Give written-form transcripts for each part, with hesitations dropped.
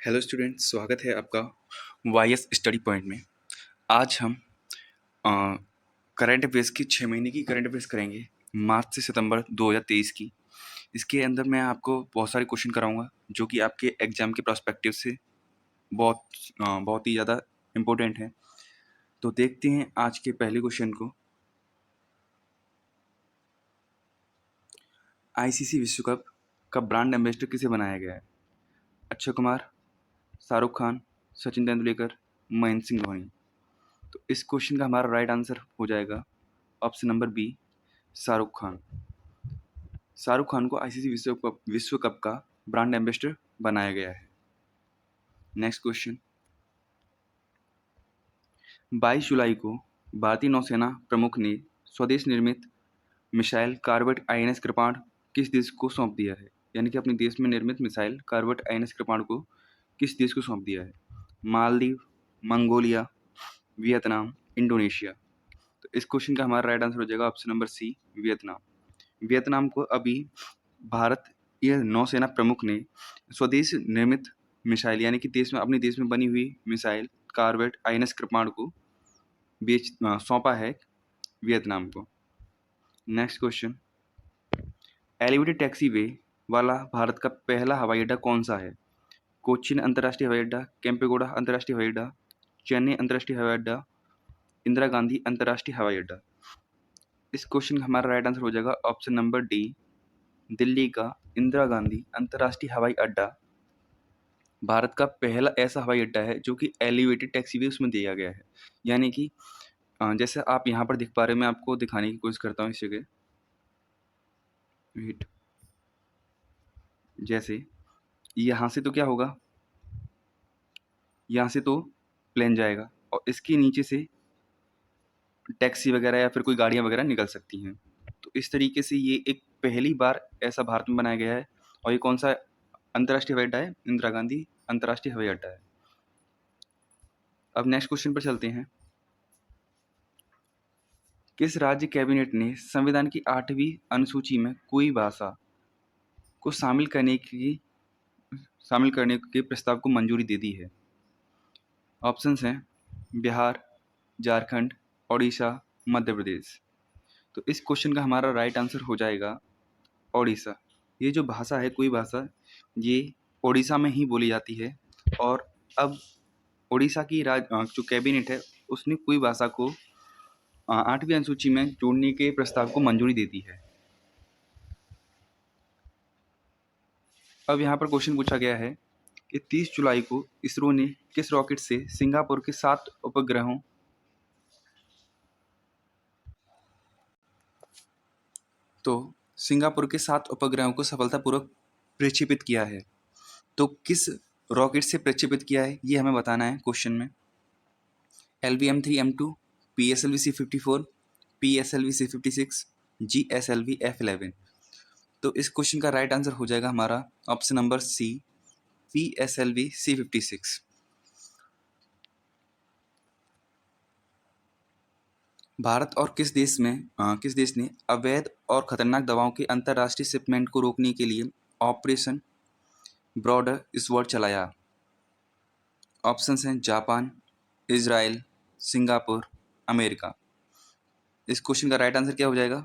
Hello students, स्वागत है आपका वाईएस स्टडी पॉइंट में। आज हम करंट अफेयर्स की 6 महीने की करंट अफेयर्स करेंगे, मार्च से सितंबर 2023 की। इसके अंदर मैं आपको बहुत सारे क्वेश्चन कराऊंगा जो कि आपके एग्जाम के पर्सपेक्टिव से बहुत ही ज़्यादा इम्पोर्टेंट है। तो देखते हैं आज के पहले क्वेश्चन को। आईसीसी विश्व कप का ब्रांड एम्बेसडर किसे बनाया गया है? अक्षय कुमार, शाहरुख खान, सचिन तेंदुलकर, महेंद्र सिंह धोनी। तो इस क्वेश्चन का हमारा राइट आंसर हो जाएगा option number B, Shahrukh Khan. Shahrukh Khan को आईसीसी विश्व कप का ब्रांड एम्बेसडर बनाया गया है। नेक्स्ट क्वेश्चन, 22 जुलाई को भारतीय नौसेना प्रमुख ने स्वदेश निर्मित मिसाइल कॉर्वेट आईएनएस कृपाण किस देश को सौंप दिया है? यानी कि अपने देश में निर्मित मिसाइल कॉर्वेट आईएनएस कृपाण को किस देश को सौंप दिया है? Maldives, Mongolia, Vietnam, Indonesia. तो इस क्वेश्चन का हमारा राइट आंसर हो जाएगा option number C, Vietnam. Vietnam को अभी भारतीय नौसेना प्रमुख ने स्वदेश निर्मित मिसाइल यानी कि अपने देश में बनी हुई मिसाइल कॉर्वेट आईएनएस कृपाण को सौंपा है वियतनाम को। नेक्स्ट क्वेश्चन, एलिवेटेड टैक्सीवे वाला भारत का पहला हवाई अड्डा कौन सा है? कोच्चिन अंतर्राष्ट्रीय हवाई अड्डा, केम्पेगौड़ा अंतर्राष्ट्रीय हवाई अड्डा, चेन्नई अंतर्राष्ट्रीय हवाई अड्डा, इंदिरा गांधी अंतर्राष्ट्रीय हवाई अड्डा। इस क्वेश्चन का हमारा राइट आंसर हो जाएगा ऑप्शन नंबर डी, दिल्ली का इंदिरा गांधी अंतर्राष्ट्रीय हवाई अड्डा भारत का पहला ऐसा हवाई अड्डा है जो कि एलिवेटेड टैक्सीवे उसमें दिया गया है। यानी कि जैसे आप यहाँ पर दिख पा रहे हैं, मैं आपको दिखाने की कोशिश करता हूँ इस जगह। वेट, जैसे यहाँ से तो क्या होगा, यहाँ से तो प्लेन जाएगा और इसके नीचे से टैक्सी वगैरह या फिर कोई गाड़ियाँ वगैरह निकल सकती हैं। तो इस तरीके से ये एक पहली बार ऐसा भारत में बनाया गया है। और ये कौन सा अंतर्राष्ट्रीय हवाई अड्डा है? इंदिरा गांधी अंतर्राष्ट्रीय हवाई अड्डा है। अब नेक्स्ट क्वेश्चन पर चलते हैं। किस राज्य कैबिनेट ने संविधान की 8वीं अनुसूची में कोई भाषा को शामिल करने के प्रस्ताव को मंजूरी दे दी है? ऑप्शंस हैं बिहार, झारखंड, ओडिशा, मध्य प्रदेश। तो इस क्वेश्चन का हमारा राइट आंसर हो जाएगा ओडिशा। ये जो भाषा है, कोई भाषा, ये ओडिशा में ही बोली जाती है। और अब ओडिशा की जो कैबिनेट है उसने कोई भाषा को 8वीं अनुसूची में जोड़ने के प्रस्ताव को मंजूरी दे दी है। अब यहाँ पर क्वेश्चन पूछा गया है कि 30 जुलाई को इसरो ने किस रॉकेट से सिंगापुर के 7 उपग्रहों सिंगापुर के 7 उपग्रहों को सफलतापूर्वक प्रक्षेपित किया है? तो किस रॉकेट से प्रक्षेपित किया है ये हमें बताना है क्वेश्चन में। LVM-3M2, PSLV-C54, PSLV-C56, GSLV-F11। तो इस क्वेश्चन का राइट आंसर हो जाएगा हमारा ऑप्शन नंबर सी, PSLV-C56। भारत और किस देश ने अवैध और खतरनाक दवाओं के अंतर्राष्ट्रीय शिपमेंट को रोकने के लिए ऑपरेशन ब्रॉड स्वॉर्ड चलाया? ऑप्शंस हैं जापान, इजराइल, सिंगापुर, अमेरिका। इस क्वेश्चन का राइट आंसर क्या हो जाएगा?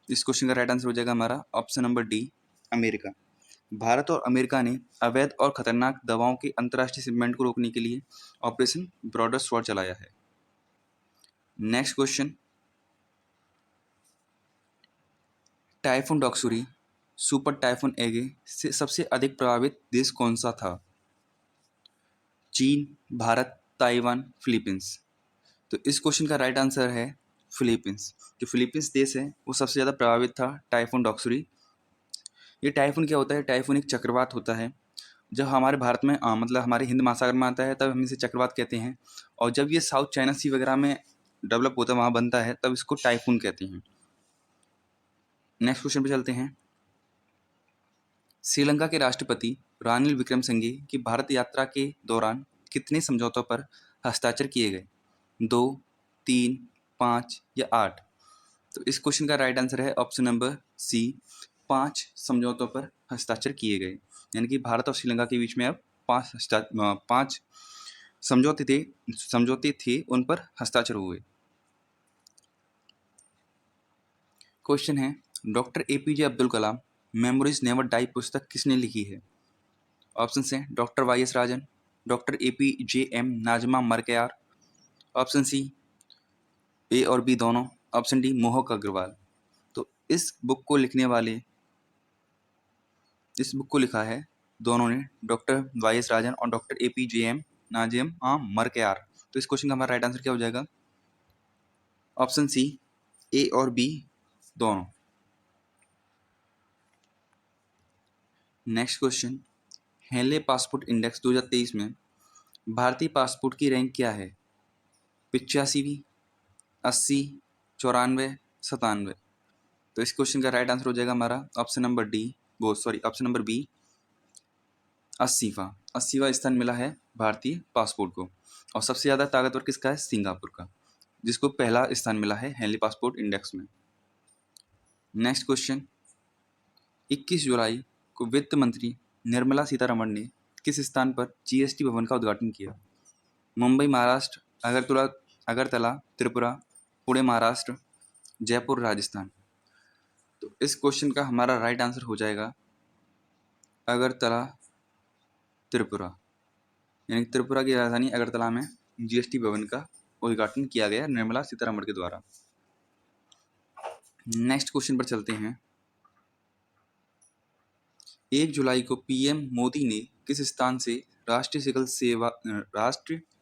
इस क्वेश्चन का राइट आंसर हो जाएगा हमारा option number D, America. Bharat और अमेरिका ने अवैध और खतरनाक दवाओं के अंतर्राष्ट्रीय शिपमेंट को रोकने के लिए ऑपरेशन ब्रॉड स्वॉर्ड चलाया है। Next question, typhoon Doksuri super typhoon Egay से सबसे अधिक प्रभावित देश कौन सा था? चीन, भारत, ताइवान, फिलीपींस। तो इस क्वेश्चन का राइट आंसर है फिलीपींस। जो फिलीपींस देश है वो सबसे ज़्यादा प्रभावित था टाइफून डॉक्सुरी। ये टाइफून क्या होता है? टाइफून एक चक्रवात होता है। जब हमारे भारत में मतलब हमारे हिंद महासागर में आता है तब हम इसे चक्रवात कहते हैं। और जब ये साउथ चाइना सी वगैरह में डेवलप होता है, वहाँ बनता है, तब इसको टाइफून कहते हैं। नेक्स्ट क्वेश्चन पे चलते हैं। श्रीलंका के राष्ट्रपति रानिल विक्रमसिंघे की भारत यात्रा के दौरान कितने समझौतों पर हस्ताक्षर किए गए? 2, 3, 5 या 8? तो इस क्वेश्चन का राइट आंसर है ऑप्शन नंबर सी, 5 समझौतों पर हस्ताक्षर किए गए। यानी कि भारत और श्रीलंका के बीच में अब 5 समझौते थे उन पर हस्ताक्षर हुए। क्वेश्चन है, doctor APJ Abdul Kalam memories never die पुस्तक किसने लिखी है? ऑप्शन है डॉक्टर वाई एस राजन, doctor APJ M Najma मरकयार, option C ए और बी दोनों, ऑप्शन डी मोहक अग्रवाल। तो इस बुक को लिखा है दोनों ने, डॉक्टर वाई एस राजन और डॉक्टर एपीजे एम नाजिमा मरकयार। तो इस क्वेश्चन का हमारा राइट आंसर क्या हो जाएगा? ऑप्शन सी ए और बी दोनों। Next question, Henley passport index 2023 में भारतीय पासपोर्ट की रैंक क्या है? 85वीं, 80, 94, 97। तो इस क्वेश्चन का राइट आंसर हो जाएगा हमारा ऑप्शन नंबर बी 80वां स्थान मिला है भारतीय पासपोर्ट को। और सबसे ज़्यादा ताकतवर किसका है? सिंगापुर का, जिसको पहला स्थान मिला है हेनली पासपोर्ट इंडेक्स में। नेक्स्ट क्वेश्चन, 21 जुलाई को वित्त मंत्री निर्मला सीतारमण ने किस स्थान पर जीएसटी भवन का उद्घाटन किया? मुंबई महाराष्ट्र, अगरतला त्रिपुरा, पुणे महाराष्ट्र, जयपुर राजस्थान। तो इस क्वेश्चन का हमारा राइट आंसर हो जाएगा अगरतला त्रिपुरा, यानी त्रिपुरा की राजधानी अगरतला में जीएसटी भवन का उद्घाटन किया गया निर्मला सीतारमण के द्वारा। नेक्स्ट क्वेश्चन पर चलते हैं। 1 जुलाई को पीएम मोदी ने किस स्थान से राष्ट्रीय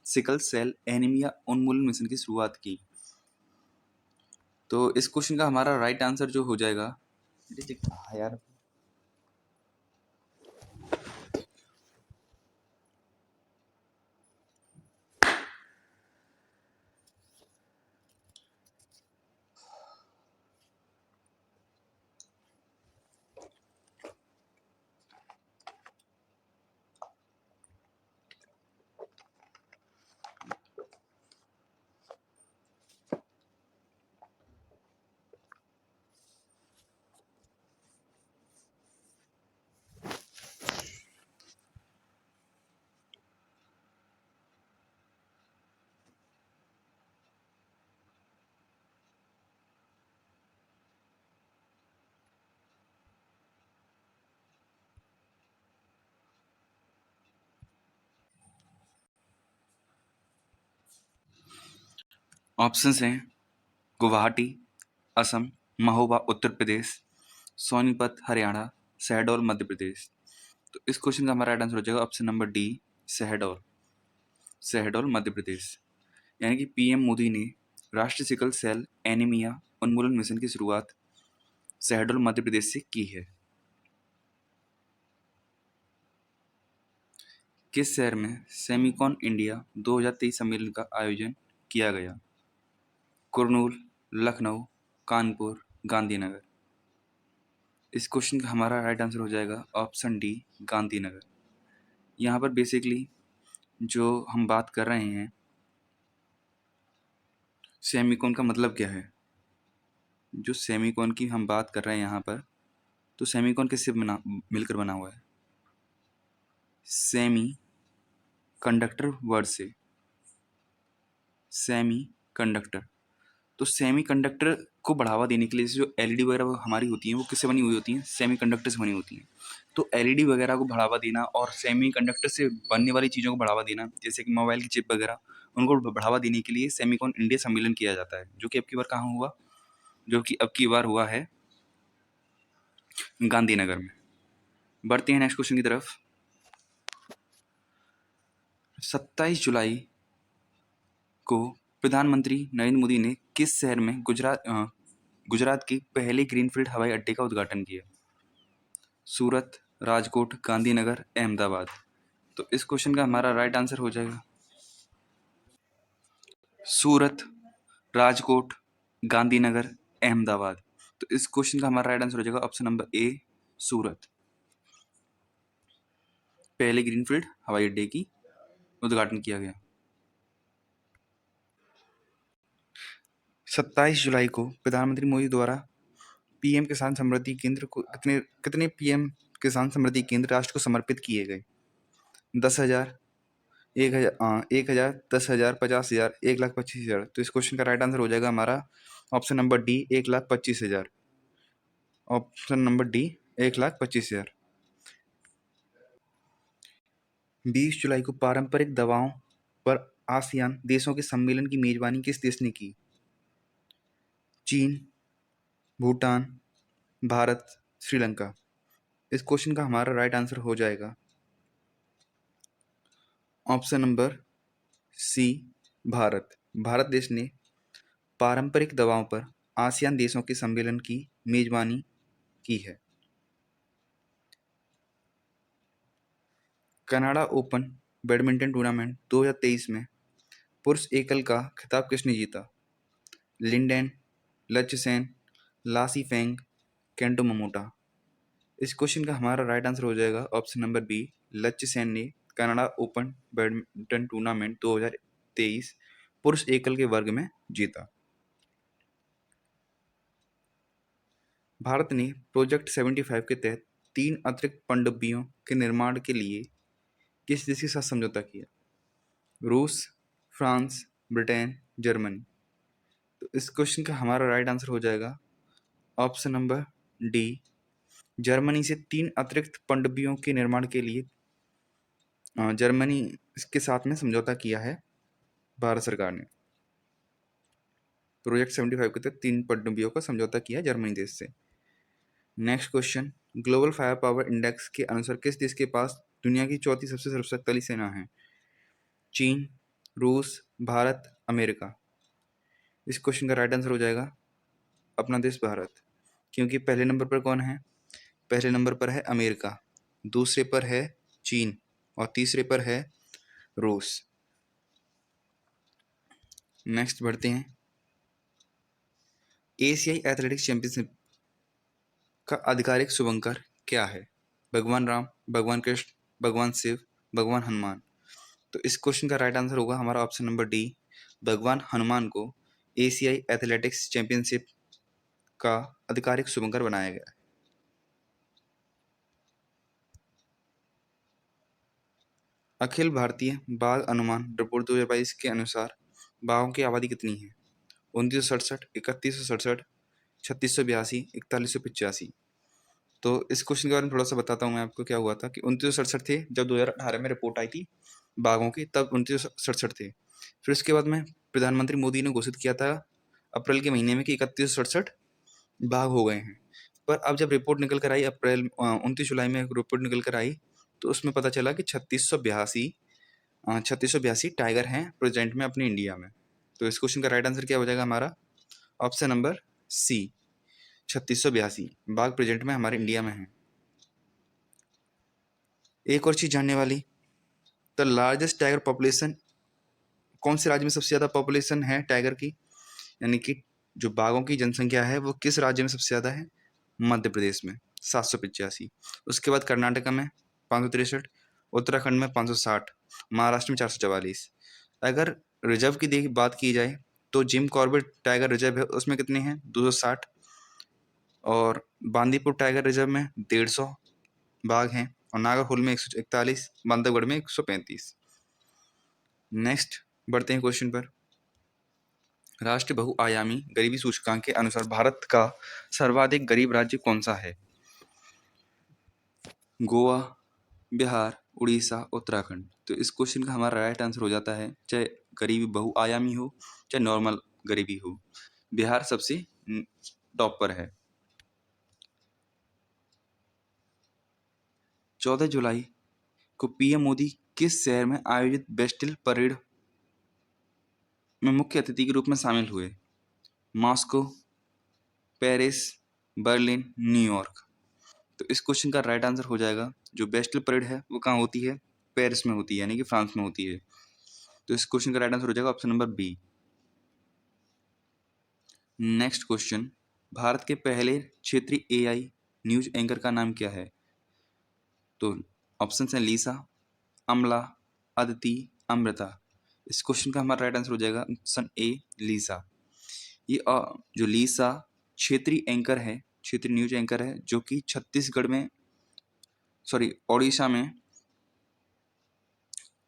सिकल सेल एनीमिया उन्मूलन मिशन की शुरुआत की? तो इस क्वेश्चन का हमारा राइट आंसर जो हो जाएगा यार ऑप्शंस हैं गुवाहाटी असम, महोबा उत्तर प्रदेश, सोनीपत हरियाणा, शहडोल मध्य प्रदेश। तो इस क्वेश्चन का हमारा राइट आंसर हो जाएगा option number D Shahdol Madhya Pradesh. यानी कि पीएम मोदी ने राष्ट्रीय सिकल सेल एनीमिया उन्मूलन मिशन की शुरुआत शहडोल मध्य प्रदेश से की है। किस शहर में सेमिकॉन इंडिया 2023 सम्मेलन का आयोजन किया गया? कुरनूल, लखनऊ, कानपुर, गांधीनगर। इस क्वेश्चन का हमारा राइट आंसर हो जाएगा ऑप्शन डी गांधीनगर। यहाँ पर बेसिकली जो हम बात कर रहे हैं, सेमिकॉन का मतलब क्या है? जो सेमिकॉन की हम बात कर रहे हैं यहाँ पर, तो सेमिकॉन किससे मिलकर बना हुआ है? सेमी कंडक्टर वर्ड से, सेमी कंडक्टर। तो सेमी कंडक्टर को बढ़ावा देने के लिए जो एलईडी वगैरह हमारी होती हैं वो किससे बनी हुई होती हैं? सेमी कंडक्टर से बनी होती हैं। तो एलईडी वगैरह को बढ़ावा देना और सेमी कंडक्टर से बनने वाली चीज़ों को बढ़ावा देना, जैसे कि मोबाइल की चिप वगैरह, उनको बढ़ावा देने के लिए सेमिकॉन इंडिया सम्मेलन किया जाता है, जो कि अब की बार कहाँ हुआ? जो कि अब की बार हुआ है गांधीनगर में। बढ़ते हैं नेक्स्ट क्वेश्चन की तरफ। 27 जुलाई को प्रधानमंत्री नरेंद्र मोदी ने किस शहर में गुजरात के पहले ग्रीनफील्ड हवाई अड्डे का उद्घाटन किया? सूरत, राजकोट, गांधीनगर, अहमदाबाद। तो इस क्वेश्चन का हमारा राइट आंसर हो जाएगा सूरत, राजकोट, गांधीनगर, अहमदाबाद। तो इस क्वेश्चन का हमारा राइट आंसर हो जाएगा ऑप्शन नंबर ए सूरत। पहले ग्रीनफील्ड हवाई अड्डे की उद्घाटन किया गया। 27 जुलाई को प्रधानमंत्री मोदी द्वारा पीएम किसान समृद्धि केंद्र को कितने पीएम किसान समृद्धि केंद्र राष्ट्र को समर्पित किए गए? 10,000, 1,000, 10,000, 50,000, 1,25,000। तो इस क्वेश्चन का राइट आंसर हो जाएगा हमारा option number D, 1,25,000। Option number D, 1,25,000। 20 जुलाई को पारंपरिक दवाओं पर आसियान देशों के सम्मेलन की मेजबानी किस देश ने की? चीन, भूटान, भारत, श्रीलंका। इस क्वेश्चन का हमारा राइट आंसर हो जाएगा option number C, Bharat. Bharat देश ने पारंपरिक दवाओं पर आसियान देशों के सम्मेलन की मेजबानी की है। कनाडा ओपन बैडमिंटन टूर्नामेंट 2023 में पुरुष एकल का खिताब किसने जीता? लिंडेन, लक्ष्य सेन, लासी फेंग, केंटो मोमोटा। इस क्वेश्चन का हमारा राइट आंसर हो जाएगा ऑप्शन नंबर बी, लक्ष्य सेन ने कनाडा ओपन बैडमिंटन टूर्नामेंट 2023 पुरुष एकल के वर्ग में जीता। भारत ने प्रोजेक्ट 75 के तहत 3 अतिरिक्त पनडुब्बियों के निर्माण के लिए किस देश के साथ समझौता किया? रूस, फ्रांस, ब्रिटेन, जर्मनी। तो इस क्वेश्चन का हमारा राइट आंसर हो जाएगा ऑप्शन नंबर डी, जर्मनी से 3 अतिरिक्त पनडुब्बियों के निर्माण के लिए जर्मनी इसके साथ में समझौता किया है भारत सरकार ने। प्रोजेक्ट 75 के तहत 3 पनडुब्बियों का समझौता किया है जर्मनी देश से। Next question, global fire power index के अनुसार किस देश के पास दुनिया की चौथी सबसे शक्तिशाली सेना है? चीन, रूस, भारत, अमेरिका। इस क्वेश्चन का राइट आंसर हो जाएगा अपना देश भारत, क्योंकि पहले नंबर पर कौन है? पहले नंबर पर है अमेरिका, दूसरे पर है चीन और तीसरे पर है रूस। नेक्स्ट बढ़ते हैं, एशियाई एथलेटिक्स चैंपियनशिप का आधिकारिक शुभंकर क्या है? भगवान राम, भगवान कृष्ण, भगवान शिव, भगवान हनुमान। तो इस क्वेश्चन का राइट आंसर होगा हमारा ऑप्शन नंबर डी, भगवान हनुमान को एशियाई एथलेटिक्स चैंपियनशिप का आधिकारिक शुभंकर बनाया गया है। अखिल भारतीय बाघ अनुमान रिपोर्ट 2022 के अनुसार बाघों की आबादी कितनी है? 2967, 3167, 3682, 4185। तो इस क्वेश्चन के बारे में थोड़ा सा बताता हूँ मैं आपको। क्या हुआ था कि 2967 थे जब 2018 में रिपोर्ट आई थी बाघों की, तब 2967 थे। फिर उसके बाद में प्रधानमंत्री मोदी ने घोषित किया था अप्रैल के महीने में कि 3167 बाघ हो गए हैं। पर अब जब रिपोर्ट निकल कर आई अप्रैल 29 जुलाई में रिपोर्ट निकल कर आई, तो उसमें पता चला कि 3682 टाइगर हैं प्रेजेंट में अपने इंडिया में। तो इस क्वेश्चन का राइट आंसर क्या हो जाएगा हमारा ऑप्शन नंबर सी, 3682 बाघ प्रेजेंट में हमारे इंडिया में हैं। एक और चीज जानने वाली, द लार्जेस्ट टाइगर पॉपुलेशन, कौन से राज्य में सबसे ज्यादा पॉपुलेशन है टाइगर की, यानी कि जो बाघों की जनसंख्या है वो किस राज्य में सबसे ज्यादा है? मध्य प्रदेश में 785, उसके बाद कर्नाटका में 563, उत्तराखंड में 560, महाराष्ट्र में 444। अगर रिजर्व की बात की जाए तो जिम कॉर्बेट टाइगर रिजर्व है उसमें कितने हैं? 260, और बांदीपुर टाइगर रिजर्व में 150 बाघ हैं, और नागरहोल में 141, बांधवगढ़ में 135। नेक्स्ट बढ़ते हैं क्वेश्चन पर। राष्ट्रीय बहुआयामी गरीबी सूचकांक के अनुसार भारत का सर्वाधिक गरीब राज्य कौन सा है? गोवा, बिहार, उड़ीसा, उत्तराखंड। तो इस क्वेश्चन का हमारा राइट आंसर हो जाता है, चाहे गरीबी बहुआयामी हो चाहे नॉर्मल गरीबी हो, बिहार सबसे टॉप पर है। 14 जुलाई को पीएम मोदी किस शहर में आयोजित बेस्टिल परेड में मुख्य अतिथि के रूप में शामिल हुए? Moscow, Paris, Berlin, New York. तो इस क्वेश्चन का राइट आंसर हो जाएगा, जो बेस्टिल परेड है वो कहाँ होती है? पेरिस में होती है, यानी कि फ्रांस में होती है। तो इस क्वेश्चन का राइट आंसर हो जाएगा option number B. Next question, Bharat के पहले क्षेत्रीय एआई न्यूज एंकर का नाम क्या है? तो ऑप्शन है लीसा, अमला, अदिति, अमृता। इस क्वेश्चन का हमारा राइट आंसर हो जाएगा ऑप्शन ए, लीसा। ये जो लीसा क्षेत्रीय एंकर है, क्षेत्रीय न्यूज एंकर है, जो कि छत्तीसगढ़ में, सॉरी, ओडिशा में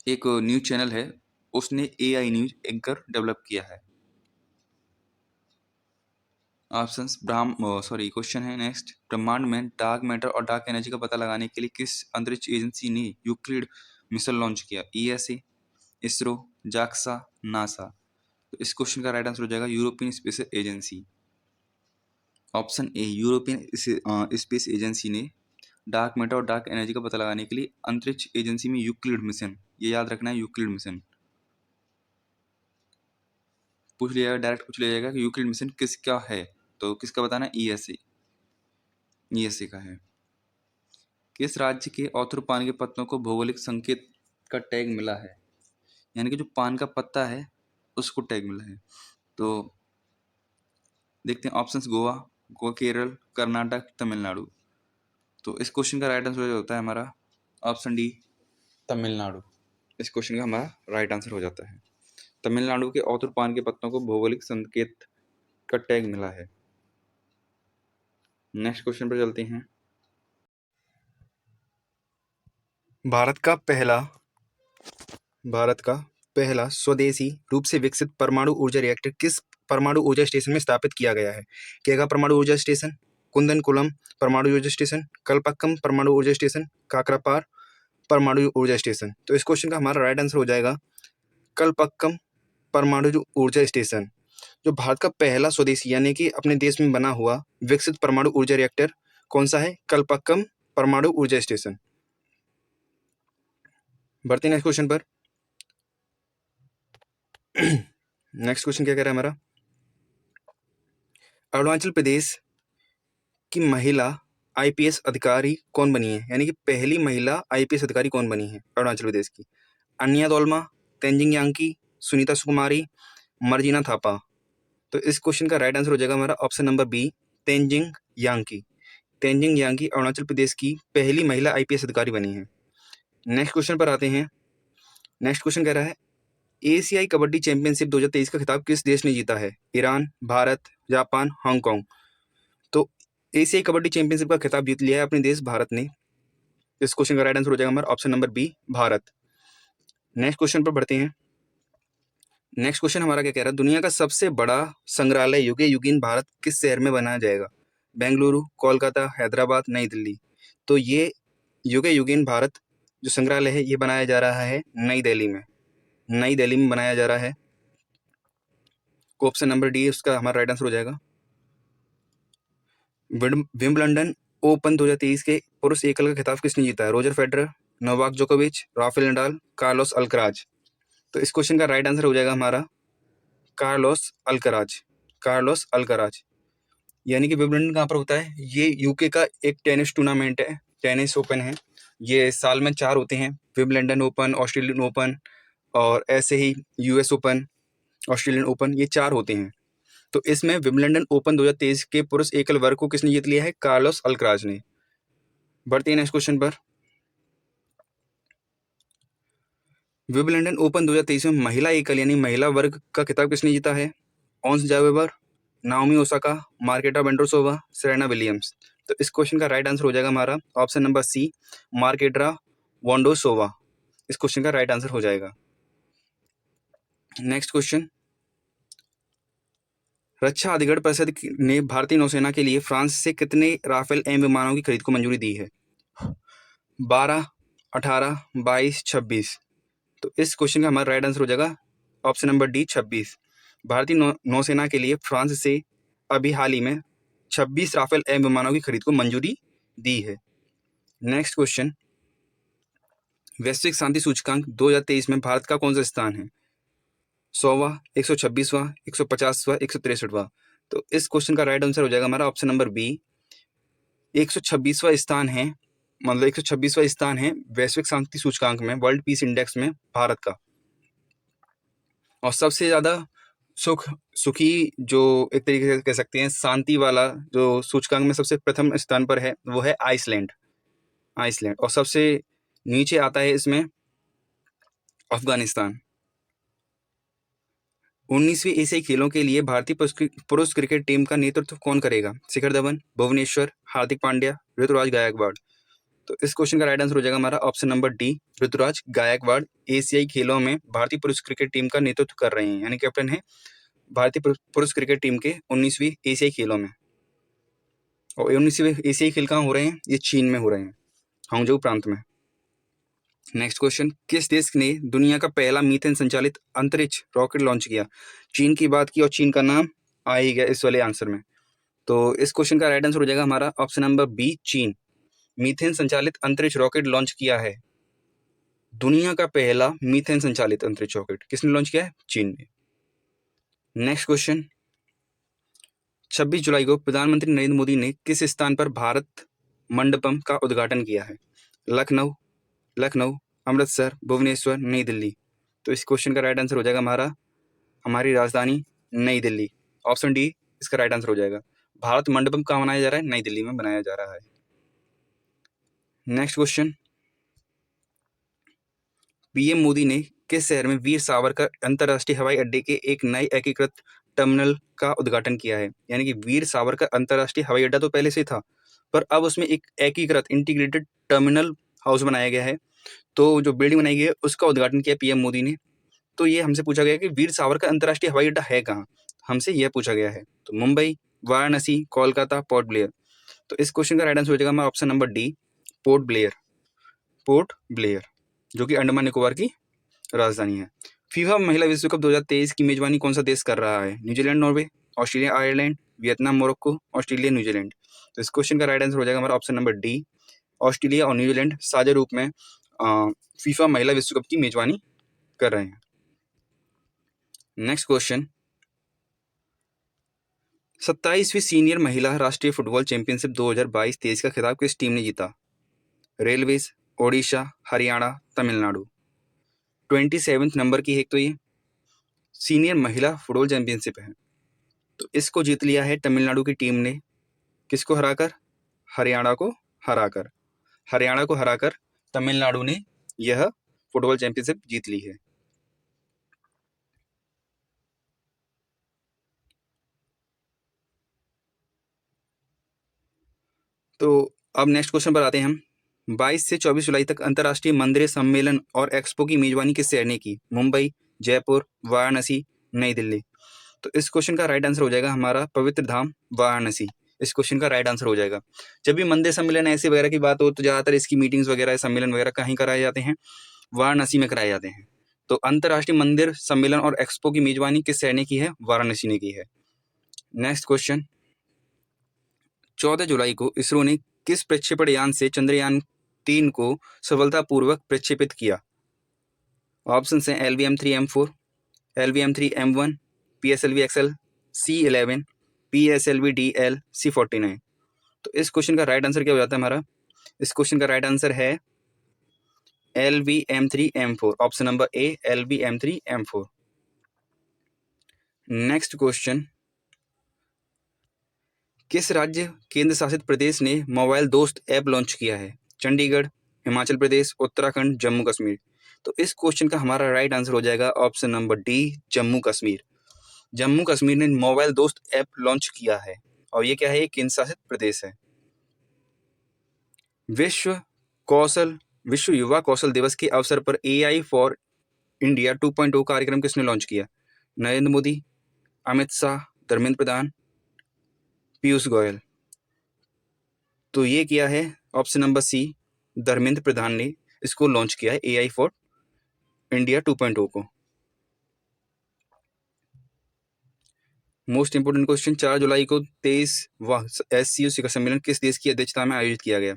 एक न्यूज़ चैनल है, उसने एआई न्यूज़ एंकर डेवलप किया है? ऑप्शंस क्वेश्चन है नेक्स्ट, ब्रह्मांड में डार्क मैटर और डार्क एनर्जी का पता लगाने के लिए किस अंतरिक्ष एजेंसी ने यूक्लिड मिशन लॉन्च किया? ESA, ISRO, JAXA, NASA. तो इस क्वेश्चन का राइट आंसर हो जाएगा European space agency. Option A, European space agency ने डार्क मैटर और डार्क एनर्जी का पता लगाने के लिए अंतरिक्ष एजेंसी में यूक्लिड मिशन, ये याद रखना है, यूक्लिड मिशन पूछ लिया जाएगा, डायरेक्ट पूछ लिया जाएगा कि यूक्लिड मिशन किसका है, तो किसका बताना है? ईएसए, ईएसए का है। किस राज्य के ऑथर पान के पत्तों को भौगोलिक संकेत का टैग मिला है? यानी कि जो पान का पत्ता है उसको टैग मिला है। तो देखते हैं ऑप्शंस, गोवा, केरल, कर्नाटक, तमिलनाडु। तो इस क्वेश्चन का राइट आंसर होता है हमारा ऑप्शन डी, तमिलनाडु। इस क्वेश्चन का हमारा राइट आंसर हो जाता है। तमिलनाडु के ऑथर पान के पत्तों को भौगोलिक संकेत का टैग मिला है। नेक्स्ट क्वेश्चन पर चलते हैं। भारत का पहला स्वदेशी रूप से विकसित परमाणु ऊर्जा रिएक्टर किस परमाणु ऊर्जा स्टेशन में स्थापित किया गया है? केगा परमाणु ऊर्जा स्टेशन, कुंदनकुलम परमाणु ऊर्जा स्टेशन, कलपक्कम परमाणु ऊर्जा स्टेशन, काकरापार परमाणु ऊर्जा स्टेशन। तो इस क्वेश्चन का हमारा राइट आंसर हो जाएगा कलपक्कम परमाणु ऊर्जा स्टेशन। जो भारत का पहला स्वदेशी यानी कि अपने देश में बना हुआ विकसित परमाणु ऊर्जा रिएक्टर कौन सा है? कलपक्कम परमाणु ऊर्जा स्टेशन। बढ़ते हैं नेक्स्ट क्वेश्चन पर। नेक्स्ट क्वेश्चन क्या कह रहा है हमारा? अरुणाचल प्रदेश की महिला आईपीएस अधिकारी कौन बनी है? यानी कि पहली महिला आईपीएस अधिकारी कौन बनी है अरुणाचल प्रदेश की? अन्या दोलमा, तेंजिंग यांकी, सुनीता सुकुमारी, मर्जिना थापा। तो इस क्वेश्चन का राइट आंसर हो जाएगा हमारा option number B, Tenzing Yangki. Tenzing Yangki Arunachal Pradesh की पहली महिला आईपीएस अधिकारी बनी है। नेक्स्ट क्वेश्चन पर आते हैं। नेक्स्ट क्वेश्चन कह रहा है एशियाई कबड्डी चैंपियनशिप 2023 का खिताब किस देश ने जीता है? Iran, Bharat, Japan, Hong Kong. तो एशियाई कबड्डी चैंपियनशिप का खिताब जीत लिया है अपने देश भारत ने। इस क्वेश्चन का राइट आंसर हो जाएगा हमारा option number B, Bharat. Next question पर बढ़ते हैं। नेक्स्ट क्वेश्चन हमारा क्या कह रहा है? दुनिया का सबसे बड़ा संग्रहालय युगे युगीन भारत किस शहर में बनाया जाएगा? बेंगलुरु, कोलकाता, हैदराबाद, नई दिल्ली। तो ये युगे युगीन भारत जो संग्रहालय है ये बनाया जा रहा है नई दिल्ली में। नई दिल्ली में बनाया जा रहा है। ऑप्शन नंबर डी उसका हमारा राइट आंसर हो जाएगा। विंबलडन ओपन 2023 के पुरुष एकल का खिताब किसने जीता है? रोजर फेडरर, नोवाक जोकोविच, राफेल नडाल, कार्लोस अल्कराज। तो इस क्वेश्चन का राइट आंसर हो जाएगा हमारा कार्लोस अल्कराज। Carlos Alcaraz. यानी कि विंबलडन कहाँ पर होता है? ये यूके का एक टेनिस टूर्नामेंट है, टेनिस ओपन है। ये साल में 4 होते हैं, विंबलडन ओपन, ऑस्ट्रेलियन ओपन और ऐसे ही यूएस ओपन, ऑस्ट्रेलियन ओपन, ये 4 होते हैं। तो इसमें विंबलडन ओपन 2023 के पुरुष एकल वर्ग को किसने जीत लिया है? कार्लोस अल्कराज ने। बढ़ते हैं नेक्स्ट क्वेश्चन पर। विंबलडन ओपन 2023 में महिला एकल यानी महिला वर्ग का खिताब किसने जीता है? Ons Jabeur, Naomi Osaka, Marketa Vondrousova, Serena Williams. तो इस क्वेश्चन का राइट आंसर हो जाएगा हमारा option number C, Marketa Vondrousova. इस क्वेश्चन का राइट आंसर हो जाएगा। नेक्स्ट क्वेश्चन, रक्षा अधिगण परिषद ने भारतीय नौसेना के लिए फ्रांस से कितने राफेल एम विमानों की खरीद को मंजूरी दी है? 12, 18, 22, 26। तो इस क्वेश्चन का हमारा राइट आंसर हो जाएगा ऑप्शन नंबर डी, 26। भारतीय नौसेना के लिए फ्रांस से अभी हाल ही में 26 राफेल एम विमानों की खरीद को मंजूरी दी है। नेक्स्ट क्वेश्चन, वैश्विक शांति सूचकांक 2023 में भारत का कौन सा स्थान है? 100वां, 126वां, 150वां, 163वां। तो इस क्वेश्चन का राइट आंसर हो जाएगा हमारा ऑप्शन नंबर बी, 126वां स्थान है। मतलब 126वां स्थान है वैश्विक शांति सूचकांक में, वर्ल्ड पीस इंडेक्स में भारत का। और सबसे ज्यादा सुखी जो एक तरीके से कह सकते हैं शांति वाला जो सूचकांक में सबसे प्रथम स्थान पर है वो है आइसलैंड। और सबसे नीचे आता है इसमें अफगानिस्तान। 19वीं एशियाई खेलों के लिए भारतीय पुरुष क्रिकेट टीम का नेतृत्व कौन करेगा? शिखर धवन, भुवनेश्वर, हार्दिक पांड्या, ऋतुराज गायकवाड़। तो इस क्वेश्चन का राइट आंसर हो जाएगा हमारा option number D, Ruturaj Gaikwad एशियाई खेलों में भारतीय पुरुष क्रिकेट टीम का नेतृत्व कर रहे हैं, यानी कैप्टन है भारतीय पुरुष क्रिकेट टीम के 19वीं एशियाई खेलों में। और 19वीं एशियाई खेल कहाँ हो रहे हैं? ये चीन में हो रहे हैं, हांगझोउ प्रांत में। नेक्स्ट क्वेश्चन, किस देश ने दुनिया का पहला मीथेन संचालित अंतरिक्ष रॉकेट लॉन्च किया? चीन की बात की और चीन का नाम आ ही गया इस वाले आंसर में। तो इस क्वेश्चन का राइट आंसर हो जाएगा हमारा ऑप्शन नंबर बी, चीन। मीथेन संचालित अंतरिक्ष रॉकेट लॉन्च किया है। दुनिया का पहला मीथेन संचालित अंतरिक्ष रॉकेट किसने लॉन्च किया है? चीन ने। नेक्स्ट क्वेश्चन, 26 जुलाई को प्रधानमंत्री नरेंद्र मोदी ने किस स्थान पर भारत मंडपम का उद्घाटन किया है? लखनऊ, अमृतसर, भुवनेश्वर, नई दिल्ली। तो इस क्वेश्चन का राइट आंसर हो जाएगा हमारी राजधानी नई दिल्ली। ऑप्शन डी इसका राइट आंसर हो जाएगा। भारत मंडपम कहाँ बनाया जा रहा है? नई दिल्ली में बनाया जा रहा है। नेक्स्ट क्वेश्चन, पीएम मोदी ने किस शहर में वीर सावरकर अंतर्राष्ट्रीय हवाई अड्डे के एक नए एकीकृत टर्मिनल का उद्घाटन किया है? यानी कि वीर सावरकर अंतर्राष्ट्रीय हवाई अड्डा तो पहले से था, पर अब उसमें एक एकीकृत इंटीग्रेटेड टर्मिनल हाउस बनाया गया है। तो जो बिल्डिंग बनाई गई है उसका उद्घाटन किया पीएम मोदी ने। तो ये हमसे पूछा गया कि वीर सावरकर अंतर्राष्ट्रीय हवाई अड्डा है कहाँ? हमसे यह पूछा गया है। तो मुंबई, वाराणसी, कोलकाता, पोर्ट ब्लेयर। तो इस क्वेश्चन का राइट आंसर हो जाएगा हमारा option number D, port Blair, जो कि अंडमान निकोबार की राजधानी है। फीफा महिला विश्व कप 2023 की मेजबानी कौन सा देश कर रहा है? New Zealand, Norway, Australia, Ireland, Vietnam, Morocco, Australia, New Zealand. तो इस क्वेश्चन का राइट आंसर हो जाएगा हमारा ऑप्शन नंबर डी, ऑस्ट्रेलिया और न्यूजीलैंड साझा रूप में फीफा महिला विश्व कप की मेजबानी कर रहे हैं। नेक्स्ट क्वेश्चन, 27वीं सीनियर महिला राष्ट्रीय फुटबॉल चैंपियनशिप 2022-23 का खिताब किस टीम ने जीता? Railways, Odisha, Haryana, Tamil Nadu. 27th number की है तो ये सीनियर महिला फुटबॉल चैंपियनशिप है। तो इसको जीत लिया है तमिलनाडु की टीम ने। किसको हराकर? हरियाणा को हराकर तमिलनाडु ने यह फुटबॉल चैंपियनशिप जीत ली है। तो अब नेक्स्ट क्वेश्चन पर आते हैं हम। 22 से 24 जुलाई तक अंतर्राष्ट्रीय मंदिर सम्मेलन और एक्सपो की मेजबानी किस शहर ने की? मुंबई, जयपुर, वाराणसी, नई दिल्ली। तो इस क्वेश्चन का राइट आंसर हो जाएगा हमारा पवित्र धाम वाराणसी। इस क्वेश्चन का राइट आंसर हो जाएगा। जब भी मंदिर सम्मेलन ऐसे वगैरह की बात हो तो ज़्यादातर इसकी मीटिंग्स वगैरह सम्मेलन वगैरह कहीं कराए जाते हैं? वाराणसी में कराए जाते हैं। तो अंतर्राष्ट्रीय मंदिर सम्मेलन और एक्सपो की मेजबानी किस शहर ने की है? वाराणसी ने की है। नेक्स्ट क्वेश्चन, 14 जुलाई को इसरो ने किस प्रक्षेपण यान से चंद्रयान 3 को सफलतापूर्वक प्रक्षेपित किया? ऑप्शन हैं LVM-3M4, LVM-3M1, PSLV-XL, C-11, PSLV-DL, C-49। तो इस क्वेश्चन का राइट आंसर क्या हो जाता है हमारा? इस क्वेश्चन का राइट आंसर है LVM-3M4, ऑप्शन नंबर ए, LVM-3M4। नेक्स्ट क्वेश्चन, किस राज्य केंद्र शासित प्रदेश ने मोबाइल दोस्त ऐप लॉन्च किया है? चंडीगढ़, हिमाचल प्रदेश, उत्तराखंड, जम्मू कश्मीर। तो इस क्वेश्चन का हमारा राइट आंसर हो जाएगा option number D, Jammu Kashmir. Jammu Kashmir ने मोबाइल दोस्त ऐप लॉन्च किया है और ये क्या है? केंद्र शासित प्रदेश है। विश्व युवा कौशल दिवस के अवसर पर AI फॉर इंडिया 2.0 कार्यक्रम किसने लॉन्च किया? नरेंद्र मोदी, अमित शाह, धर्मेंद्र प्रधान, पीयूष गोयल। तो ये किया है ऑप्शन नंबर सी, धर्मेंद्र प्रधान ने इसको लॉन्च किया है AI फॉर इंडिया 2.0 को। मोस्ट इंपोर्टेंट क्वेश्चन, 4 जुलाई को 23वां SCO शिखर सम्मेलन किस देश की अध्यक्षता में आयोजित किया गया?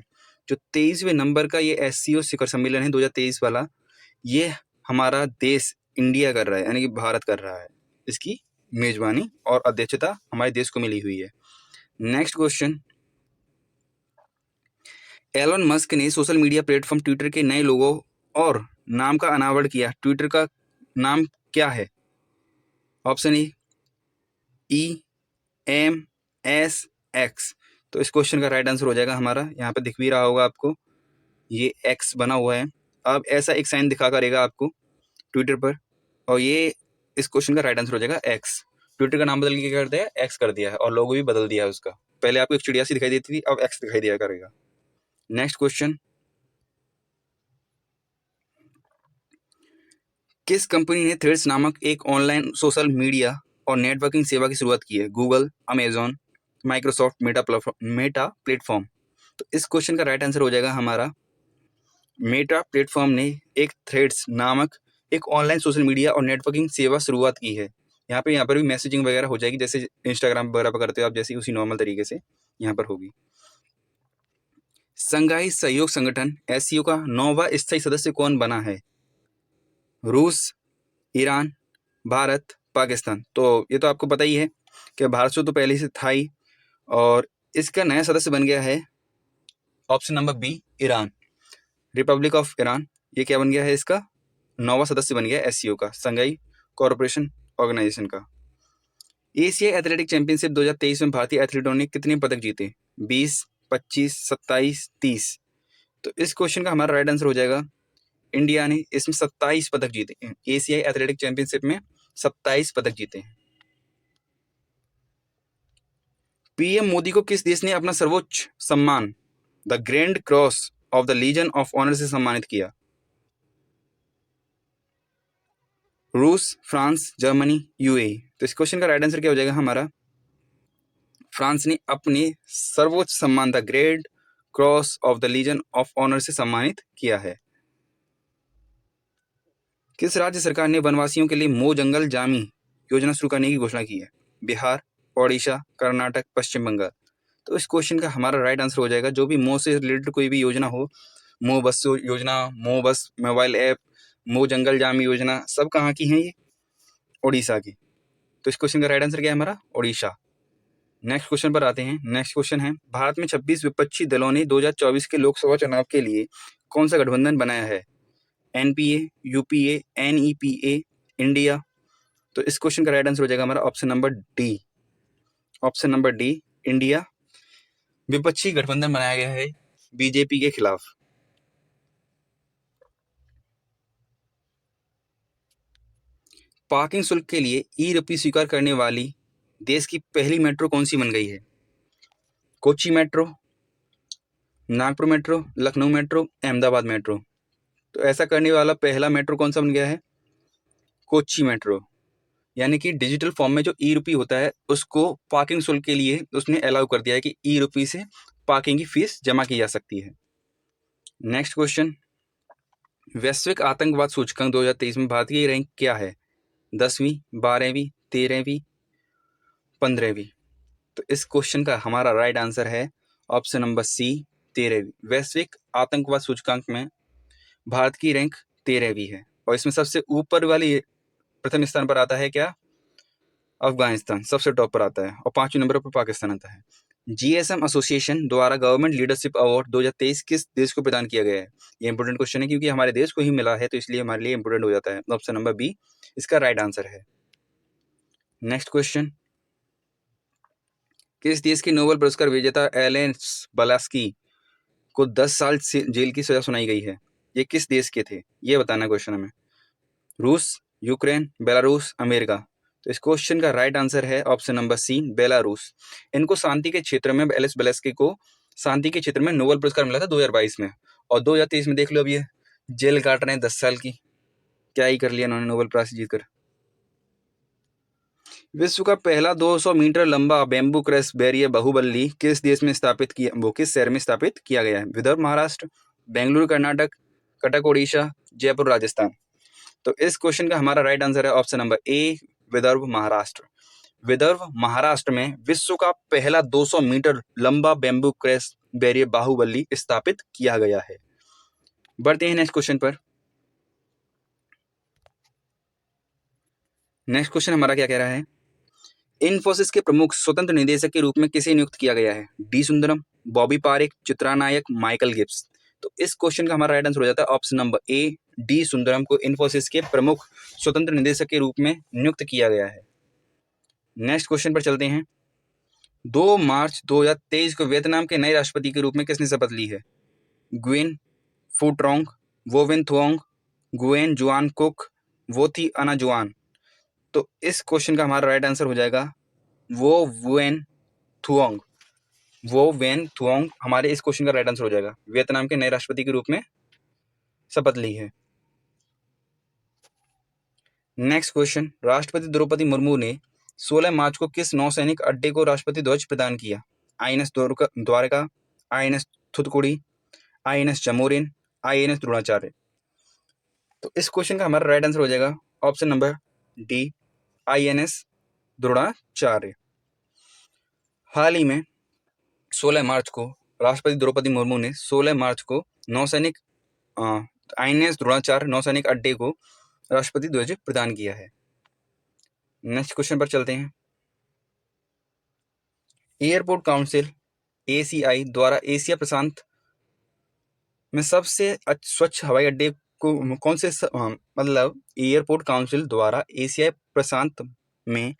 जो 23वें नंबर का ये SCO शिखर सम्मेलन है 2023 वाला, ये हमारा देश इंडिया कर रहा है, यानी कि भारत कर रहा है। इसकी मेजबानी और अध्यक्षता हमारे देश को मिली हुई है। नेक्स्ट क्वेश्चन, एलन मस्क ने सोशल मीडिया प्लेटफॉर्म ट्विटर के नए लोगो और नाम का अनावरण किया। ट्विटर का नाम क्या है? Option EMSX। तो इस क्वेश्चन का राइट आंसर हो जाएगा हमारा, यहाँ पे दिख भी रहा होगा आपको, ये X बना हुआ है। अब ऐसा एक साइन दिखा करेगा आपको ट्विटर पर, और ये इस क्वेश्चन का राइट आंसर हो जाएगा X। ट्विटर का नाम बदल के क्या कर दिया है? X कर दिया है, और लोगो भी बदल दिया है उसका। पहले आपको एक चिड़िया सी दिखाई देती थी, अब X दिखाई दिया करेगा। नेक्स्ट क्वेश्चन, किस कंपनी ने थ्रेड्स नामक एक ऑनलाइन सोशल मीडिया और नेटवर्किंग सेवा की शुरुआत की है? Google, Amazon, Microsoft, Meta platform. तो इस क्वेश्चन का राइट आंसर हो जाएगा हमारा मेटा प्लेटफॉर्म ने एक थ्रेड्स नामक एक ऑनलाइन सोशल मीडिया और नेटवर्किंग सेवा शुरुआत की है। यहाँ पर भी मैसेजिंग वगैरह हो जाएगी, जैसे इंस्टाग्राम वगैरह पर करते हो आप, जैसे उसी नॉर्मल तरीके से यहाँ पर होगी। संघाई सहयोग संगठन एससीओ का 9वां स्थायी सदस्य कौन बना है? रूस, ईरान, भारत, पाकिस्तान। तो ये तो आपको पता ही है कि भारत से तो पहले से था ही, और इसका नया सदस्य बन गया है option number B, Iran, republic of Iran. ये क्या बन गया है? इसका 9वां सदस्य बन गया एससीओ का, संघाई कॉर्पोरेशन ऑर्गेनाइजेशन का। एशियाई एथलेटिक चैंपियनशिप 2023 में भारतीय एथलीटों ने कितने पदक जीते? 20, 25, 27, 30। तो इस क्वेश्चन का हमारा राइट आंसर हो जाएगा इंडिया ने इसमें 27 पदक जीते हैं। एशियाई एथलेटिक चैंपियनशिप में 27 पदक जीते हैं। पीएम मोदी को किस देश ने अपना सर्वोच्च सम्मान the Grand Cross of the Legion of Honour से सम्मानित किया? रूस, फ्रांस, जर्मनी, यूएई। तो इस क्वेश्चन का राइट आंसर क्या हो जाएगा हमारा? फ्रांस ने अपने सर्वोच्च सम्मान the Great Cross of the Legion of Honour से सम्मानित किया है। किस राज्य सरकार ने वनवासियों के लिए मो जंगल जामी योजना शुरू करने की घोषणा की है? बिहार, ओडिशा, कर्नाटक, पश्चिम बंगाल। तो इस क्वेश्चन का हमारा राइट आंसर हो जाएगा जो भी मो से रिलेटेड कोई भी योजना हो, मो बस योजना, मो बस मोबाइल ऐप, मो जंगल जामी योजना, सब कहाँ की हैं? ये ओडिशा की। तो इस क्वेश्चन का राइट आंसर क्या है हमारा? ओडिशा। नेक्स्ट क्वेश्चन पर आते हैं। नेक्स्ट क्वेश्चन है, भारत में 26 विपक्षी दलों ने 2024 के लोकसभा चुनाव के लिए कौन सा गठबंधन बनाया है? NPA, UPA, NEPA, India. तो इस क्वेश्चन का राइट आंसर हो जाएगा हमारा option number D. Option number D, India विपक्षी गठबंधन बनाया गया है बीजेपी के खिलाफ। पार्किंग शुल्क के लिए ई रुपी स्वीकार करने वाली देश की पहली मेट्रो कौन सी बन गई है? Kochi metro, Nagpur metro, Lucknow metro, Ahmedabad metro. तो ऐसा करने वाला पहला मेट्रो कौन सा बन गया है? कोच्चि मेट्रो। यानी कि डिजिटल फॉर्म में जो ई रुपी होता है उसको पार्किंग शुल्क के लिए उसने अलाउ कर दिया है कि ई रुपी से पार्किंग की फीस जमा की जा सकती है। नेक्स्ट क्वेश्चन, वैश्विक आतंकवाद सूचकांक 2023 में भारत की रैंक क्या है? 10वीं, 12वीं, 13वीं, 15वीं। तो इस क्वेश्चन का हमारा राइट आंसर है ऑप्शन नंबर सी, 13वीं। वैश्विक आतंकवाद सूचकांक में भारत की रैंक 13वीं है, और इसमें सबसे ऊपर वाली प्रथम स्थान पर आता है क्या? अफगानिस्तान सबसे टॉप पर आता है, और 5वें नंबर पर पाकिस्तान आता है। जीएसएम एसोसिएशन द्वारा गवर्नमेंट लीडरशिप अवार्ड 2023 किस देश को प्रदान किया गया है? ये इंपोर्टेंट क्वेश्चन है क्योंकि हमारे देश को ही मिला है, तो इसलिए हमारे लिए इंपोर्टेंट हो जाता है। ऑप्शन नंबर बी इसका राइट आंसर है। नेक्स्ट क्वेश्चन, किस देश के नोबेल पुरस्कार विजेता एलेन बलास्की को 10 साल से जेल की सजा सुनाई गई है? ये किस देश के थे, ये बताना क्वेश्चन हमें। रूस, यूक्रेन, बेलारूस, अमेरिका। तो इस क्वेश्चन का राइट आंसर है ऑप्शन नंबर सी, बेलारूस। इनको शांति के क्षेत्र में, एलिस बेलेस्की को शांति के क्षेत्र में नोबेल पुरस्कार मिला था 2022 में, और 2023 में देख लो अब ये जेल काट रहे हैं 10 साल की। क्या ही कर लिया इन्होंने नोबेल प्राइज जीतकर। विश्व का पहला 200 मीटर लंबा बैम्बू क्रश बैरियर बाहुबली किस देश में स्थापित किया, वो किस शहर में स्थापित किया गया है? विदर्भ महाराष्ट्र, बेंगलुरु कर्नाटक, कटक ओडिशा, जयपुर राजस्थान। तो इस क्वेश्चन का हमारा राइट आंसर है ऑप्शन नंबर ए, विदर्भ महाराष्ट्र। विदर्भ महाराष्ट्र में विश्व का पहला 200 मीटर लंबा बैम्बू क्रश बैरियर बाहुबली स्थापित किया गया है। बढ़ते हैं नेक्स्ट क्वेश्चन पर। नेक्स्ट क्वेश्चन हमारा क्या कह रहा है, इन्फोसिस के प्रमुख स्वतंत्र निदेशक के रूप में किसे नियुक्त किया गया है? डी सुंदरम, बॉबी पारेख, चित्रा नायक, माइकल गिब्स। तो इस क्वेश्चन का हमारा राइट आंसर हो जाता है ऑप्शन नंबर ए, डी सुंदरम को इन्फोसिस के प्रमुख स्वतंत्र निदेशक के रूप में नियुक्त किया गया है। नेक्स्ट क्वेश्चन पर चलते हैं। 2 मार्च 2023 को वियतनाम के नए राष्ट्रपति के रूप में किसने शपथ ली है? ग्वेन फू ट्रोंग, वो विन थुओंग, गुएन जुआन कुक, वो थी अना जुआन। तो इस क्वेश्चन का हमारा राइट आंसर हो जाएगा वो वेन थुओंग। वो वेन थुओंग हमारे इस क्वेश्चन का राइट आंसर हो जाएगा। वियतनाम के नए राष्ट्रपति के रूप में शपथ ली है। नेक्स्ट क्वेश्चन, राष्ट्रपति द्रौपदी मुर्मू ने 16 मार्च को किस नौसैनिक अड्डे को राष्ट्रपति ध्वज प्रदान किया? INS Dwarka, INS Thoothukudi, INS Zamorin, INS Dronacharya. तो इस क्वेश्चन का हमारा राइट आंसर हो जाएगा option number D, INS Dronacharya. हाल ही में 16 मार्च को राष्ट्रपति द्रौपदी मुर्मू ने 16 मार्च को नौसैनिक आईएनएस द्रोणाचार्य नौसैनिक अड्डे को राष्ट्रपति ध्वज प्रदान किया है। नेक्स्ट क्वेश्चन पर चलते हैं। एयरपोर्ट काउंसिल एसीआई द्वारा एशिया प्रशांत में सबसे स्वच्छ हवाई अड्डे को कौन से मतलब एयरपोर्ट काउंसिल द्वारा एशिया प्रशांत में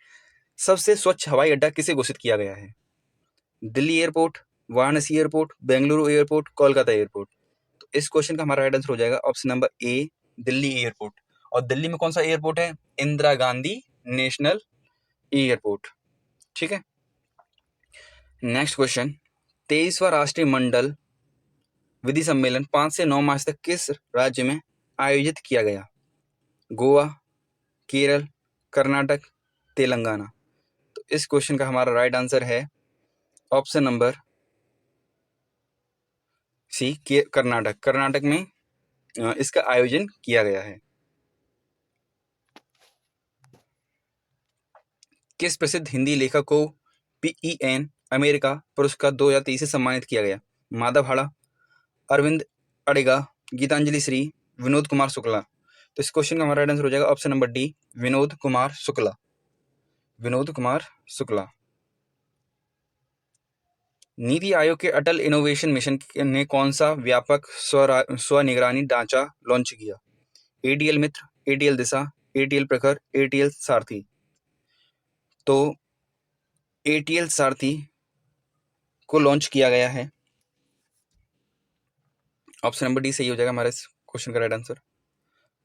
सबसे स्वच्छ हवाई अड्डा किसे घोषित किया गया है? Delhi airport, Varanasi airport, Bengaluru airport, Kolkata airport. तो इस क्वेश्चन का हमारा राइट आंसर हो जाएगा ऑप्शन नंबर ए, दिल्ली एयरपोर्ट। और दिल्ली में कौन सा एयरपोर्ट है? Indira Gandhi national airport. ठीक है। नेक्स्ट क्वेश्चन, 23वां राष्ट्रीय मंडल विधि सम्मेलन 5 से 9 मार्च तक किस राज्य में आयोजित किया गया? गोवा, केरल, कर्नाटक, तेलंगाना। तो इस क्वेश्चन का हमारा राइट आंसर है option number C, Karnataka. Karnataka में इसका आयोजन किया गया है। किस प्रसिद्ध हिंदी लेखक को PEN अमेरिका पुरस्कार 2023 से सम्मानित किया गया? माधव हाड़ा, अरविंद अडिगा, गीतांजलि श्री, विनोद कुमार शुक्ला। तो इस क्वेश्चन का हमारा राइट आंसर हो जाएगा option number D, Vinod Kumar Shukla. Vinod Kumar Shukla. NITI Aayog के अटल इनोवेशन मिशन ने कौन सा व्यापक स्वनिगरानी ढांचा लॉन्च किया? ATL मित्र, ATL दिशा, ATL प्रखर, ATL सारथी। तो ATL सारथी को लॉन्च किया गया है। ऑप्शन नंबर डी सही हो जाएगा हमारे इस क्वेश्चन का right answer.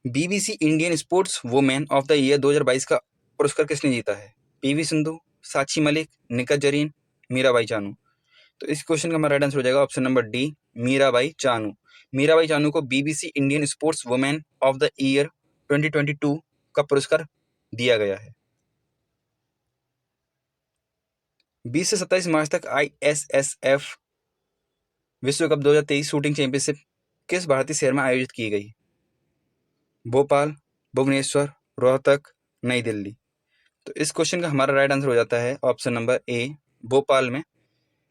BBC Indian sports women of the year 2022 का पुरस्कार किसने जीता है? PV सिंधु, साक्षी मलिक, निखत जरीन, मीराबाई चानू। तो इस क्वेश्चन का हमारा राइट आंसर हो जाएगा option number D, Mirabai Chanu. Mirabai Chanu को BBC Indian sports women of the year 2022 का पुरस्कार दिया गया है। 20 से 27 मार्च तक ISSF विश्व कप 2023 शूटिंग चैंपियनशिप किस भारतीय शहर में आयोजित की गई? भोपाल, भुवनेश्वर, रोहतक, नई दिल्ली। तो इस क्वेश्चन का हमारा राइट आंसर हो जाता है ऑप्शन नंबर ए, भोपाल में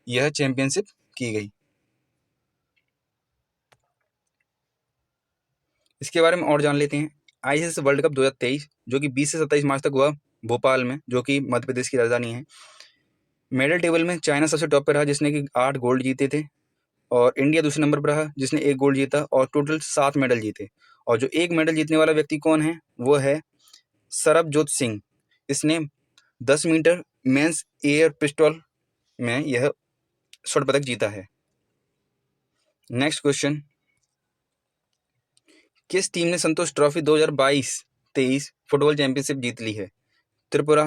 यह चैंपियनशिप की गई। इसके बारे में और जान लेते हैं। ICC वर्ल्ड कप 2023 जो कि 20 से 27 मार्च तक हुआ भोपाल में, जो कि मध्य प्रदेश की राजधानी है। मेडल टेबल में चाइना सबसे टॉप पे रहा जिसने कि 8 गोल्ड जीते थे, और इंडिया दूसरे नंबर पर रहा जिसने 1 गोल्ड जीता, और टोटल 7 मेडल जीते। और जो 1 मेडल जीतने वाला व्यक्ति कौन है? वो है सरबजोत सिंह। इसने 10 मीटर मेंस एयर पिस्टल में यह स्वर्ण पदक जीता है। नेक्स्ट क्वेश्चन, किस टीम ने संतोष ट्रॉफी 2022-23 फुटबॉल चैंपियनशिप जीत ली है? त्रिपुरा,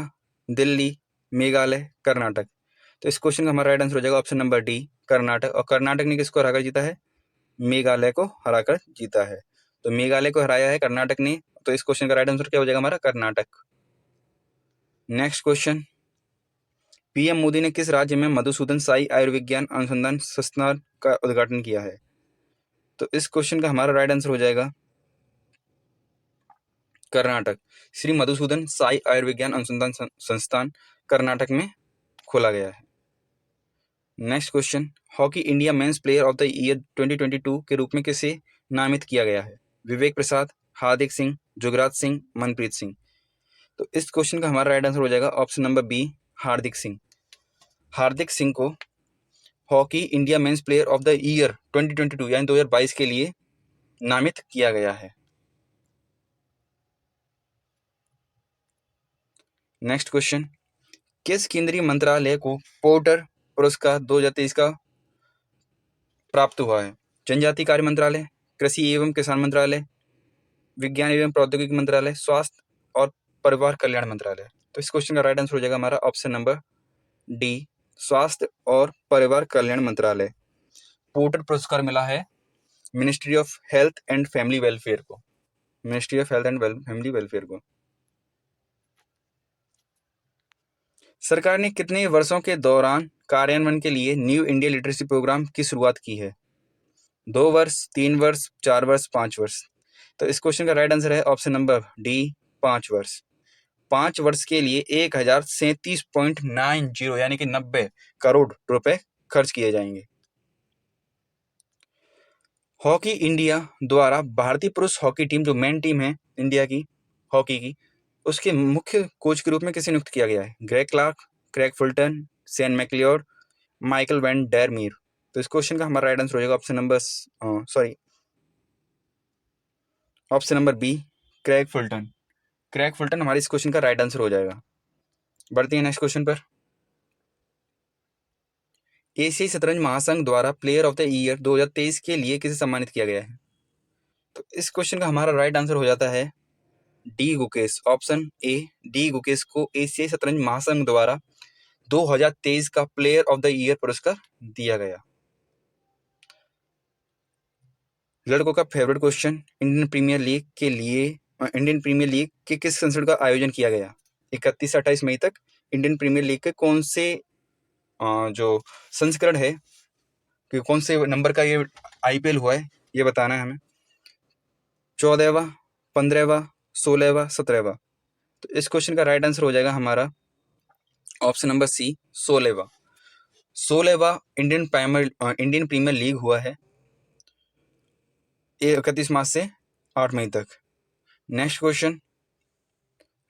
दिल्ली, मेघालय, कर्नाटक। तो इस क्वेश्चन का हमारा राइट आंसर हो जाएगा ऑप्शन नंबर डी, कर्नाटक। और कर्नाटक ने किसको हराकर जीता है? मेघालय को हराकर जीता है। तो मेघालय को हराया है कर्नाटक ने। तो इस क्वेश्चन का राइट आंसर क्या हो जाएगा हमारा? Karnataka. Next question, PM Modi ने किस राज्य में मधुसूदन साई आयुर्विज्ञान अनुसंधान संस्थान का उद्घाटन किया है? तो इस क्वेश्चन का हमारा राइट आंसर हो जाएगा कर्नाटक। श्री मधुसूदन साई आयुर्विज्ञान अनुसंधान संस्थान कर्नाटक में खोला गया है। Next question, hockey India men's player of the year 2022 के रूप में किसे नामित किया गया है? विवेक प्रसाद, हार्दिक सिंह, जुगराज सिंह, मनप्रीत सिंह। तो इस क्वेश्चन का हमारा राइट आंसर हो जाएगा ऑप्शन नंबर बी, हार्दिक सिंह। हार्दिक सिंह को hockey India men's player of the year 2022 यानी 2022 के लिए नामित किया गया है। नेक्स्ट क्वेश्चन, किस केंद्रीय मंत्रालय को पोर्टर पुरस्कार 2023 का प्राप्त हुआ है? जनजातीय कार्य मंत्रालय, कृषि एवं किसान मंत्रालय, विज्ञान एवं प्रौद्योगिकी मंत्रालय, स्वास्थ्य और परिवार कल्याण मंत्रालय। तो इस क्वेश्चन का राइट आंसर हो जाएगा हमारा ऑप्शन नंबर डी, स्वास्थ्य और परिवार कल्याण मंत्रालय। पोर्टर पुरस्कार मिला है ministry of health and family welfare को। Ministry of health and family welfare को। सरकार ने कितने वर्षों के दौरान कार्यान्वयन के लिए न्यू इंडिया लिटरेसी प्रोग्राम की शुरुआत की है? 2 वर्ष, 3 वर्ष, 4 वर्ष, 5 वर्ष। तो इस क्वेश्चन का राइट आंसर है ऑप्शन नंबर डी, 5 वर्ष। 5 वर्ष के लिए 1037.90 यानी कि 90 करोड़ रुपए खर्च किए जाएंगे। हॉकी इंडिया द्वारा भारतीय पुरुष हॉकी टीम, जो मेन टीम है इंडिया की हॉकी की, उसके मुख्य कोच के रूप में किसे नियुक्त किया गया है? Greg Clarke, Craig Fulton, Shane McLeod, Michael van der Meer. तो इस क्वेश्चन का हमारा राइट आंसर हो जाएगा option number B, Craig Fulton. Craig Fulton हमारे इस क्वेश्चन का राइट आंसर हो जाएगा। बढ़ते हैं नेक्स्ट क्वेश्चन पर। एशियाई शतरंज महासंघ द्वारा प्लेयर ऑफ द ईयर 2023 के लिए किसे सम्मानित किया गया है? तो इस क्वेश्चन का हमारा राइट आंसर हो जाता है D Gukesh. Option A, D Gukesh को एशियाई शतरंज महासंघ द्वारा 2023 का प्लेयर ऑफ द ईयर पुरस्कार दिया गया। लड़कों का favourite question, Indian Premier League के किस संस्करण का आयोजन किया गया? 31 से 28 मई तक इंडियन प्रीमियर लीग के कौन से जो संस्करण है कि कौन से नंबर का ये आईपीएल हुआ है, ये बताना है हमें। 14वां, 15वां, 16वां, 17वां। तो इस क्वेश्चन का राइट आंसर हो जाएगा हमारा ऑप्शन नंबर सी, 16वां। 16वां इंडियन प्रीमियर लीग हुआ है 31 मार्च से 8 मई तक। नेक्स्ट क्वेश्चन,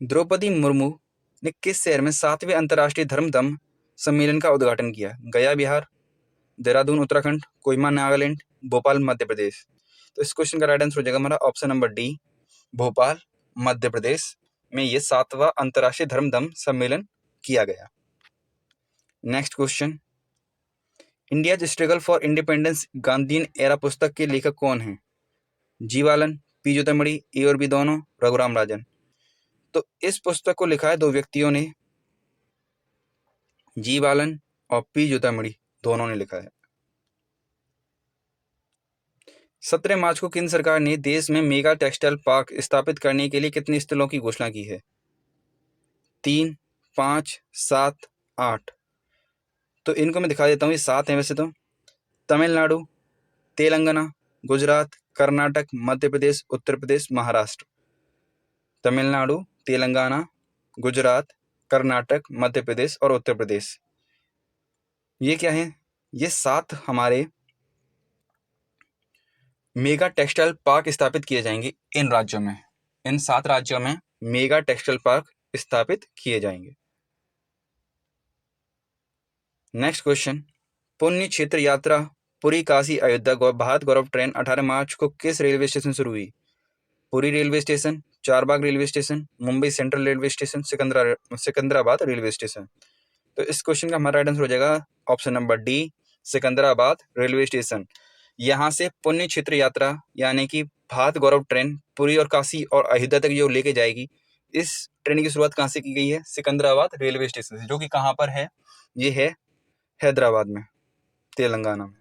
द्रौपदी मुर्मू ने किस शहर में 7वें अंतर्राष्ट्रीय धर्मदम सम्मेलन का उद्घाटन किया? गया बिहार, देहरादून उत्तराखंड, कोहिमा नागालैंड, भोपाल मध्य प्रदेश। तो इस क्वेश्चन का राइट आंसर हो जाएगा हमारा option number D, Bhopal Madhya Pradesh में ये 7वां अंतर्राष्ट्रीय धर्मदम सम्मेलन किया गया। Next question, India struggle for independence Gandhian era पुस्तक के लेखक कौन है? जीवालन, पी ज्योतिर्मयी, ए और बी दोनों, रघुराम राजन। तो इस पुस्तक को लिखा है दो व्यक्तियों ने, जीवालन और पी ज्योतिर्मयी दोनों ने लिखा है। 17 मार्च को केंद्र सरकार ने देश में मेगा टेक्सटाइल पार्क स्थापित करने के लिए कितने स्थलों की घोषणा की है? 3, 5, 7, 8। तो इनको मैं दिखा देता हूँ, ये 7 हैं वैसे तो। तमिलनाडु, तेलंगाना, गुजरात, कर्नाटक, मध्य प्रदेश, उत्तर प्रदेश, महाराष्ट्र। तमिलनाडु, तेलंगाना, गुजरात, कर्नाटक, मध्य प्रदेश और उत्तर प्रदेश। ये क्या है? ये 7 हमारे मेगा टेक्सटाइल पार्क स्थापित किए जाएंगे इन राज्यों में। इन 7 राज्यों में मेगा टेक्सटाइल पार्क स्थापित किए जाएंगे। नेक्स्ट क्वेश्चन, पुण्य क्षेत्र यात्रा पुरी काशी अयोध्या भारत गौरव ट्रेन 18 मार्च को किस रेलवे स्टेशन शुरू हुई? Puri railway station, Charbagh railway station, Mumbai central railway station, Secunderabad railway station. तो इस क्वेश्चन का हमारा राइट आंसर हो जाएगा option number D, Secunderabad railway station. यहाँ से पुण्य क्षेत्र यात्रा यानी कि भारत गौरव ट्रेन पुरी और काशी और अयोध्या तक जो लेके जाएगी, इस ट्रेन की शुरुआत कहाँ से की गई है? सिकंदराबाद रेलवे स्टेशन से, जो कि कहाँ पर है? ये है हैदराबाद में, तेलंगाना में।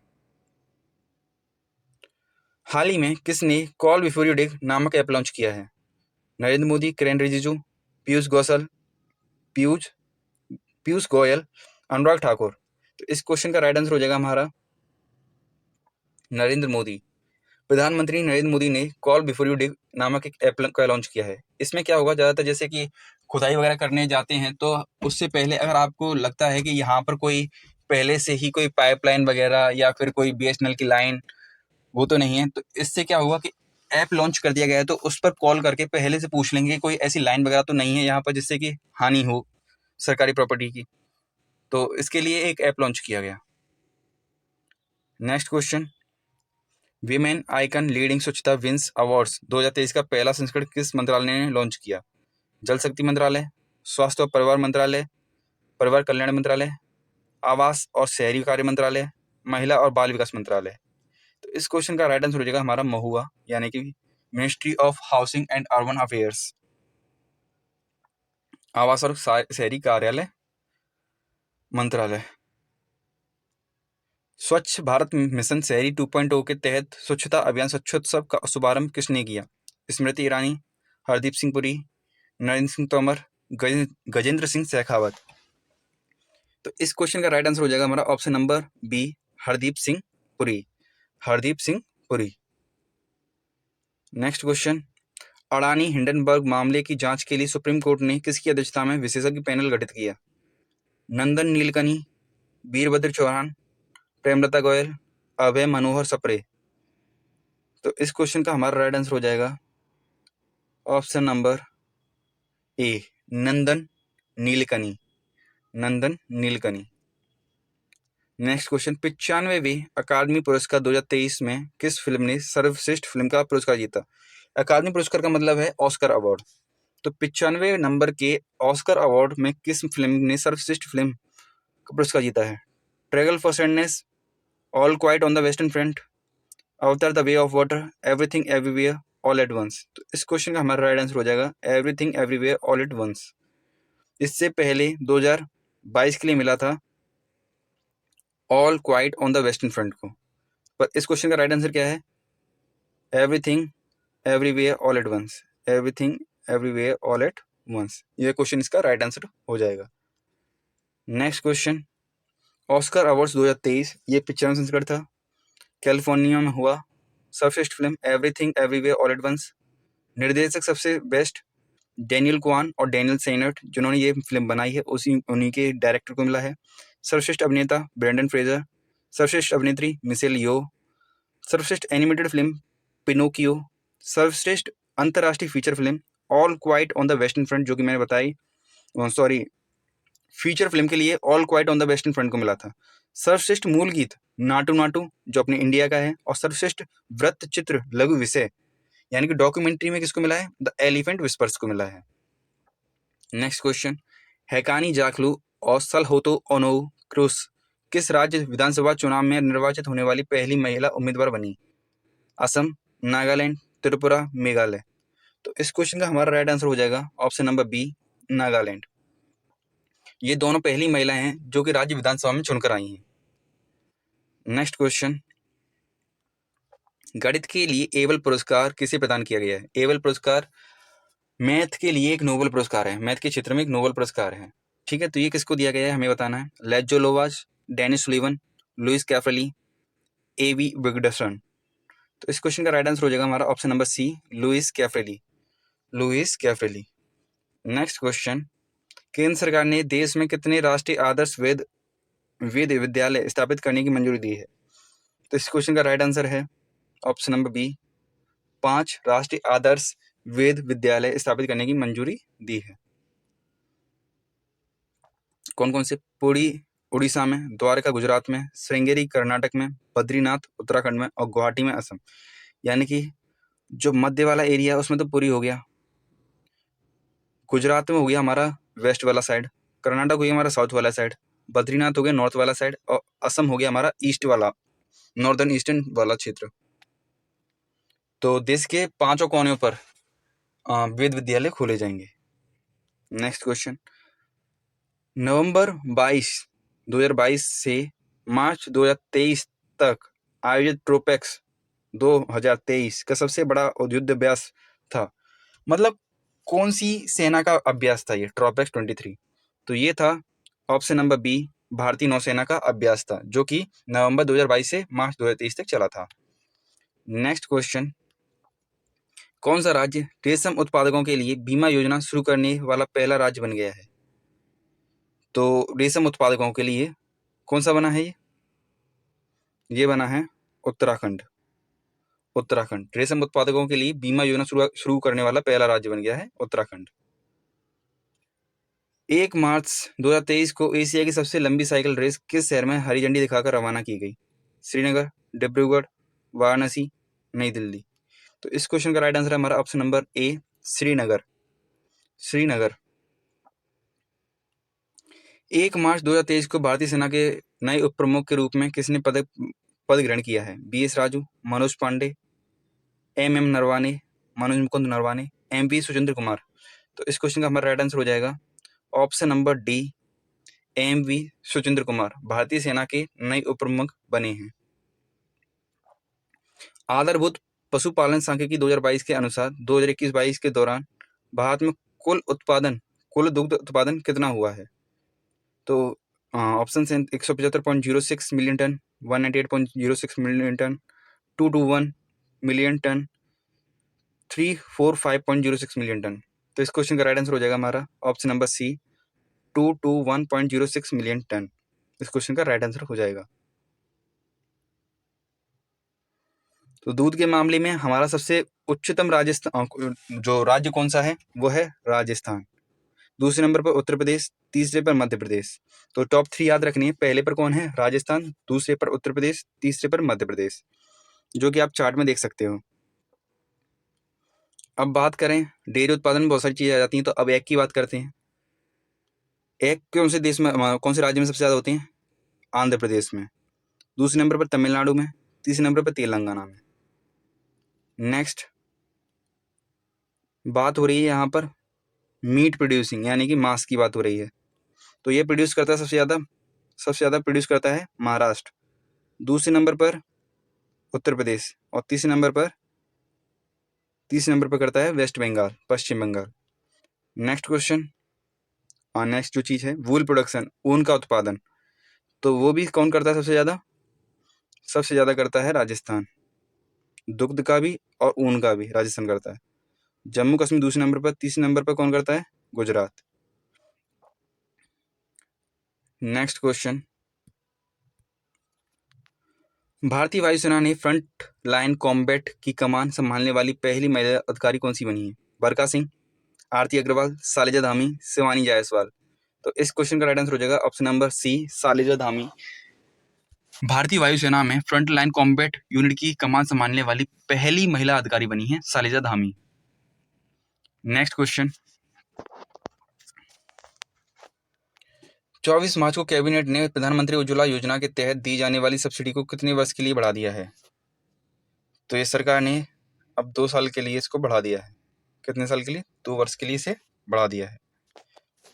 हाल ही में किसने कॉल बिफोर यू डिग नामक ऐप लॉन्च किया है? नरेंद्र मोदी, किरेन रिजिजू, पीयूष गोयल, अनुराग ठाकुर। तो इस क्वेश्चन का राइट आंसर हो जाएगा हमारा नरेंद्र मोदी। प्रधानमंत्री नरेंद्र मोदी ने कॉल बिफोर यू डिग नामक एक ऐप का लॉन्च किया है। इसमें क्या होगा, ज़्यादातर जैसे कि खुदाई वगैरह करने जाते हैं तो उससे पहले अगर आपको लगता है कि यहाँ पर कोई पहले से ही कोई पाइपलाइन वगैरह या फिर कोई बीएसएनएल की लाइन वो तो नहीं है, तो इससे क्या हुआ कि ऐप लॉन्च कर दिया गया है, तो उस पर कॉल करके पहले से पूछ लेंगे कोई ऐसी लाइन वगैरह तो नहीं है यहाँ पर जिससे कि हानि हो सरकारी प्रॉपर्टी की। तो इसके लिए एक ऐप लॉन्च किया गया। Next question, women icon leading स्वच्छता विंस अवार्ड्स 2023 का पहला संस्करण किस मंत्रालय ने लॉन्च किया? जल शक्ति मंत्रालय, स्वास्थ्य और परिवार मंत्रालय, परिवार कल्याण मंत्रालय, आवास और शहरी कार्य मंत्रालय, महिला और बाल विकास मंत्रालय। तो इस क्वेश्चन का राइट आंसर हो जाएगा हमारा महुआ यानी कि ministry of housing and urban affairs, आवास और शहरी कार्यालय मंत्रालय। स्वच्छ भारत मिशन शहरी 2.0 के तहत स्वच्छता अभियान स्वच्छोत्सव का शुभारंभ किसने किया? स्मृति ईरानी, हरदीप सिंह पुरी, नरेंद्र सिंह तोमर, गजेंद्र सिंह शेखावत। तो इस क्वेश्चन का राइट आंसर हो जाएगा हमारा option number B, Hardeep Singh Puri. Hardeep Singh Puri. Next question, Adani Hindenburg मामले की जांच के लिए सुप्रीम कोर्ट ने किसकी अध्यक्षता में विशेषज्ञ पैनल गठित किया? नंदन नीलकनी, वीरभद्र चौहान, प्रेमलता गोयल, अभय मनोहर सप्रे। तो इस क्वेश्चन का हमारा राइट आंसर हो जाएगा option number A, Nandan Nilekani. Nandan Nilekani. Next question, 95वें अकादमी पुरस्कार 2023 में किस फिल्म ने सर्वश्रेष्ठ फिल्म का पुरस्कार जीता? अकादमी पुरस्कार का मतलब है ऑस्कर अवार्ड। तो 95 नंबर के ऑस्कर अवार्ड में किस फिल्म ने सर्वश्रेष्ठ फिल्म का पुरस्कार जीता है? Triangle for sadness, all quiet on the western front, Avatar the way of water, everything everywhere all at once. तो इस क्वेश्चन का हमारा राइट आंसर हो जाएगा everything everywhere all at once. इससे पहले 2022 के लिए मिला था all quiet on the western front को। पर इस क्वेश्चन का राइट आंसर क्या है? Everything everywhere all at once. Everything everywhere all at once, ये क्वेश्चन इसका राइट आंसर हो जाएगा। नेक्स्ट क्वेश्चन, ऑस्कर अवार्ड्स 2023 ये 95 संस्करण था, कैलिफोर्निया में हुआ। सर्वश्रेष्ठ film Everything everywhere all at Once. निर्देशक सबसे बेस्ट डैनियल क्वान और डैनियल सेनट जिन्होंने ये फिल्म बनाई है उन्हीं के डायरेक्टर को मिला है। सर्वश्रेष्ठ अभिनेता ब्रेंडन फ्रेजर। सर्वश्रेष्ठ अभिनेत्री मिशेल यो। सर्वश्रेष्ठ एनिमेटेड फिल्म पिनोकियो। सर्वश्रेष्ठ अंतर्राष्ट्रीय feature film all quiet on the western front, जो कि मैंने बताई, सॉरी, फीचर फिल्म के लिए all quiet on the western front को मिला था। सर्वश्रेष्ठ मूल गीत नाटू नाटू जो अपने इंडिया का है। और सर्वश्रेष्ठ वृत्त चित्र लघु विषय यानी कि डॉक्यूमेंट्री में किसको मिला है? द एलिफेंट विस्पर्स को मिला है। नेक्स्ट क्वेश्चन, हैकानी जाखलू और सलहोतो ओनो क्रूस किस राज्य विधानसभा चुनाव में निर्वाचित होने वाली पहली महिला उम्मीदवार बनी? असम, नागालैंड, त्रिपुरा, मेघालय। तो इस क्वेश्चन का हमारा राइट आंसर हो जाएगा ऑप्शन नंबर बी, नागालैंड। ये दोनों पहली महिलाएं हैं जो कि राज्य विधानसभा में चुनकर आई हैं। नेक्स्ट क्वेश्चन, गणित के लिए एबल पुरस्कार किसे प्रदान किया गया है? एबल पुरस्कार मैथ के लिए एक नोबेल पुरस्कार है, मैथ के क्षेत्र में एक नोबेल पुरस्कार है। ठीक है, तो ये किसको दिया गया है हमें बताना है। László Lovász, Dennis Sullivan, Luis Caffarelli, Avi Wigderson. तो इस क्वेश्चन का राइट आंसर हो जाएगा हमारा option number C, Luis Caffarelli. Luis Caffarelli. Next question, केंद्र सरकार ने देश में कितने राष्ट्रीय आदर्श वेद विद्यालय स्थापित करने की मंजूरी दी है? तो इस क्वेश्चन का राइट आंसर है ऑप्शन नंबर बी, 5 राष्ट्रीय आदर्श वेद विद्यालय स्थापित करने की मंजूरी दी है। कौन कौन से? पुरी उड़ीसा में, द्वारका गुजरात में, श्रृंगेरी कर्नाटक में, बद्रीनाथ उत्तराखंड में और गुवाहाटी में असम। यानी कि जो मध्य वाला एरिया है उसमें तो पुरी हो गया, गुजरात में हो गया हमारा वेस्ट वाला साइड, कर्नाटक हो गया हमारा साउथ वाला साइड, बद्रीनाथ हो गया नॉर्थ वाला साइड और असम हो गया हमारा ईस्ट वाला, नॉर्दर्न ईस्टर्न वाला क्षेत्र। तो देश के 5 कोनों पर वेद विद्यालय खोले जाएंगे। नेक्स्ट क्वेश्चन, नवंबर 2022 से मार्च 2023 तक आयोजित ट्रोपेक्स 2023 का सबसे बड़ा युद्ध अभ्यास था। मतलब कौन सी सेना का अभ्यास था ये ट्रोपेक्स 23? तो ये था ऑप्शन नंबर बी, भारतीय नौसेना का अभ्यास था, जो कि नवंबर 2022 से मार्च 2023 तक चला था। नेक्स्ट क्वेश्चन, कौन सा राज्य रेशम उत्पादकों के लिए बीमा योजना शुरू करने वाला पहला राज्य बन गया है? तो रेशम उत्पादकों के लिए कौन सा बना है ये बना है उत्तराखंड। उत्तराखंड रेशम उत्पादकों के लिए बीमा योजना शुरू करने वाला पहला राज्य बन गया है उत्तराखंड। 1 मार्च 2023 को एशिया की सबसे लंबी साइकिल रेस किस शहर में हरी झंडी दिखाकर रवाना की गई? श्रीनगर, डिब्रूगढ़, वाराणसी, नई दिल्ली। तो इस क्वेश्चन का राइट आंसर है हमारा ऑप्शन नंबर ए, श्रीनगर। श्रीनगर। 1 मार्च 2023 को भारतीय सेना के नए उप प्रमुख के रूप में किसने पद ग्रहण किया है? BS Raju, Manoj Pandey, MM Naravane, Manoj Mukund Naravane, MV Surendra Kumar. तो इस क्वेश्चन का हमारा राइट आंसर हो जाएगा option number D, MV Surendra Kumar भारतीय सेना के नए उप प्रमुख बने हैं। आधारभूत पशुपालन सांख्यिकी 2022 के अनुसार 2021-22 के दौरान भारत में कुल दुग्ध उत्पादन कितना हुआ है? तो ऑप्शन हैं 175.06 million tonne, 198.06 million tonne, 221 million tonne, 345.06 million tonne. तो इस क्वेश्चन का राइट आंसर हो जाएगा हमारा option number C, 221.06 million tonne. इस क्वेश्चन का राइट आंसर हो जाएगा। तो दूध के मामले में हमारा सबसे उच्चतम राजस्थान जो राज्य कौन सा है वो है राजस्थान। दूसरे नंबर पर उत्तर प्रदेश, तीसरे पर मध्य प्रदेश। तो टॉप 3 याद रखनी है। पहले पर कौन है? राजस्थान, दूसरे पर उत्तर प्रदेश, तीसरे पर मध्य प्रदेश, जो कि आप चार्ट में देख सकते हो। अब बात करें, डेयरी उत्पादन में बहुत सारी चीजें आ जाती हैं, तो अब एग की बात करते हैं। एग कौन से देश में, कौन से राज्य में सबसे ज्यादा होते हैं? आंध्र प्रदेश में। दूसरे नंबर पर तमिलनाडु में, तीसरे नंबर पर तेलंगाना में। नेक्स्ट बात हो रही है यहाँ पर मीट प्रोड्यूसिंग, यानी कि मांस की बात हो रही है। तो ये प्रोड्यूस करता है सबसे ज्यादा प्रोड्यूस करता है महाराष्ट्र। दूसरे नंबर पर उत्तर प्रदेश, और तीसरे नंबर पर करता है वेस्ट बंगाल, पश्चिम बंगाल। नेक्स्ट क्वेश्चन, और नेक्स्ट जो चीज है वूल प्रोडक्शन, ऊन का उत्पादन, तो वो भी कौन करता है सबसे ज्यादा करता है राजस्थान। दुग्ध का भी और ऊन का भी राजस्थान करता है। जम्मू कश्मीर दूसरे नंबर पर, तीसरे नंबर पर कौन करता है? गुजरात। नेक्स्ट क्वेश्चन, भारतीय वायुसेना ने फ्रंट लाइन कॉम्बैट की कमान संभालने वाली पहली महिला अधिकारी कौन सी बनी है? बरका सिंह, आरती अग्रवाल, सालिजा धामी, शिवानी जायसवाल। तो इस क्वेश्चन का राइट आंसर हो जाएगा ऑप्शन नंबर सी, सालिजा धामी। भारतीय वायुसेना में फ्रंट लाइन कॉम्बैट यूनिट की कमान संभालने वाली पहली महिला अधिकारी बनी है सालिजा धामी। नेक्स्ट क्वेश्चन, 24 मार्च को कैबिनेट ने प्रधानमंत्री उज्ज्वला योजना के तहत दी जाने वाली सब्सिडी को कितने वर्ष के लिए बढ़ा दिया है? तो ये सरकार ने अब 2 साल के लिए इसको बढ़ा दिया है। कितने साल के लिए? 2 वर्ष के लिए इसे बढ़ा दिया है।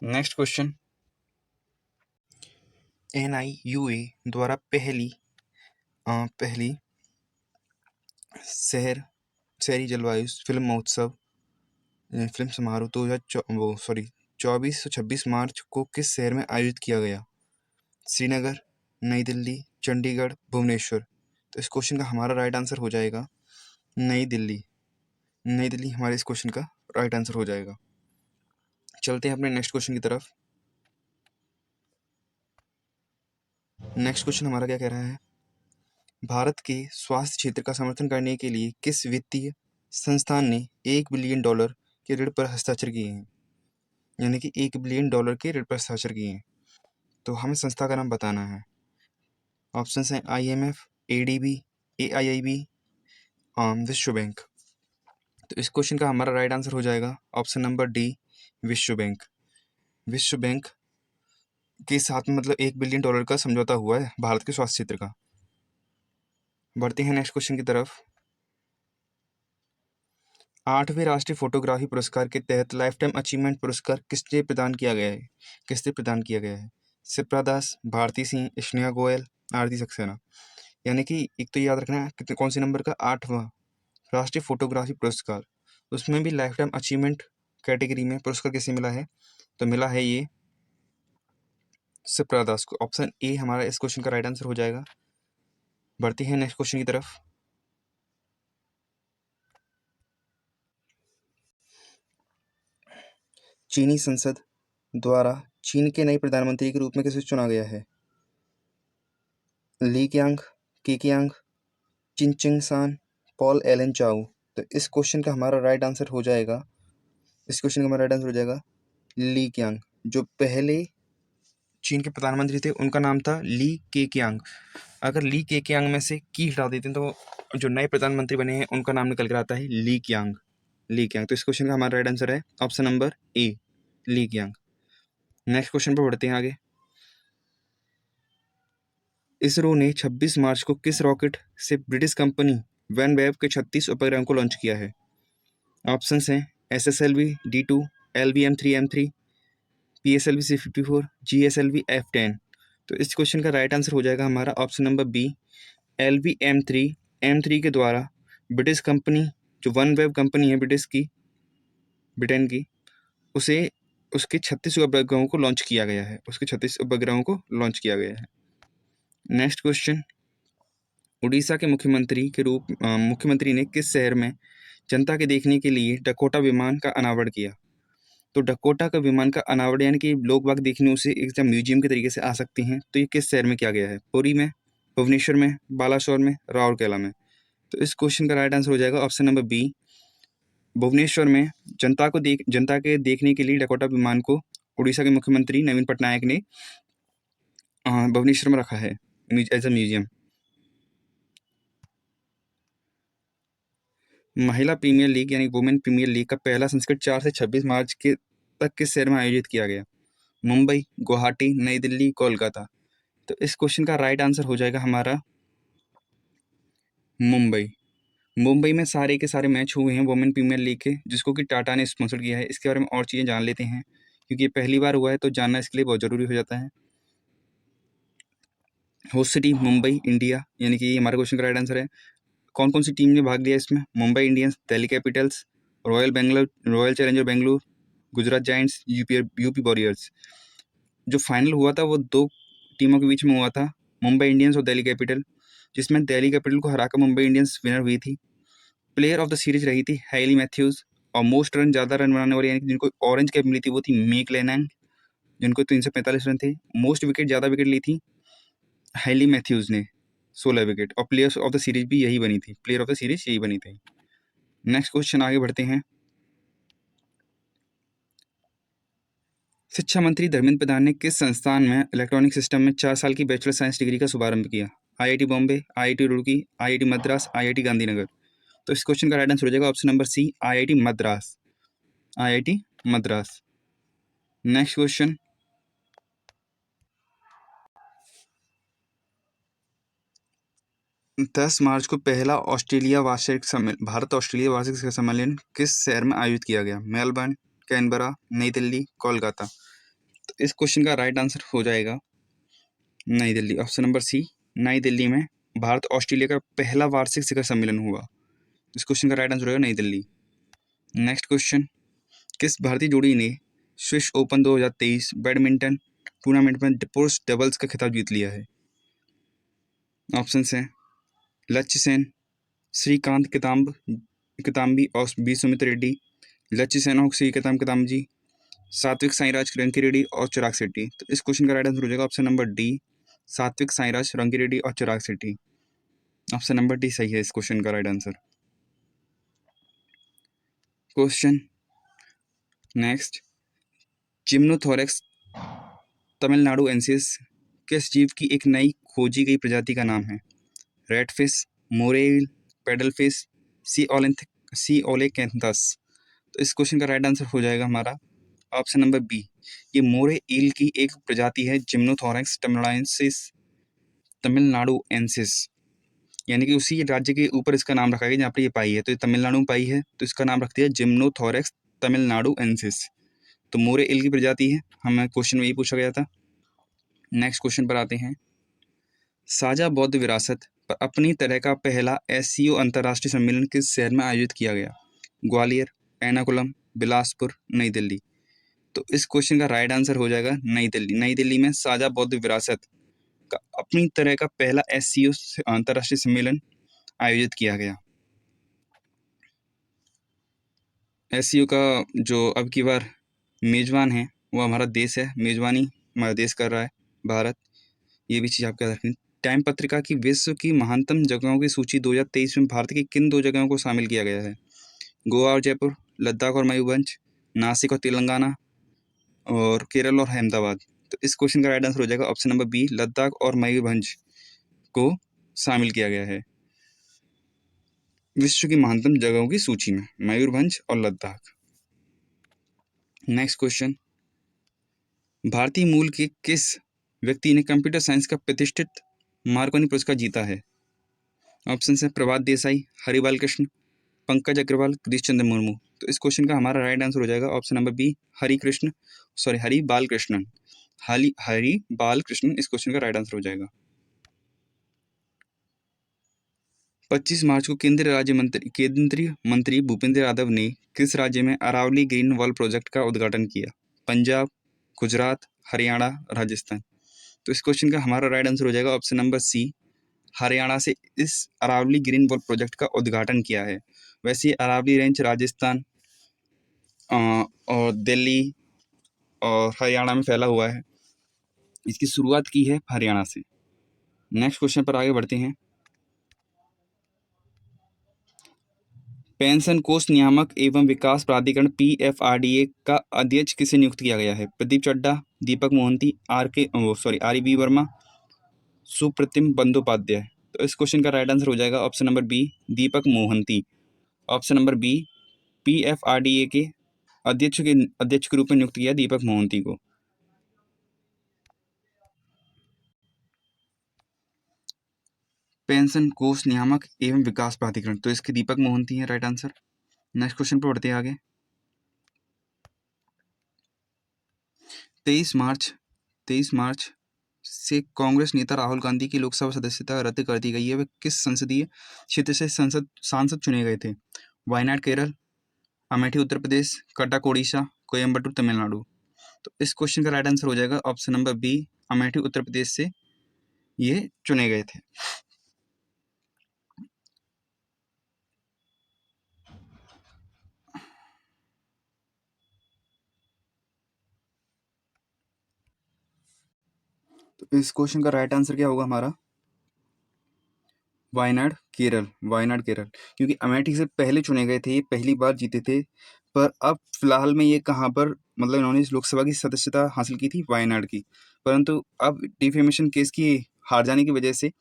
नेक्स्ट क्वेश्चन, NIUA द्वारा पहली शहरी जलवायु फिल्म महोत्सव फिल्म समारोह 24 से 26 मार्च को किस शहर में आयोजित किया गया? श्रीनगर, नई दिल्ली, चंडीगढ़, भुवनेश्वर। तो इस क्वेश्चन का हमारा राइट आंसर हो जाएगा नई दिल्ली। नई दिल्ली हमारे इस क्वेश्चन का राइट आंसर हो जाएगा। चलते हैं अपने नेक्स्ट क्वेश्चन की तरफ। नेक्स्ट क्वेश्चन हमारा क्या कह रहा है? भारत के स्वास्थ्य क्षेत्र का समर्थन करने के लिए किस वित्तीय संस्थान ने $1 बिलियन के ऋण पर हस्ताक्षर किए हैं? यानी कि $1 बिलियन के ऋण पर हस्ताक्षर किए हैं। तो हमें संस्था का नाम बताना है। ऑप्शन हैं IMF, ADB, AIIB, विश्व बैंक। तो इस क्वेश्चन का हमारा राइट आंसर हो जाएगा ऑप्शन नंबर डी, विश्व बैंक। विश्व बैंक के साथ में मतलब $1 बिलियन का समझौता हुआ है भारत के स्वास्थ्य क्षेत्र का। बढ़ते हैं नेक्स्ट क्वेश्चन की तरफ। 8वें राष्ट्रीय फोटोग्राफी पुरस्कार के तहत लाइफ टाइम अचीवमेंट पुरस्कार किससे प्रदान किया गया है? शिप्रा दास, भारती सिंह, स्नेहा गोयल, आरती सक्सेना। यानी कि एक तो याद रखना है कितने कौन से नंबर का, 8वां राष्ट्रीय फोटोग्राफी पुरस्कार, उसमें भी लाइफ टाइम अचीवमेंट कैटेगरी में पुरस्कार किसे मिला है? तो मिला है ये शिप्रा दास को। ऑप्शन ए हमारा इस क्वेश्चन का राइट आंसर हो जाएगा। बढ़ते हैं नेक्स्ट क्वेश्चन की तरफ। चीनी संसद द्वारा चीन के नए प्रधानमंत्री के रूप में किसे चुना गया है? ली क्यांग, केकियांग, चिंगचिंगसान, पॉल एलन चाउ। तो इस क्वेश्चन का हमारा राइट आंसर हो जाएगा ली क्यांग। जो पहले चीन के प्रधानमंत्री थे उनका नाम था ली केकियांग। अगर ली केकियांग में से की हटा देते हैं तो जो नए प्रधानमंत्री बने हैं उनका नाम निकल कर आता है ली क्यांग। तो इस क्वेश्चन का हमारा राइट आंसर है option number A, Li Qiang. Next question पर बढ़ते हैं आगे। इसरो ने 26 मार्च को किस रॉकेट से ब्रिटिश कंपनी वैनवेव के 36 उपग्रहों को लॉन्च किया है? ऑप्शंस हैं SSLV D2, LVM-3M3, PSLV C-54, GSLV F10। तो इस क्वेश्चन का राइट आंसर हो जाएगा हमारा option number B, LVM-3 M3 के द्वारा ब्रिटिश कंपनी जो वन वेव कंपनी है ब्रिटेन की, उसे उसके 36 उपग्रहों को लॉन्च किया गया है। नेक्स्ट क्वेश्चन, उड़ीसा के मुख्यमंत्री ने किस शहर में जनता के देखने के लिए डकोटा विमान का अनावरण किया? तो डकोटा का विमान का अनावरण यानी कि लोग बाग देखने उसे एक म्यूजियम के तरीके से आ सकते हैं। तो ये किस शहर में किया गया है? पुरी में, भुवनेश्वर में, बालासोर में, राउरकेला में। तो इस क्वेश्चन का राइट आंसर हो जाएगा ऑप्शन नंबर बी, भुवनेश्वर में। जनता के देखने के लिए डकोटा विमान को उड़ीसा के मुख्यमंत्री नवीन पटनायक ने भुवनेश्वर में रखा है एज अ म्यूजियम। महिला प्रीमियर लीग यानी वुमेन प्रीमियर लीग का पहला संस्करण 4 से 26 मार्च के तक किस शहर में आयोजित किया गया? मुंबई, गुवाहाटी, नई दिल्ली, कोलकाता। तो इस क्वेश्चन का राइट आंसर हो जाएगा हमारा मुंबई में सारे के सारे मैच हुए हैं वुमेन प्रीमियर लीग के, जिसको कि टाटा ने स्पॉन्सर किया है। इसके बारे में और चीज़ें जान लेते हैं, क्योंकि ये पहली बार हुआ है तो जानना इसके लिए बहुत ज़रूरी हो जाता है। होस्ट सिटी मुंबई, इंडिया, यानी कि ये हमारे क्वेश्चन का राइट आंसर है। कौन कौन सी टीम ने भाग लिया इसमें? Mumbai Indians, Delhi Capitals, royal challenger Bengaluru, Gujarat giants, UP warriors. जो फाइनल हुआ था वो 2 टीमों के बीच में हुआ था, मुंबई इंडियंस और दिल्ली कैपिटल, जिसमें दिल्ली कैपिटल को हराकर मुंबई इंडियंस विनर हुई थी। प्लेयर ऑफ द सीरीज रही थी हेली मैथ्यूज, और मोस्ट रन, ज़्यादा रन बनाने वाली यानी कि जिनको ऑरेंज कैप मिली थी वो थी मेक लेनैन, जिनको 345 रन थे। मोस्ट विकेट, ज़्यादा विकेट ली थी हेली मैथ्यूज ने, 16 विकेट, और प्लेयर ऑफ द सीरीज भी यही बनी थी। नेक्स्ट क्वेश्चन आगे बढ़ते हैं। शिक्षा मंत्री धर्मेंद्र प्रधान ने किस संस्थान में इलेक्ट्रॉनिक सिस्टम में 4 साल की बैचलर साइंस डिग्री का शुभारंभ किया? IIT Bombay, IIT Roorkee, IIT Madras, IIT Gandhinagar. तो इस क्वेश्चन का राइट आंसर हो जाएगा option number C, IIT Madras. Next question, 10 मार्च को पहला भारत ऑस्ट्रेलिया वार्षिक शिखर सम्मेलन किस शहर में आयोजित किया गया? मेलबर्न, कैनबरा, नई दिल्ली, कोलकाता। तो इस क्वेश्चन का राइट आंसर हो जाएगा नई दिल्ली, ऑप्शन नंबर सी। नई दिल्ली में भारत ऑस्ट्रेलिया का पहला वार्षिक शिखर सम्मेलन हुआ। इस क्वेश्चन का राइट आंसर होगा नई दिल्ली। नेक्स्ट क्वेश्चन, किस भारतीय जोड़ी ने स्विस ओपन 2023 बैडमिंटन टूर्नामेंट में पुरुष डबल्स का खिताब जीत लिया है? ऑप्शन हैं लक्ष्य सेन, श्रीकांत किताम्बी और बी सुमित रेड्डी, लक्ष्य सेन और किताम्बी, सात्विक साईराज रंकीरेड्डी और चिराग शेट्टी। तो इस क्वेश्चन का राइट आंसर हो जाएगा ऑप्शन नंबर डी, सात्विक साईराज रंकीरेड्डी और Chirag Shetty. Option number D सही है इस क्वेश्चन का right answer. Question next, Gymnothorax tamilnaduensis किस जीव की एक नई खोजी गई प्रजाति का नाम है? रेडफिश, मोरेल, पेडलफिश, सी ओलेकेंथस। तो इस क्वेश्चन का राइट आंसर हो जाएगा हमारा ऑप्शन नंबर बी, ये मोरे ईल की एक प्रजाति है जिम्नोथोरैक्स तमिलनाडुएंसिस, यानी कि उसी राज्य के ऊपर इसका नाम रखा गया जहाँ पर ये पाई है। तो ये तमिलनाडु में पाई है तो इसका नाम रख दिया जिम्नोथोरैक्स तमिलनाडुएंसिस। तो मोरे ईल की प्रजाति है, हमें क्वेश्चन में यही पूछा गया था। नेक्स्ट क्वेश्चन पर आते हैं। साझा बौद्ध विरासत पर अपनी तरह का पहला एससीओ अंतर्राष्ट्रीय सम्मेलन किस शहर में आयोजित किया गया? ग्वालियर, एर्नाकुलम, बिलासपुर, नई दिल्ली। तो इस क्वेश्चन का राइट आंसर हो जाएगा नई दिल्ली। नई दिल्ली में साझा बौद्ध विरासत का अपनी तरह का पहला एससीओ अंतर्राष्ट्रीय सम्मेलन आयोजित किया गया। एससीओ का जो अब की बार मेजबान है वो हमारा देश है, मेजबानी हमारा देश कर रहा है भारत। ये भी चीज़ आपको याद रखनी। टाइम पत्रिका की विश्व की महानतम जगहों की सूची 2023 में भारत की किन 2 जगहों को शामिल किया गया है? गोवा और जयपुर, लद्दाख और मयूरभंज, नासिक और तेलंगाना, और केरल और अहमदाबाद। तो इस क्वेश्चन का राइट आंसर हो जाएगा ऑप्शन नंबर बी, लद्दाख और मयूरभंज को शामिल किया गया है विश्व की महानतम जगहों की सूची में, मयूरभंज और लद्दाख। नेक्स्ट क्वेश्चन, भारतीय मूल के किस व्यक्ति ने कंप्यूटर साइंस का प्रतिष्ठित मार्कोनी पुरस्कार जीता है? ऑप्शन है प्रभात देसाई, हरिबाल कृष्ण, पंकज अग्रवाल, गिरीश चंद्र मुर्मू। तो इस क्वेश्चन का हमारा राइट आंसर हो जाएगा ऑप्शन नंबर बी, हरिबाल कृष्णन। इस क्वेश्चन का राइट आंसर हो जाएगा। 25 मार्च को केंद्रीय मंत्री भूपेंद्र यादव ने किस राज्य में अरावली ग्रीन वॉल प्रोजेक्ट का उद्घाटन किया? पंजाब, गुजरात, हरियाणा, राजस्थान। तो इस क्वेश्चन का हमारा राइट आंसर हो जाएगा ऑप्शन नंबर सी, हरियाणा से इस अरावली ग्रीन वॉल प्रोजेक्ट का उद्घाटन किया है। वैसे अरावली रेंज राजस्थान और दिल्ली और हरियाणा में फैला हुआ है। इसकी शुरुआत की है हरियाणा से। नेक्स्ट क्वेश्चन पर आगे बढ़ते हैं। पेंशन कोष नियामक एवं विकास प्राधिकरण PFRDA का अध्यक्ष किसे नियुक्त किया गया है? प्रदीप चड्ढा, दीपक मोहंती, RB वर्मा, सुप्रतिम बंदोपाध्याय। तो इस क्वेश्चन का राइट आंसर हो जाएगा option number B, Deepak Mohanty. Option number B, PFRDA के अध्यक्ष के रूप में नियुक्त किया दीपक मोहंती को। पेंशन कोष नियामक एवं विकास प्राधिकरण, तो इसके दीपक मोहंती है राइट आंसर। नेक्स्ट क्वेश्चन पर बढ़ते हैं आगे। 23 मार्च से कांग्रेस नेता राहुल गांधी की लोकसभा सदस्यता रद्द कर दी गई है। वे किस संसदीय क्षेत्र से सांसद चुने गए थे? वायनाड केरल, अमेठी उत्तर प्रदेश, कटक ओडिशा, कोयम्बटूर तमिलनाडु। तो इस क्वेश्चन का राइट आंसर हो जाएगा option number B, Amethi Uttar Pradesh से ये चुने गए थे। तो इस क्वेश्चन का राइट आंसर क्या होगा हमारा? वायनाड केरल, क्योंकि अमेठी से पहले चुने गए थे, ये पहली बार जीते थे। पर अब फिलहाल में ये कहाँ पर, मतलब इन्होंने इस लोकसभा की सदस्यता हासिल की थी वायनाड की, परंतु अब डिफेमेशन केस की हार जाने की वजह से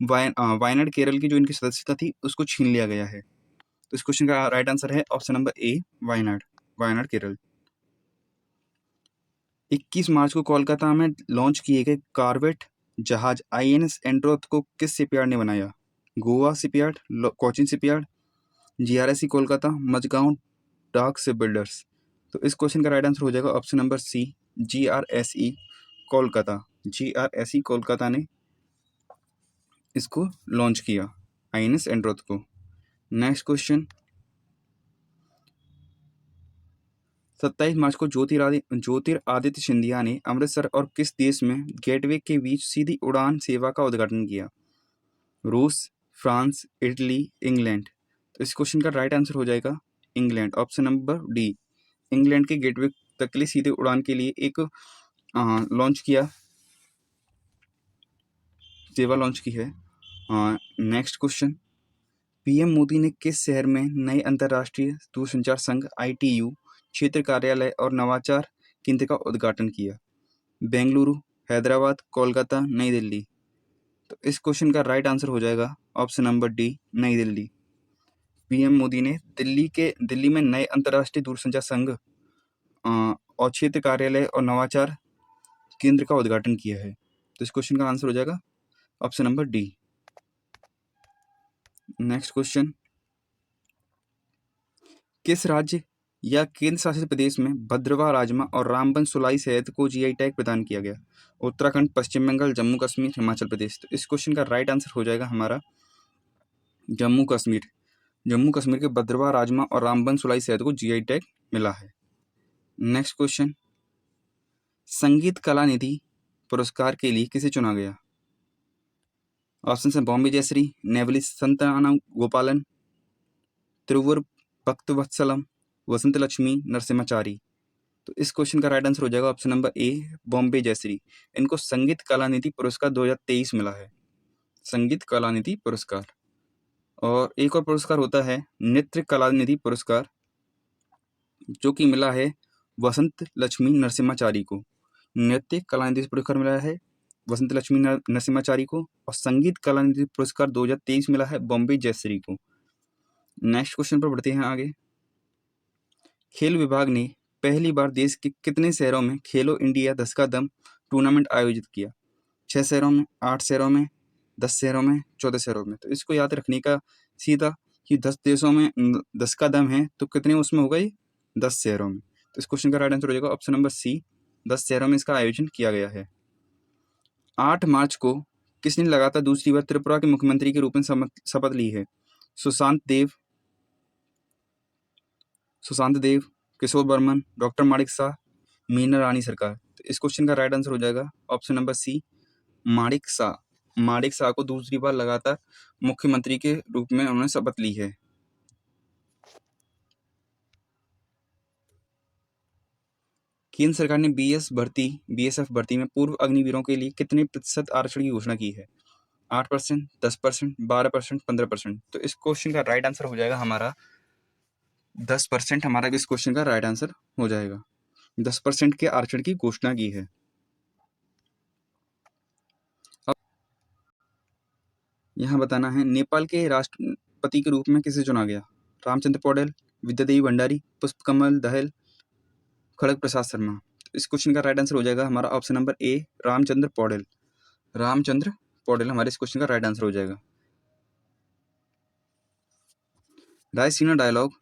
वायनाड केरल की जो इनकी सदस्यता थी उसको छीन लिया गया है। तो इस क्वेश्चन का राइट आंसर है ऑप्शन नंबर ए, वायनाड केरल। 21 मार्च को कोलकाता में लॉन्च किए गए कॉर्वेट जहाज INS एंड्रोथ को किस शिपयार्ड ने बनाया? Goa shipyard, Cochin shipyard, GRSE Kolkata, Mazagon dock ship builders. तो इस क्वेश्चन का राइट आंसर हो जाएगा option number C, GRSE Kolkata ने इसको लॉन्च किया INS एंड्रोथ को। नेक्स्ट क्वेश्चन, 27 मार्च को ज्योतिरादित्य सिंधिया ने अमृतसर और किस देश में गेटवे के बीच सीधी उड़ान सेवा का उद्घाटन किया? रूस, फ्रांस, इटली, इंग्लैंड। तो इस क्वेश्चन का राइट आंसर हो जाएगा England, option number D. England के गेटवे तक के लिए सीधे उड़ान के लिए एक सेवा लॉन्च की है। नेक्स्ट क्वेश्चन, PM मोदी ने किस शहर में नए अंतर्राष्ट्रीय दूरसंचार संघ ITU क्षेत्र कार्यालय और नवाचार केंद्र का उद्घाटन किया? बेंगलुरु, हैदराबाद, कोलकाता, नई दिल्ली। तो इस क्वेश्चन का राइट आंसर हो जाएगा ऑप्शन नंबर डी, नई दिल्ली। PM मोदी ने दिल्ली में नए अंतर्राष्ट्रीय दूरसंचार संघ और क्षेत्र कार्यालय और नवाचार केंद्र का उद्घाटन किया है। तो इस क्वेश्चन का आंसर हो जाएगा option number D. Next question, किस राज्य या केंद्र शासित प्रदेश में भद्रवाह राजमा और रामबन सुलाई शहद को GI टैग प्रदान किया गया? उत्तराखंड, पश्चिम बंगाल, जम्मू कश्मीर, हिमाचल प्रदेश। तो इस क्वेश्चन का राइट आंसर हो जाएगा हमारा जम्मू कश्मीर के भद्रवाह राजमा और रामबन सुलाई शहद को GI टैग मिला है। नेक्स्ट क्वेश्चन, संगीत कला निधि पुरस्कार के लिए किसे चुना गया? ऑप्शन है बॉम्बे जयश्री, नेवली संताना गोपालन, तिरुवर भक्तवत्सलम, वसंत लक्ष्मी नरसिम्हाचारी। तो इस क्वेश्चन का राइट आंसर हो जाएगा option number A, Bombay Jayashri. इनको संगीत कला निधि पुरस्कार 2023 मिला है, संगीत कला निधि पुरस्कार। और एक और पुरस्कार होता है नृत्य कला निधि पुरस्कार, जो कि मिला है वसंत लक्ष्मी नरसिम्हाचारी को। नृत्य कला निधि पुरस्कार मिला है वसंत लक्ष्मी नरसिम्हाचारी को, और संगीत कला निधि पुरस्कार 2023 मिला है बॉम्बे जयश्री को। नेक्स्ट क्वेश्चन पर बढ़ते हैं आगे। खेल विभाग ने पहली बार देश के कितने शहरों में खेलो इंडिया 10 का दम टूर्नामेंट आयोजित किया? 6 शहरों में, 8 शहरों में, 10 शहरों में, 14 शहरों में। तो इसको याद रखने का सीधा कि 10 देशों में 10 का दम है, तो कितने उसमें हो गई? 10 शहरों में। तो इस क्वेश्चन का राइट आंसर हो जाएगा ऑप्शन नंबर सी, 10 शहरों में इसका आयोजन किया गया है। 8 मार्च को किसने लगातार दूसरी बार त्रिपुरा के मुख्यमंत्री के रूप में शपथ ली है? सुशांत देव, किशोर बर्मन, डॉक्टर माणिक शाह, मीना रानी सरकार। तो इस क्वेश्चन का राइट आंसर हो जाएगा ऑप्शन नंबर सी, माणिक शाह। माणिक शाह को दूसरी बार लगातार मुख्यमंत्री के रूप में उन्होंने शपथ ली है। केंद्र सरकार ने बीएसएफ भर्ती में पूर्व अग्निवीरों के लिए कितने प्रतिशत आरक्षण की घोषणा की है? 8%, 10%, 12%, 15%। तो इस क्वेश्चन का राइट आंसर हो जाएगा हमारा 10%। हमारा इस क्वेश्चन का राइट आंसर हो जाएगा। 10% के आरक्षण की घोषणा की है। अब यहाँ बताना है, नेपाल के राष्ट्रपति के रूप में किसे चुना गया? रामचंद्र पौडेल, विद्यादेवी भंडारी, पुष्पकमल दहल, खड़ग प्रसाद शर्मा। तो इस क्वेश्चन का राइट आंसर हो जाएगा हमारा ऑप्शन नंबर ए, रामचंद्र पौडेल। रामचंद्र पौडेल हमारे इस क्वेश्चन का राइट आंसर हो जाएगा। रायसीना डायलॉग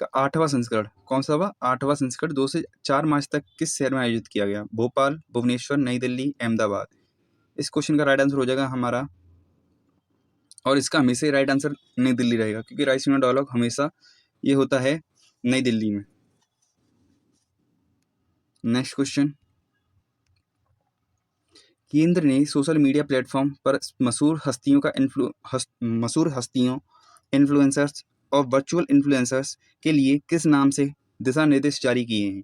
का 8वां संस्करण कौन सा हुआ? 8वां संस्करण 2 से 4 मार्च तक किस शहर में आयोजित किया गया? भोपाल, भुवनेश्वर, नई दिल्ली, अहमदाबाद। इस क्वेश्चन का राइट आंसर हो जाएगा हमारा, और इसका हमेशा ही राइट आंसर नई दिल्ली रहेगा, क्योंकि रायसीना डायलॉग हमेशा ये होता है नई दिल्ली में। नेक्स्ट क्वेश्चन, केंद्र ने सोशल मीडिया प्लेटफॉर्म पर मशहूर हस्तियों इन्फ्लुएंसर्स और वर्चुअल इन्फ्लुएंसर्स के लिए किस नाम से दिशा निर्देश जारी किए हैं?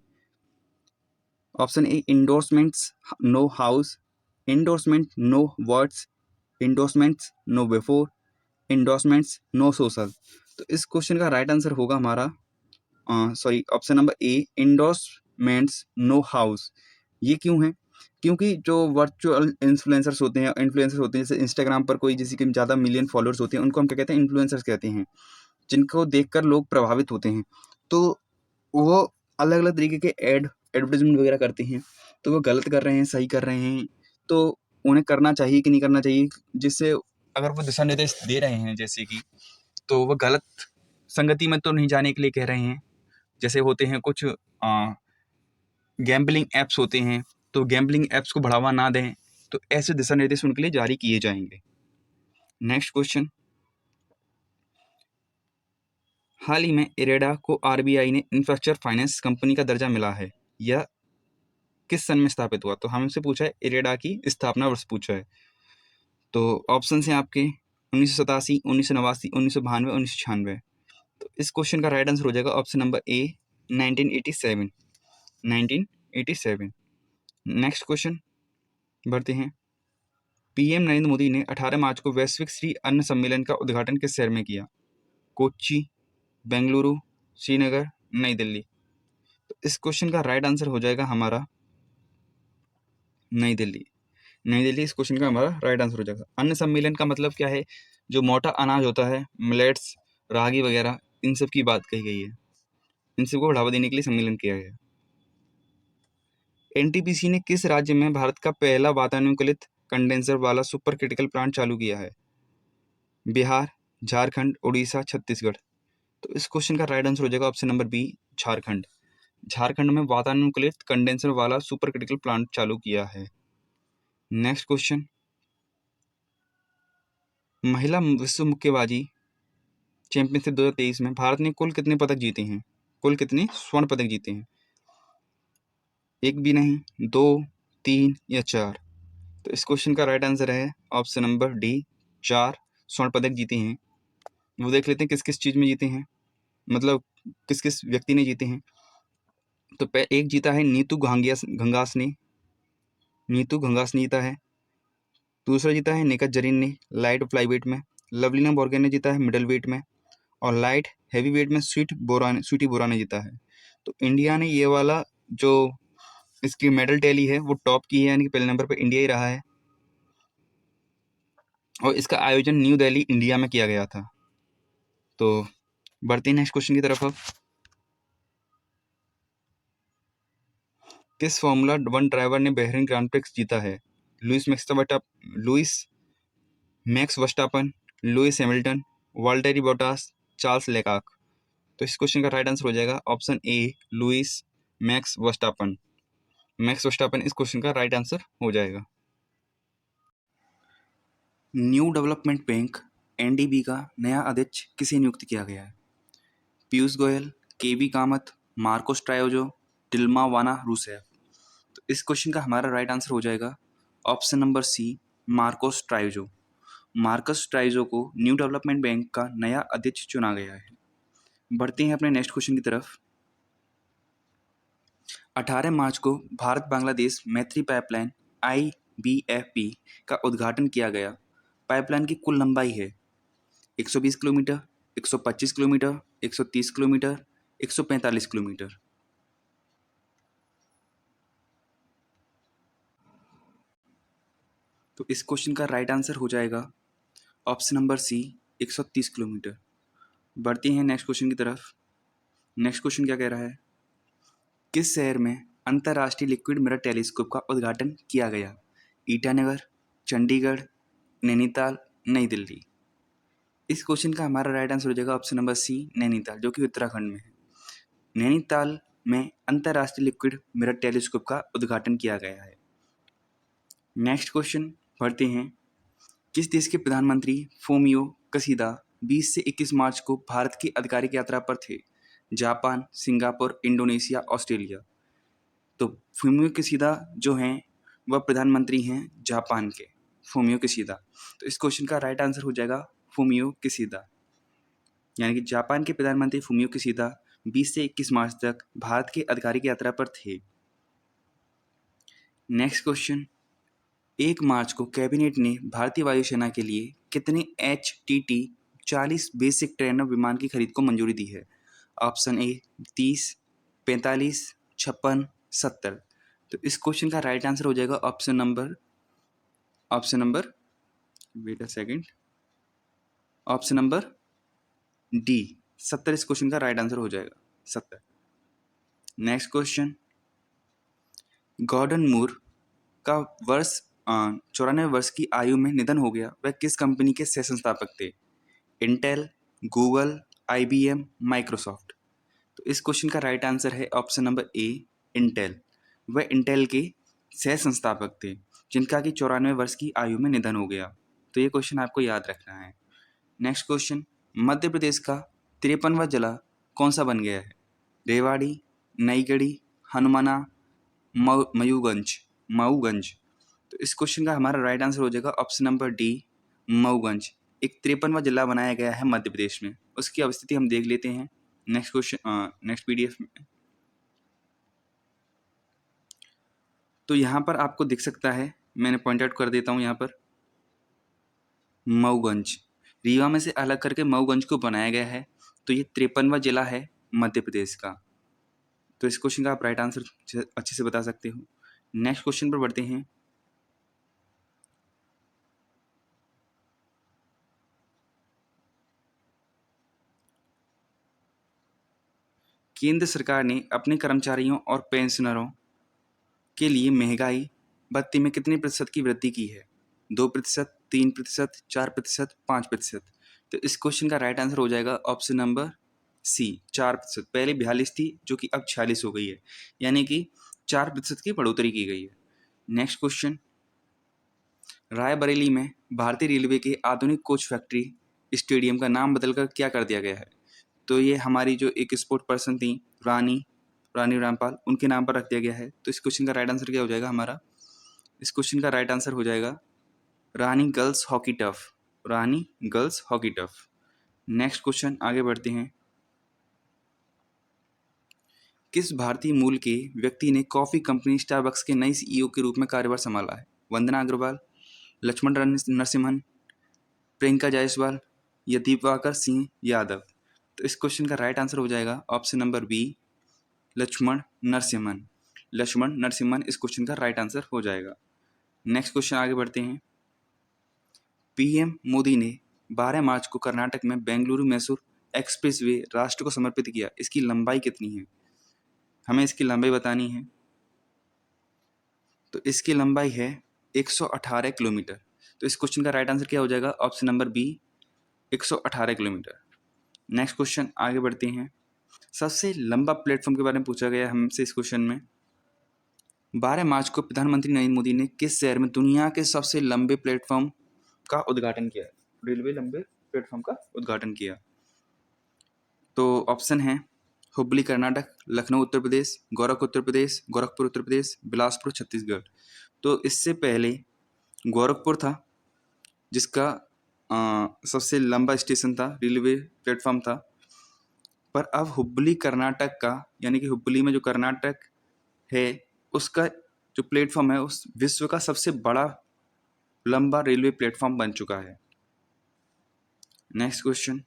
Option A, endorsements no house, endorsement no words, endorsements no before, endorsements no social. तो इस क्वेश्चन का राइट आंसर होगा हमारा option number A, endorsements no house. ये क्यों है? क्योंकि जो वर्चुअल इन्फ्लुएंसर्स होते हैं, जैसे इंस्टाग्राम पर कोई जिसके ज़्यादा मिलियन फॉलोअर्स होते हैं, उनको हम क्या कहते हैं? इन्फ्लुएंसर्स कहते हैं, जिनको देखकर लोग प्रभावित होते हैं। तो वो अलग अलग तरीके के एडवर्टाइजमेंट वगैरह करते हैं। तो वो गलत कर रहे हैं, सही कर रहे हैं, तो उन्हें करना चाहिए कि नहीं करना चाहिए, जिससे अगर वो दिशा निर्देश दे रहे हैं जैसे कि, तो वो गलत संगति में तो नहीं जाने के लिए कह रहे हैं। जैसे होते हैं कुछ गैम्बलिंग ऐप्स होते हैं, तो गैम्बलिंग ऐप्स को बढ़ावा ना दें, तो ऐसे दिशा निर्देश उनके लिए जारी किए जाएंगे। नेक्स्ट क्वेश्चन, हाल ही में इरेडा को आरबीआई ने इंफ्रास्ट्रक्चर फाइनेंस कंपनी का दर्जा मिला है, यह किस सन में स्थापित हुआ? तो हमसे पूछा है इरेडा की स्थापना वर्ष पूछा है। तो ऑप्शन हैं आपके 1987, 1989, 1992, 1996। तो इस क्वेश्चन का राइट आंसर हो जाएगा ऑप्शन नंबर ए, 1987। 1987। नेक्स्ट क्वेश्चन बढ़ते हैं, पीएम नरेंद्र मोदी ने 18 मार्च को वैश्विक श्री अन्न सम्मेलन का उद्घाटन किस शहर में किया? कोच्चि, बेंगलुरु, श्रीनगर, नई दिल्ली। तो इस क्वेश्चन का राइट आंसर हो जाएगा हमारा नई दिल्ली। नई दिल्ली इस क्वेश्चन का हमारा राइट आंसर हो जाएगा। अन्न सम्मेलन का मतलब क्या है? जो मोटा अनाज होता है, मिलेट्स, रागी वगैरह, इन सब की बात कही गई है। इन सबको बढ़ावा देने के लिए सम्मेलन किया गया। एनटीपीसी ने किस राज्य में भारत का पहला वातानुकूलित कंडेंसर वाला सुपर क्रिटिकल प्लांट चालू किया है? बिहार, झारखंड, उड़ीसा, छत्तीसगढ़। तो इस क्वेश्चन का राइट आंसर हो जाएगा option number B, Jharkhand. Jharkhand में वातानुकूलित कंडेंसर वाला सुपर क्रिटिकल प्लांट चालू किया है। नेक्स्ट क्वेश्चन, महिला विश्व मुक्केबाजी चैंपियनशिप 2023 में भारत ने कुल कितने पदक जीते हैं? कुल कितने स्वर्ण पदक जीते हैं? एक भी नहीं, 2, 3 या 4। तो इस क्वेश्चन का राइट आंसर है ऑप्शन नंबर डी, 4 स्वर्ण पदक जीते हैं। वो देख लेते हैं किस किस चीज़ में जीते हैं, मतलब किस किस व्यक्ति ने जीते हैं। तो एक जीता है नीतू घंगास ने, नीतू घंगास ने जीता है। दूसरा जीता है निखत जरीन ने लाइट फ्लाई वेट में। लवलीना बोर्गन ने जीता है मिडल वेट में। और लाइट हैवी वेट में स्वीटी बोरा ने जीता है। तो इंडिया ने ये वाला जो इसकी मेडल टैली है वो टॉप की है, यानी कि पहले नंबर पर इंडिया ही रहा है। और इसका आयोजन न्यू दिल्ली इंडिया में किया गया था। तो बढ़ते हैं नेक्स्ट क्वेश्चन की तरफ। अब किस फॉर्मूला 1 ड्राइवर ने बहरीन ग्रांड प्रिक्स जीता है? Lewis Max Verstappen, Lewis Hamilton, Valtteri Bottas, Charles Leclerc. तो इस क्वेश्चन का राइट आंसर हो जाएगा option A, Lewis Max Verstappen. Max Verstappen इस क्वेश्चन का राइट आंसर हो जाएगा। न्यू डेवलपमेंट बैंक एनडीबी का नया अध्यक्ष किसे नियुक्त किया गया है? Piyush Goyal, KV Kamath, Marcos Troyjo, Dilma Vana Rousseff. तो इस क्वेश्चन का हमारा राइट आंसर हो जाएगा option number C, Marcos Troyjo. Marcus Troyjo को न्यू डेवलपमेंट बैंक का नया अध्यक्ष चुना गया है। बढ़ते हैं अपने नेक्स्ट क्वेश्चन की तरफ। 18 मार्च को भारत बांग्लादेश मैत्री पाइपलाइन IBFP का उद्घाटन किया गया। पाइपलाइन की कुल लंबाई है 120 किलोमीटर, 125 किलोमीटर, 130 किलोमीटर, 145 किलोमीटर। तो इस क्वेश्चन का राइट आंसर हो जाएगा ऑप्शन नंबर सी, 130 किलोमीटर। बढ़ते हैं नेक्स्ट क्वेश्चन की तरफ। नेक्स्ट क्वेश्चन क्या कह रहा है? किस शहर में अंतर्राष्ट्रीय लिक्विड मिरर टेलीस्कोप का उद्घाटन किया गया? ईटानगर, चंडीगढ़, नैनीताल, नई दिल्ली। इस क्वेश्चन का हमारा राइट आंसर हो जाएगा ऑप्शन नंबर सी, नैनीताल, जो कि उत्तराखंड में है। नैनीताल में अंतर्राष्ट्रीय लिक्विड मिरर टेलीस्कोप का उद्घाटन किया गया है। नेक्स्ट क्वेश्चन पढ़ते हैं। किस देश के प्रधानमंत्री फूमियो किशिदा 20 से 21 मार्च को भारत की आधिकारिक यात्रा पर थे? Japan, Singapore, Indonesia, Australia. तो फूमियो किशिदा जो हैं वह प्रधानमंत्री हैं जापान के, फूमियो किशिदा। तो इस क्वेश्चन का राइट आंसर हो जाएगा फूमियो किशिदा, यानी कि जापान के प्रधानमंत्री फूमियो किशिदा 20 से 21 मार्च तक भारत की आधिकारिक यात्रा पर थे। Next question. 1 मार्च को कैबिनेट ने भारतीय वायुसेना के लिए कितने HTT 40 बेसिक ट्रेनर विमान की खरीद को मंजूरी दी है? Option A 30, 45, 56, 70। तो इस क्वेश्चन का राइट आंसर हो जाएगा option number wait a second, option number D, 70 इस क्वेश्चन का राइट आंसर हो जाएगा, 70। Next question. गॉर्डन मूर का वर्ष 94 वर्ष की आयु में निधन हो गया। वह किस कंपनी के सह संस्थापक थे? Intel, Google, IBM, Microsoft. तो इस क्वेश्चन का राइट आंसर है ऑप्शन नंबर ए, इंटेल। वह इंटेल के सह संस्थापक थे जिनका कि 94 वर्ष की आयु में निधन हो गया। तो ये क्वेश्चन आपको याद रखना है। Next question. मध्य प्रदेश का 53वां जिला कौन सा बन गया है? रेवाड़ी, नईगढ़ी, हनुमाना, मऊगंज। तो इस क्वेश्चन का हमारा राइट आंसर हो जाएगा ऑप्शन नंबर डी, मऊगंज। एक 53वां जिला बनाया गया है मध्य प्रदेश में। उसकी अवस्थिति हम देख लेते हैं नेक्स्ट क्वेश्चन, नेक्स्ट PDF में। तो यहाँ पर आपको दिख सकता है, मैंने पॉइंट आउट कर देता हूँ यहाँ पर, मऊगंज। रीवा में से अलग करके मऊगंज को बनाया गया है। तो ये 53वां जिला है मध्य प्रदेश का। तो इस क्वेश्चन का आप राइट आंसर अच्छे से बता सकते हो। नेक्स्ट क्वेश्चन पर बढ़ते हैं। केंद्र सरकार ने अपने कर्मचारियों और पेंशनरों के लिए महंगाई भत्ते में कितने प्रतिशत की वृद्धि की है? 2%, 3%, 4%, 5%। तो इस क्वेश्चन का राइट आंसर हो जाएगा ऑप्शन नंबर सी, 4%। पहले 42 थी जो कि अब 46 हो गई है, यानी कि 4% की बढ़ोतरी की गई है। Next question. रायबरेली में भारतीय रेलवे के आधुनिक कोच फैक्ट्री स्टेडियम का नाम बदलकर क्या कर दिया गया है? तो ये हमारी जो एक स्पोर्ट पर्सन थी रानी रामपाल, उनके नाम पर रख दिया गया है। तो इस क्वेश्चन का राइट आंसर क्या हो जाएगा हमारा? इस क्वेश्चन का राइट आंसर हो जाएगा Rani girls hockey turf, Rani girls hockey turf. Next question आगे बढ़ते हैं। किस भारतीय मूल के व्यक्ति ने कॉफी कंपनी स्टारबक्स के नए CEO के रूप में कार्यभार संभाला है? वंदना अग्रवाल, लक्ष्मण नरसिम्हन, प्रियंका जायसवाल या दीपवाकर सिंह यादव। तो इस क्वेश्चन का राइट आंसर हो जाएगा option number B, Laxman Narasimhan. Laxman Narasimhan इस क्वेश्चन का राइट आंसर हो जाएगा। नेक्स्ट क्वेश्चन आगे बढ़ते हैं। PM मोदी ने 12 मार्च को कर्नाटक में बेंगलुरु मैसूर एक्सप्रेसवे राष्ट्र को समर्पित किया। इसकी लंबाई कितनी है? हमें इसकी लंबाई बतानी है। तो इसकी लंबाई है 118 किलोमीटर। तो इस क्वेश्चन का राइट आंसर क्या हो जाएगा? Option number B, 118 kilometre. Next question आगे बढ़ते हैं। सबसे लंबा प्लेटफॉर्म के बारे में पूछा गया हमसे इस क्वेश्चन में। 12 मार्च को प्रधानमंत्री नरेंद्र मोदी ने किस शहर में दुनिया के सबसे लंबे प्लेटफॉर्म का उद्घाटन किया? रेलवे लंबे प्लेटफॉर्म का उद्घाटन किया। तो ऑप्शन है हुबली कर्नाटक, लखनऊ उत्तर प्रदेश, गोरखपुर उत्तर प्रदेश, बिलासपुर छत्तीसगढ़। तो इससे पहले गोरखपुर था, जिसका सबसे लंबा स्टेशन था, रेलवे प्लेटफॉर्म था। पर अब हुबली कर्नाटक का, यानी कि हुबली में जो कर्नाटक है, उसका जो प्लेटफॉर्म है उस विश्व का सबसे बड़ा लंबा रेलवे प्लेटफॉर्म बन चुका है। नेक्स्ट क्वेश्चन,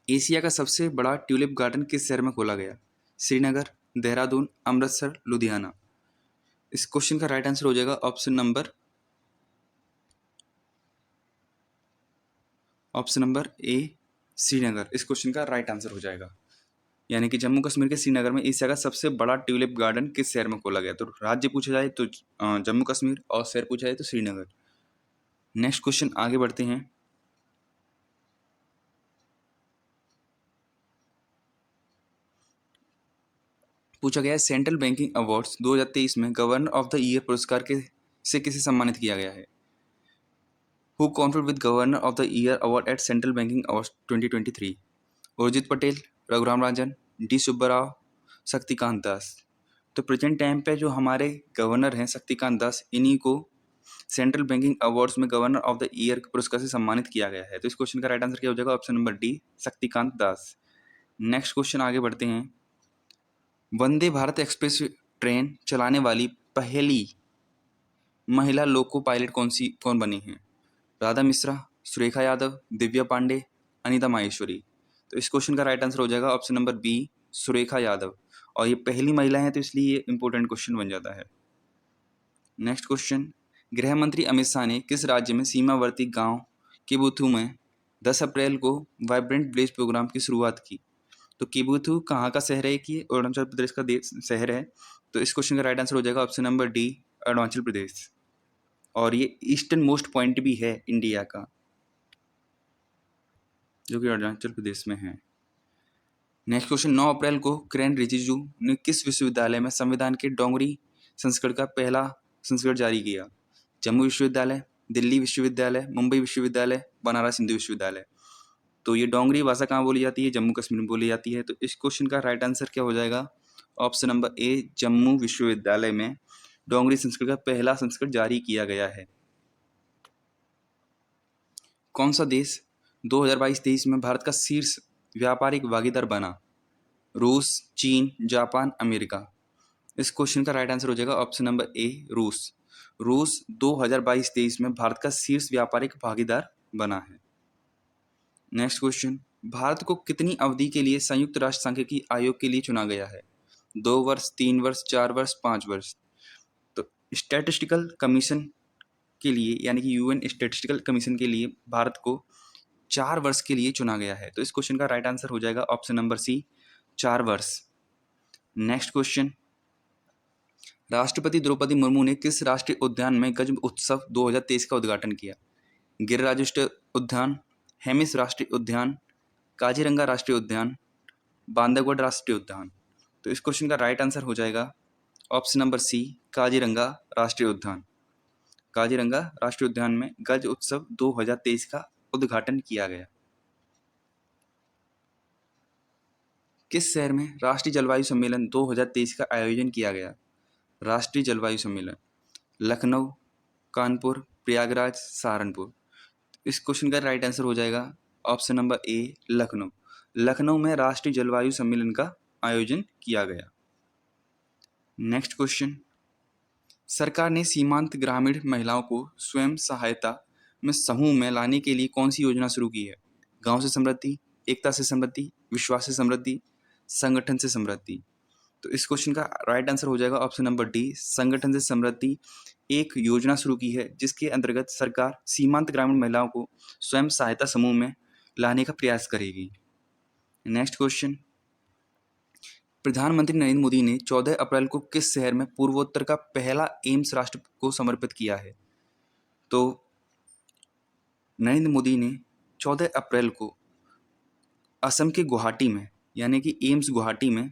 एशिया का सबसे बड़ा ट्यूलिप गार्डन किस शहर में खोला गया? श्रीनगर, देहरादून, अमृतसर, लुधियाना। इस क्वेश्चन का राइट आंसर हो जाएगा ऑप्शन नंबर ए, श्रीनगर। इस क्वेश्चन का राइट आंसर हो जाएगा। यानी कि जम्मू कश्मीर के श्रीनगर में एशिया का सबसे बड़ा ट्यूलिप गार्डन किस शहर में खोला गया? तो राज्य पूछा जाए तो जम्मू कश्मीर, और शहर पूछा जाए तो श्रीनगर। नेक्स्ट क्वेश्चन, आगे बढ़ते हैं। पूछा गया है सेंट्रल बैंकिंग अवार्ड्स 2023 में गवर्नर ऑफ द ईयर पुरस्कार से किसे सम्मानित किया गया है? Who conferred with governor of the year award at central banking awards 2023? Urjit Patel, Raghuram Rajan, D Subbarao, Shaktikanta Das. तो प्रेजेंट टाइम पे जो हमारे गवर्नर हैं शक्तिकांत दास, इन्हीं को सेंट्रल बैंकिंग अवार्ड्स में गवर्नर ऑफ द ईयर पुरस्कार से सम्मानित किया गया है। तो इस क्वेश्चन का राइट आंसर क्या हो जाएगा? Option number D, Shaktikanta Das. Next question, आगे बढ़ते हैं। वंदे भारत एक्सप्रेस ट्रेन चलाने वाली पहली महिला लोको पायलट कौन बनी है? राधा मिश्रा, सुरेखा यादव, दिव्या पांडे, अनीता माहेश्वरी। तो इस क्वेश्चन का राइट आंसर हो जाएगा option number B, Surekha Yadav. और ये पहली महिला है, तो इसलिए ये इंपॉर्टेंट क्वेश्चन बन जाता है। नेक्स्ट क्वेश्चन, गृह मंत्री अमित शाह ने किस राज्य में सीमावर्ती गांव किबुथु में 10 अप्रैल को वाइब्रेंट विलेज प्रोग्राम की शुरुआत की? तो किबुथु कहाँ का शहर है? कि अरुणाचल प्रदेश का शहर है। तो इस क्वेश्चन का राइट आंसर हो जाएगा option number D, Arunachal Pradesh. और ये ईस्टर्न मोस्ट पॉइंट भी है इंडिया का, जो कि अरुणाचल प्रदेश में है। नेक्स्ट क्वेश्चन, 9 अप्रैल को किरेन रिजिजू ने किस विश्वविद्यालय में संविधान के डोंगरी संस्करण का पहला संस्करण जारी किया? जम्मू विश्वविद्यालय, दिल्ली विश्वविद्यालय, मुंबई विश्वविद्यालय, बनारस हिंदू विश्वविद्यालय। तो ये डोंगरी भाषा कहाँ बोली जाती है? जम्मू कश्मीर में बोली जाती है। तो इस क्वेश्चन का राइट आंसर क्या हो जाएगा? ऑप्शन नंबर ए, जम्मू विश्वविद्यालय में डोंगरी संस्करण का पहला संस्करण जारी किया गया है। कौन सा देश 2022-23 में भारत का शीर्ष व्यापारिक भागीदार बना? रूस, चीन, जापान, अमेरिका। इस क्वेश्चन का राइट आंसर हो जाएगा ऑप्शन नंबर ए, रूस। रूस 2022-23 में भारत का शीर्ष व्यापारिक भागीदार बना है। नेक्स्ट क्वेश्चन, भारत को कितनी अवधि के लिए संयुक्त राष्ट्र सांख्यिकी आयोग के लिए चुना गया है? 2 वर्ष, 3 वर्ष, 4 वर्ष, 5 वर्ष। तो स्टैटिस्टिकल कमीशन के लिए, यानी कि यूएन स्टैटिस्टिकल कमीशन के लिए भारत को 4 वर्ष के लिए चुना गया है। तो इस क्वेश्चन का राइट आंसर हो जाएगा ऑप्शन नंबर सी, 4 वर्ष। नेक्स्ट क्वेश्चन, राष्ट्रपति द्रौपदी मुर्मू ने किस राष्ट्रीय उद्यान में गज उत्सव 2023 का उद्घाटन किया? गिरिराज राष्ट्रीय उद्यान, हेमिस राष्ट्रीय उद्यान, काजीरंगा राष्ट्रीय उद्यान, बांधवगढ़ राष्ट्रीय उद्यान। तो इस क्वेश्चन का राइट आंसर हो जाएगा ऑप्शन नंबर सी, काजीरंगा राष्ट्रीय उद्यान। काजीरंगा राष्ट्रीय उद्यान में गज उत्सव 2023 का उद्घाटन किया गया। किस शहर में राष्ट्रीय जलवायु सम्मेलन 2023 का आयोजन किया गया? राष्ट्रीय जलवायु सम्मेलन लखनऊ, कानपुर, प्रयागराज, सहारनपुर। इस क्वेश्चन का राइट आंसर हो जाएगा ऑप्शन नंबर ए, लखनऊ। लखनऊ में राष्ट्रीय जलवायु सम्मेलन का आयोजन किया गया। नेक्स्ट क्वेश्चन, सरकार ने सीमांत ग्रामीण महिलाओं को स्वयं सहायता में समूह में लाने के लिए कौन सी योजना शुरू की है? गांव से समृद्धि, एकता से समृद्धि, विश्वास से समृद्धि, संगठन से समृद्धि। तो इस क्वेश्चन का राइट आंसर हो जाएगा ऑप्शन नंबर डी, संगठन से समृद्धि एक योजना शुरू की है, जिसके अंतर्गत सरकार सीमांत ग्रामीण महिलाओं को स्वयं सहायता समूह में लाने का प्रयास करेगी। नेक्स्ट क्वेश्चन, प्रधानमंत्री नरेंद्र मोदी ने 14 अप्रैल को किस शहर में पूर्वोत्तर का पहला एम्स राष्ट्र को समर्पित किया है? तो नरेंद्र मोदी ने 14 अप्रैल को असम के गुवाहाटी में, यानी कि एम्स गुवाहाटी में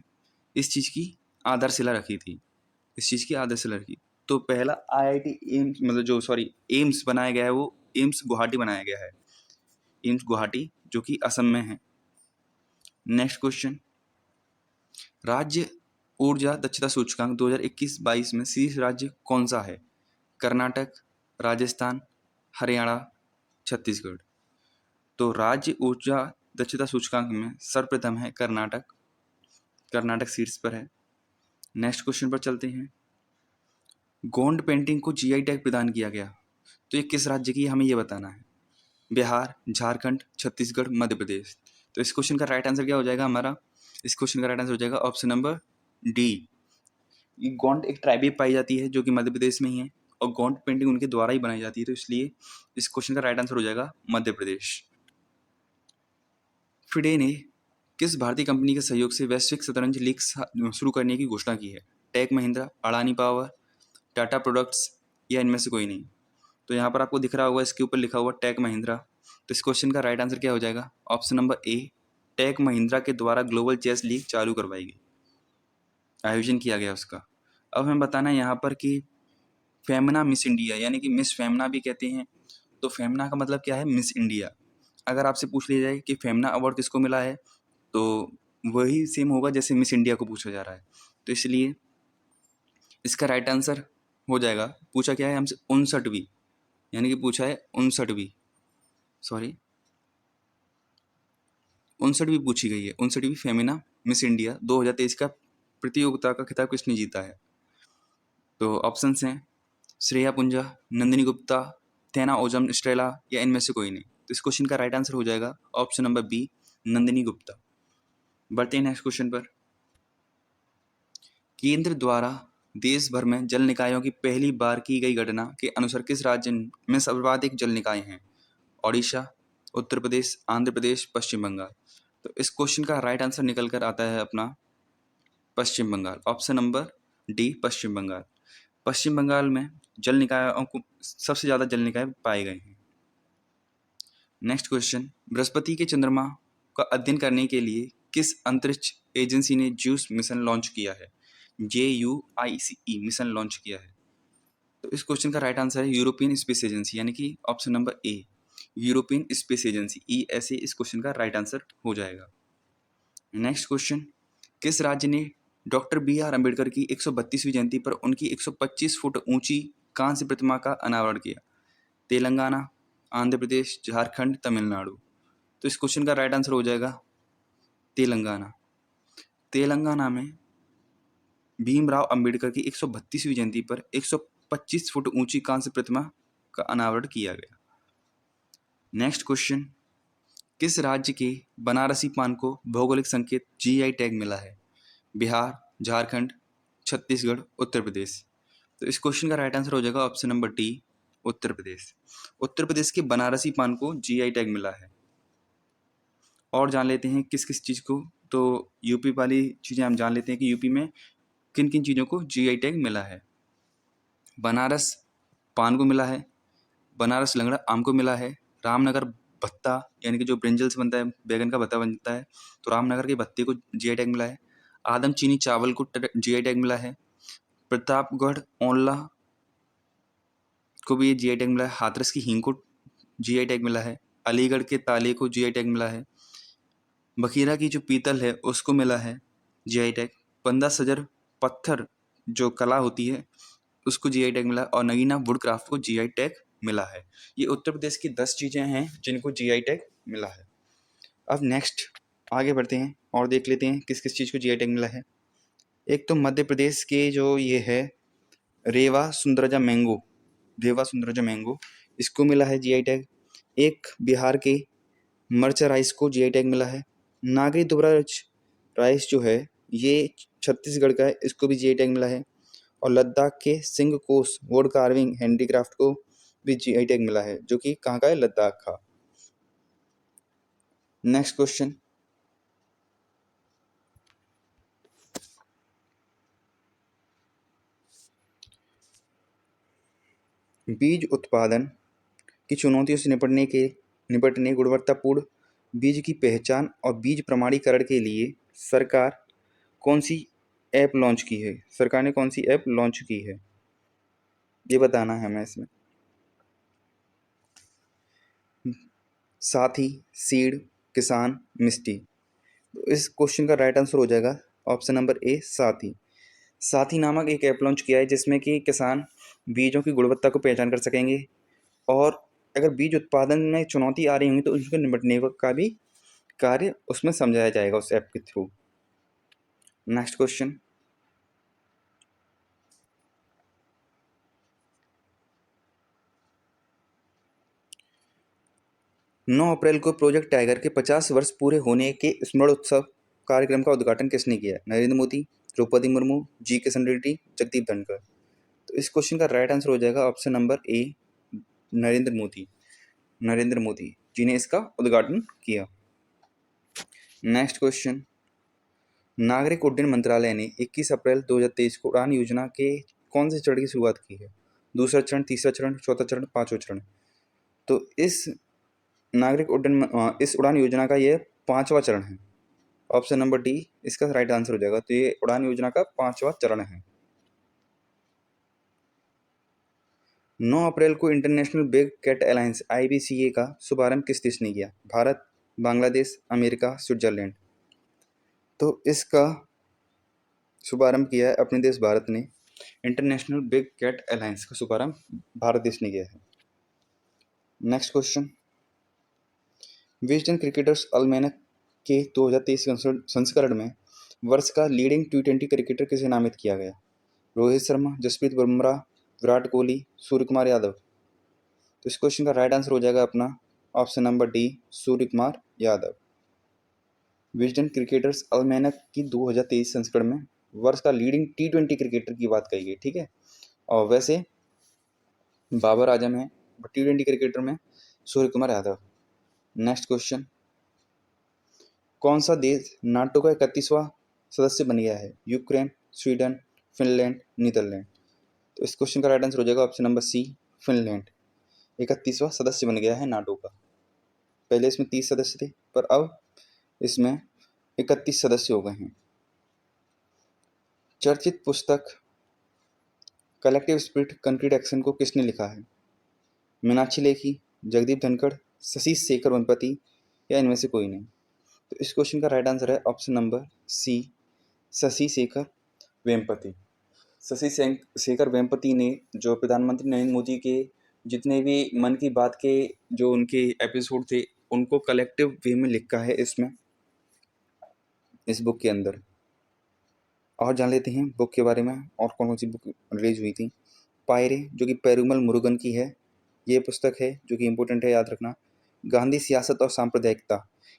इस चीज़ की आधारशिला रखी थी। तो पहला आईआईटी एम्स, मतलब जो एम्स बनाया गया है, वो एम्स गुवाहाटी बनाया गया है। एम्स गुवाहाटी जो कि असम में है। नेक्स्ट क्वेश्चन, राज्य ऊर्जा दक्षता सूचकांक 2021-22 में शीर्ष राज्य कौन सा है? कर्नाटक, राजस्थान, हरियाणा, छत्तीसगढ़। तो राज्य ऊर्जा दक्षता सूचकांक में सर्वप्रथम है कर्नाटक। कर्नाटक शीर्ष पर है। नेक्स्ट क्वेश्चन पर चलते हैं। गोंड पेंटिंग को जीआई टैग प्रदान किया गया, तो ये किस राज्य की है, हमें ये बताना है। बिहार, झारखंड, छत्तीसगढ़, मध्य प्रदेश। तो इस क्वेश्चन का राइट आंसर क्या हो जाएगा हमारा? इस क्वेश्चन का राइट आंसर हो जाएगा ऑप्शन नंबर डी। ये गोंड एक ट्राइब पाई जाती है जो कि मध्य प्रदेश में ही है, और गोंड पेंटिंग उनके द्वारा ही बनाई जाती है, तो इसलिए इस क्वेश्चन का राइट आंसर हो जाएगा मध्य प्रदेश। फिडे ने किस भारतीय कंपनी के सहयोग से वैश्विक शतरंज लीग शुरू करने की घोषणा की है? Tech Mahindra, Adani power, Tata products, या इनमें से कोई नहीं। तो यहाँ पर आपको दिख रहा होगा, इसके ऊपर लिखा हुआ टेक महिंद्रा। तो इस क्वेश्चन का राइट आंसर क्या हो जाएगा? Option number A, Tech Mahindra के द्वारा ग्लोबल चेस लीग चालू करवाई गई, आयोजन किया गया उसका। अब हमें बताना है यहाँ पर कि फेमना मिस इंडिया, यानी कि मिस फेमना भी कहते हैं, तो फेमना का मतलब क्या है? Miss India. अगर आपसे पूछ लिया जाए कि फेमना अवार्ड किसको मिला है, तो वही सेम होगा जैसे मिस इंडिया को पूछा जा रहा है, तो इसलिए इसका राइट आंसर हो जाएगा, पूछा क्या है हमसे? 59वीं, यानी कि पूछा है 59वीं, सॉरी 59वीं पूछी गई है। 59वीं फेमिना मिस इंडिया 2023 का प्रतियोगिता का खिताब किसने जीता है? तो ऑप्शंस हैं श्रेया पुंजा, नंदिनी गुप्ता, थेना ओजम स्ट्रेला, या इनमें से कोई नहीं। तो इस क्वेश्चन का राइट आंसर हो जाएगा option number B, Nandini Gupta. बढ़ते हैं नेक्स्ट क्वेश्चन पर। केंद्र द्वारा देश भर में जल निकायों की पहली बार की गई गणना के अनुसार किस राज्य में सर्वाधिक जल निकाय हैं? ओडिशा, उत्तर प्रदेश, आंध्र प्रदेश, पश्चिम बंगाल। तो इस क्वेश्चन का राइट आंसर निकल कर आता है अपना पश्चिम बंगाल। ऑप्शन नंबर डी, पश्चिम बंगाल। पश्चिम बंगाल में जल निकायों को सबसे ज़्यादा जल निकाय पाए गए हैं। नेक्स्ट क्वेश्चन, बृहस्पति के चंद्रमा का अध्ययन करने के लिए किस अंतरिक्ष एजेंसी ने ज्यूस मिशन लॉन्च किया है? JUICE मिशन लॉन्च किया है। तो इस क्वेश्चन का राइट आंसर है यूरोपियन स्पेस एजेंसी, यानी कि ऑप्शन नंबर ए, यूरोपियन स्पेस एजेंसी, ESA इस क्वेश्चन का राइट आंसर हो जाएगा। नेक्स्ट क्वेश्चन, किस राज्य ने डॉक्टर BR अम्बेडकर की 132वीं जयंती पर उनकी 125 फुट ऊंची कांस्य प्रतिमा का अनावरण किया? तेलंगाना, आंध्र प्रदेश, झारखंड, तमिलनाडु। तो इस क्वेश्चन का राइट आंसर हो जाएगा तेलंगाना। तेलंगाना में भीमराव अंबेडकर की 132वीं जयंती पर 125 फुट ऊंची कांस्य प्रतिमा का अनावरण किया गया। नेक्स्ट क्वेश्चन, किस राज्य के बनारसी पान को भौगोलिक संकेत GI टैग मिला है? बिहार, झारखंड, छत्तीसगढ़, उत्तर प्रदेश। तो इस क्वेश्चन का राइट आंसर हो जाएगा option number D, Uttar Pradesh. Uttar Pradesh के बनारसी पान को GI टैग मिला है। और जान लेते हैं किस किस चीज़ को, तो यूपी वाली चीज़ें हम जान लेते हैं कि यूपी में किन किन चीज़ों को GI टैग मिला है। बनारस पान को मिला है, बनारस लंगड़ा आम को मिला है, रामनगर भत्ता यानी कि जो ब्रिंजल से बनता है, बैगन का भत्ता बनता है, तो रामनगर के भत्ते को GI टैग मिला है। आदम चीनी चावल को GI टैग मिला है। प्रतापगढ़ ओनला को भी GI टैग मिला है। हाथरस की हींग को GI टैग मिला है। अलीगढ़ के ताले को GI टैग मिला है। बखीरा की जो पीतल है उसको मिला है GI टैग। बंदा सजर पत्थर जो कला होती है उसको GI टैग मिला, और नगीना वुडक्राफ्ट को GI टैग मिला है। ये उत्तर प्रदेश की 10 चीज़ें हैं जिनको GI टैग मिला है। अब नेक्स्ट आगे बढ़ते हैं और देख लेते हैं किस किस चीज़ को GI टैग मिला है। एक तो मध्य प्रदेश के जो ये है रेवा सुंदरजा मैंगो, रेवा सुंदरजा मैंगो, इसको मिला है GI टैग। एक बिहार के मर्चा राइस को GI टैग मिला है। नागरी दुबराज राइस जो है ये छत्तीसगढ़ का है, इसको भी GI टैग मिला है। और लद्दाख के सिंह कोस वुड कार्विंग हैंडीक्राफ्ट को भी GI टैग मिला है, जो कि कहाँ का है? लद्दाख का। नेक्स्ट क्वेश्चन, बीज उत्पादन की चुनौतियों से निपटने गुणवत्तापूर्ण बीज की पहचान और बीज प्रमाणीकरण के लिए सरकार कौन सी ऐप लॉन्च की है? सरकार ने कौन सी ऐप लॉन्च की है, ये बताना है हमें इसमें। साथी, सीड, किसान, मिस्टी। तो इस क्वेश्चन का राइट आंसर हो जाएगा ऑप्शन नंबर ए साथी। साथी नामक एक ऐप लॉन्च किया है जिसमें कि किसान बीजों की गुणवत्ता को पहचान कर सकेंगे और अगर बीज उत्पादन में चुनौती आ रही होंगी तो उनसे निपटने का भी कार्य उसमें समझाया जाएगा उस ऐप के थ्रू। नेक्स्ट क्वेश्चन, 9 अप्रैल को प्रोजेक्ट टाइगर के 50 वर्ष पूरे होने के स्मरण उत्सव कार्यक्रम का उद्घाटन किसने किया? नरेंद्र मोदी, द्रौपदी मुर्मू, जी किशन रेड्डी, जगदीप धनखड़। तो इस क्वेश्चन का राइट आंसर हो जाएगा option number A Narendra Modi. Narendra Modi ji ने इसका उद्घाटन किया। नेक्स्ट क्वेश्चन, नागरिक उड्डयन मंत्रालय ने 21 अप्रैल 2023 को उड़ान योजना के कौन से चरण की शुरुआत की है? दूसरा चरण, तीसरा चरण, चौथा चरण, पांचवा चरण। तो इस नागरिक उड्डयन इस उड़ान योजना का यह 5वां चरण है। ऑप्शन नंबर डी इसका राइट आंसर हो जाएगा। तो ये उड़ान योजना का 5वां चरण है। 9 अप्रैल को International Big Cat Alliance IBCA का शुभारंभ किस देश ने किया? Bharat, Bangladesh, America, Switzerland. तो इसका शुभारंभ किया है अपने देश भारत ने। इंटरनेशनल बिग कैट अलायंस का शुभारंभ भारत देश ने किया है। नेक्स्ट क्वेश्चन, विजडन क्रिकेटर्स अलमैनक के 2023 संस्करण में वर्ष का लीडिंग T20 क्रिकेटर किसे नामित किया गया? रोहित शर्मा, जसप्रीत बुमराह, विराट कोहली, सूर्य कुमार यादव। तो इस क्वेश्चन का राइट आंसर हो जाएगा अपना option number D Surya Kumar Yadav. Wisden cricketers अलमैनक की 2023 संस्करण में वर्ष का लीडिंग T20 क्रिकेटर की बात कही गई, ठीक है। और वैसे बाबर आजम है T20 क्रिकेटर में सूर्य कुमार यादव। नेक्स्ट क्वेश्चन, कौन सा देश नाटो का 31वां सदस्य बन गया है? Ukraine, Sweden, Finland, Netherland. तो इस क्वेश्चन का राइट आंसर हो जाएगा ऑप्शन नंबर सी फिनलैंड। 31वां सदस्य बन गया है नाटो का। पहले इसमें 30 सदस्य थे पर अब इसमें 31 सदस्य हो गए हैं। चर्चित पुस्तक कलेक्टिव स्पिरिट कंक्रीट एक्शन को किसने लिखा है? मीनाक्षी लेखी, जगदीप धनखड़, शशि शेखर वेम्पति या इनमें से कोई नहीं। तो इस क्वेश्चन का राइट आंसर है option number C Shashi Shekhar Vempati. Shashi Shekhar Vempati ने जो प्रधानमंत्री नरेंद्र मोदी के जितने भी मन की बात के जो उनके एपिसोड थे उनको कलेक्टिव वे में लिखा है इसमें, इस बुक के अंदर। और जान लेते हैं बुक के बारे में और कौन कौन सी बुक रिलीज हुई थी। पायरे जो कि पेरुमल मुरुगन की है, ये पुस्तक है जो कि इम्पोर्टेंट है, याद रखना। गांधी सियासत और सांप्रदायिकता,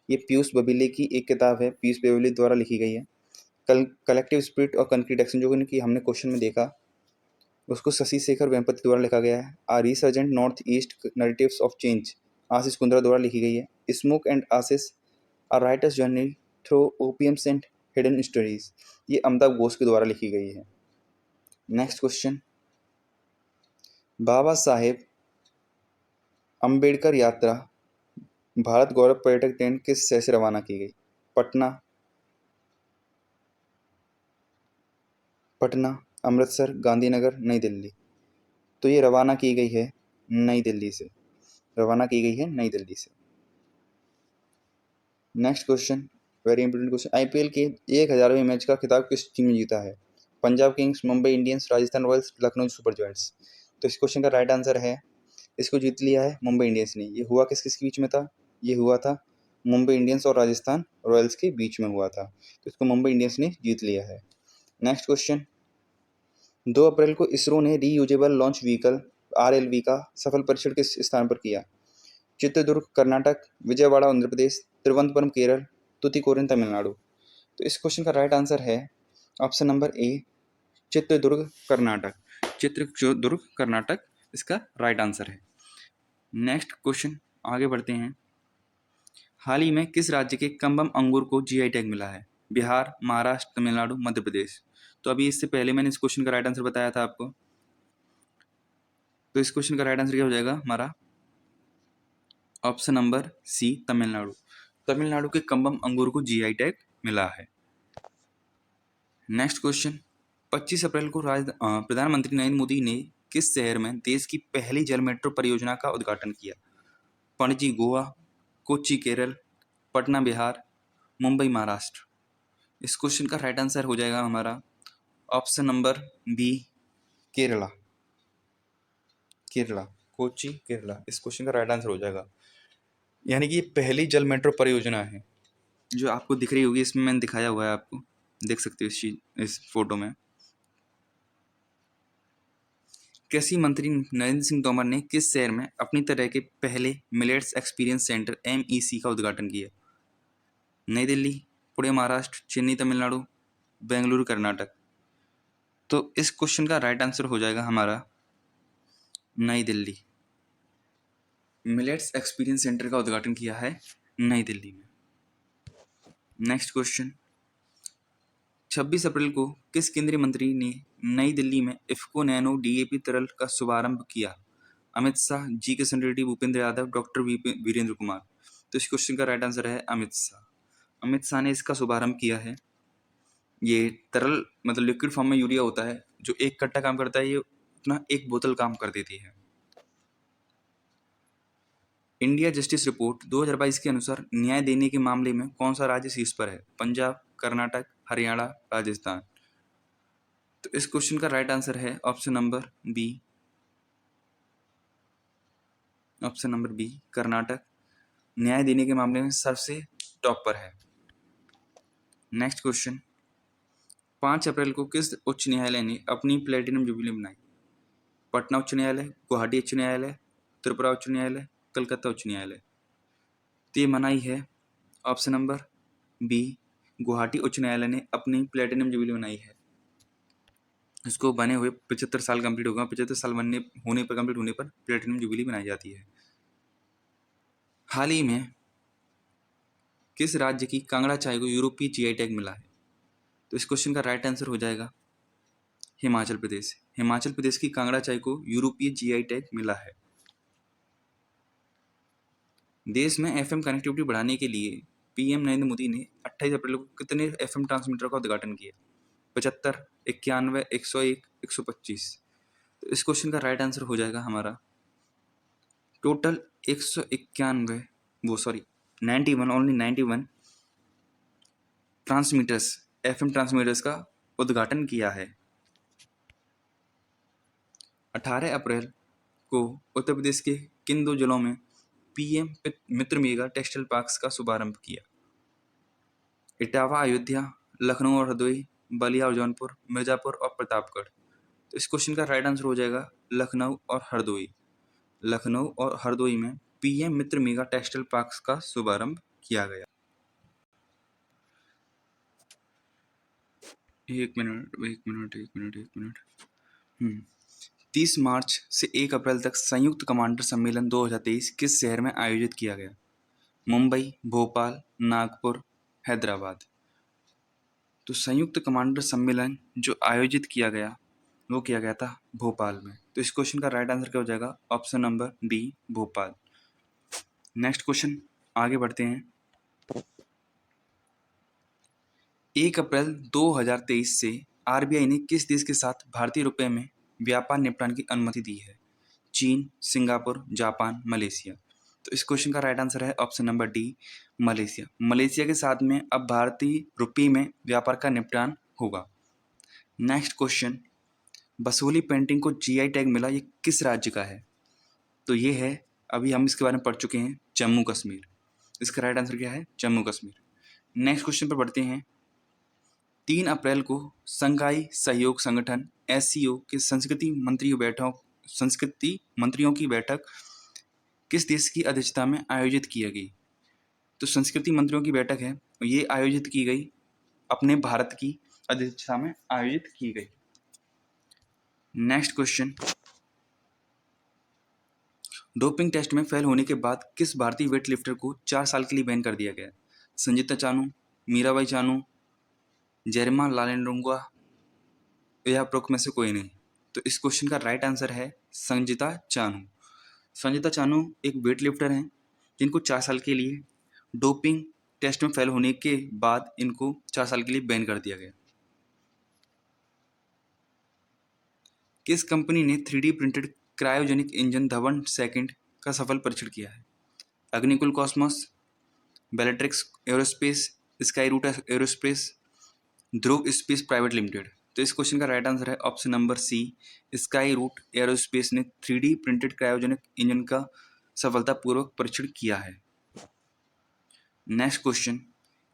ये पीयूष बबीले की एक किताब है, पीयूष बबीले द्वारा लिखी गई है। कलेक्टिव स्पिरिट और कंक्रीट एक्शन जो कि हमने क्वेश्चन में देखा उसको शशि शेखर वेम्पति द्वारा लिखा गया है। A resurgent north east narratives of change Ashish Kundra द्वारा लिखी गई है। Smoke and ashes a writer's journey through opiums and hidden stories, ये अमिताभ घोष के द्वारा लिखी गई है। नेक्स्ट क्वेश्चन, बाबा साहेब अम्बेडकर यात्रा भारत गौरव पर्यटक ट्रेन किस शहर से रवाना की गई? पटना, अमृतसर, गांधीनगर, नई दिल्ली। तो ये रवाना की गई है नई दिल्ली से, रवाना की गई है नई दिल्ली से। Next question, very important question, IPL के 1000वें मैच का खिताब किस टीम ने जीता है? Punjab Kings, Mumbai Indians, Rajasthan Royals, Lucknow super giants. तो इस क्वेश्चन का राइट आंसर है, इसको जीत लिया है मुंबई इंडियंस ने। ये हुआ किस किस के बीच में था? ये हुआ था मुंबई इंडियंस और राजस्थान रॉयल्स के बीच में हुआ था, तो इसको मुंबई इंडियंस ने जीत लिया है। नेक्स्ट क्वेश्चन, 2 अप्रैल को इसरो ने रीयूजेबल लॉन्च व्हीकल RLV का सफल परीक्षण किस स्थान पर किया? चित्रदुर्ग कर्नाटक, विजयवाड़ा आंध्र प्रदेश, तिरुवनंतपुरम केरल, तुतिकोरिन तमिलनाडु। तो इस क्वेश्चन का राइट आंसर है ऑप्शन नंबर ए चित्रदुर्ग कर्नाटक। चित्रदुर्ग कर्नाटक इसका राइट आंसर है। नेक्स्ट क्वेश्चन आगे बढ़ते हैं। हाल ही में किस राज्य के कम्बम अंगूर को GI टैग मिला है? बिहार, महाराष्ट्र, तमिलनाडु, मध्य प्रदेश। तो अभी इससे पहले मैंने इस क्वेश्चन का राइट आंसर बताया था आपको, तो इस क्वेश्चन का राइट आंसर क्या हो जाएगा हमारा? Option number C Tamil Nadu. Tamil Nadu के कम्बम अंगूर को GI टैग मिला है। नेक्स्ट क्वेश्चन, 25 अप्रैल को प्रधानमंत्री नरेंद्र मोदी ने किस शहर में देश की पहली जल मेट्रो परियोजना का उद्घाटन किया? पणजी गोवा, कोच्चि केरल, पटना बिहार, मुंबई महाराष्ट्र। इस क्वेश्चन का राइट आंसर हो जाएगा हमारा option number B, Kerala. Kerala, Kochi, Kerala, इस क्वेश्चन का राइट आंसर हो जाएगा। यानी कि ये पहली जल मेट्रो परियोजना है जो आपको दिख रही होगी, इसमें मैंने दिखाया हुआ है, आपको देख सकते हो इस फोटो में। कृषि मंत्री नरेंद्र सिंह तोमर ने किस शहर में अपनी तरह के पहले मिलेट्स एक्सपीरियंस सेंटर MEC का उद्घाटन किया? नई दिल्ली, पुणे महाराष्ट्र, चेन्नई तमिलनाडु, बेंगलुरु कर्नाटक। तो इस क्वेश्चन का राइट आंसर हो जाएगा हमारा नई दिल्ली। मिलेट्स एक्सपीरियंस सेंटर का उद्घाटन किया है नई दिल्ली में। नेक्स्ट क्वेश्चन, 26 अप्रैल को किस केंद्रीय मंत्री ने नई दिल्ली में इफ्को नैनो DAP तरल का शुभारंभ किया? अमित शाह, जी किशन रेड्डी, भूपेंद्र यादव, डॉक्टर वीरेंद्र कुमार। तो इस क्वेश्चन का राइट आंसर है अमित शाह। अमित शाह ने इसका शुभारंभ किया है। ये तरल मतलब लिक्विड फॉर्म में यूरिया होता है, जो एक कट्टा काम करता है, ये अपना एक बोतल काम कर देती है। इंडिया जस्टिस रिपोर्ट 2022 के अनुसार न्याय देने के मामले में कौन सा राज्य शीर्ष पर है? पंजाब, कर्नाटक, हरियाणा, राजस्थान। तो इस क्वेश्चन का राइट आंसर है option number B, option number B, Karnataka न्याय देने के मामले में सबसे टॉप पर है। नेक्स्ट क्वेश्चन, 5 अप्रैल को किस उच्च न्यायालय ने अपनी प्लेटिनम जुबली मनाई? पटना उच्च न्यायालय, गुवाहाटी उच्च न्यायालय, त्रिपुरा उच्च न्यायालय, कलकत्ता उच्च न्यायालय। तो ये मनाई है ऑप्शन नंबर बी, गुवाहाटी उच्च न्यायालय ने अपनी प्लेटिनम जुबली मनाई है। इसको बने हुए 75 साल कंप्लीट होगा, 75 साल कंप्लीट होने पर प्लेटिनम जुबली मनाई जाती है। हाल ही में किस राज्य की कांगड़ा चाय को यूरोपीय GI टैग मिला है? तो इस क्वेश्चन का राइट आंसर हो जाएगा हिमाचल प्रदेश। हिमाचल प्रदेश की कांगड़ा चाय को यूरोपीय GI टैग मिला है। देश में FM कनेक्टिविटी बढ़ाने के लिए PM नरेंद्र मोदी ने 28 अप्रैल को कितने FM ट्रांसमीटर का उद्घाटन किया? 75, 91, 101, 125। तो इस क्वेश्चन का राइट आंसर हो जाएगा हमारा total 191, 91, only 91 transmitters, FM transmitters का उद्घाटन किया है। 18 अप्रैल को उत्तर प्रदेश के किन 2 जिलों में PM मित्र मेगा टेक्सटाइल पार्क्स का शुभारंभ किया? इटावा, अयोध्या, लखनऊ और हरदोई, बलिया और जौनपुर, मिर्जापुर और प्रतापगढ़। तो इस क्वेश्चन का राइट आंसर हो जाएगा लखनऊ और हरदोई। लखनऊ और हरदोई में PM मित्र मेगा टेक्सटाइल पार्क्स का शुभारंभ किया गया। एक मिनट। 30 मार्च से 1 अप्रैल तक संयुक्त कमांडर सम्मेलन 2023 किस शहर में आयोजित किया गया? मुंबई, भोपाल, नागपुर, हैदराबाद। तो संयुक्त कमांडर सम्मेलन जो आयोजित किया गया वो किया गया था भोपाल में। तो इस क्वेश्चन का राइट आंसर क्या हो जाएगा? Option number B, Bhopal. Next question, आगे बढ़ते हैं। 1 अप्रैल 2023 से RBI ने किस देश के साथ भारतीय रुपए में व्यापार निपटान की अनुमति दी है? चीन, सिंगापुर, जापान, मलेशिया। तो इस क्वेश्चन का राइट आंसर है option number D, Malaysia. Malaysia के साथ में अब भारतीय रुपये में व्यापार का निपटान होगा। नेक्स्ट क्वेश्चन, बसोली पेंटिंग को GI टैग मिला, ये किस राज्य का है? तो ये है, अभी हम इसके बारे में पढ़ चुके हैं, जम्मू कश्मीर। इसका राइट आंसर क्या है? जम्मू कश्मीर। नेक्स्ट क्वेश्चन पर बढ़ते हैं। 3 अप्रैल को शंघाई सहयोग संगठन SCO के संस्कृति मंत्रियों की बैठक किस देश की अध्यक्षता में आयोजित की गई? तो संस्कृति मंत्रियों की बैठक है, ये आयोजित की गई अपने भारत की अध्यक्षता में आयोजित की गई। नेक्स्ट क्वेश्चन, डोपिंग टेस्ट में फेल होने के बाद किस भारतीय वेट लिफ्टर को 4 साल के लिए बैन कर दिया गया? संजीता चानू, मीराबाई चानू, जेरिमा लालेंडुंगा या उपरोक्त में से कोई नहीं। तो इस क्वेश्चन का राइट आंसर है संजीता चानू। संजीता चानू एक वेट लिफ्टर हैं जिनको 4 साल के लिए डोपिंग टेस्ट में फेल होने के बाद इनको 4 साल के लिए बैन कर दिया गया। किस कंपनी ने 3D printed cryogenic engine Dhawan second का सफल परीक्षण किया है? Agnikul Cosmos, Bellatrix Aerospace, Skyroot Aerospace, Dhruva space private limited. तो इस क्वेश्चन का राइट आंसर है option number C, Skyroot Aerospace ने 3D प्रिंटेड क्रायोजेनिक इंजन का सफलतापूर्वक परीक्षण किया है। नेक्स्ट क्वेश्चन,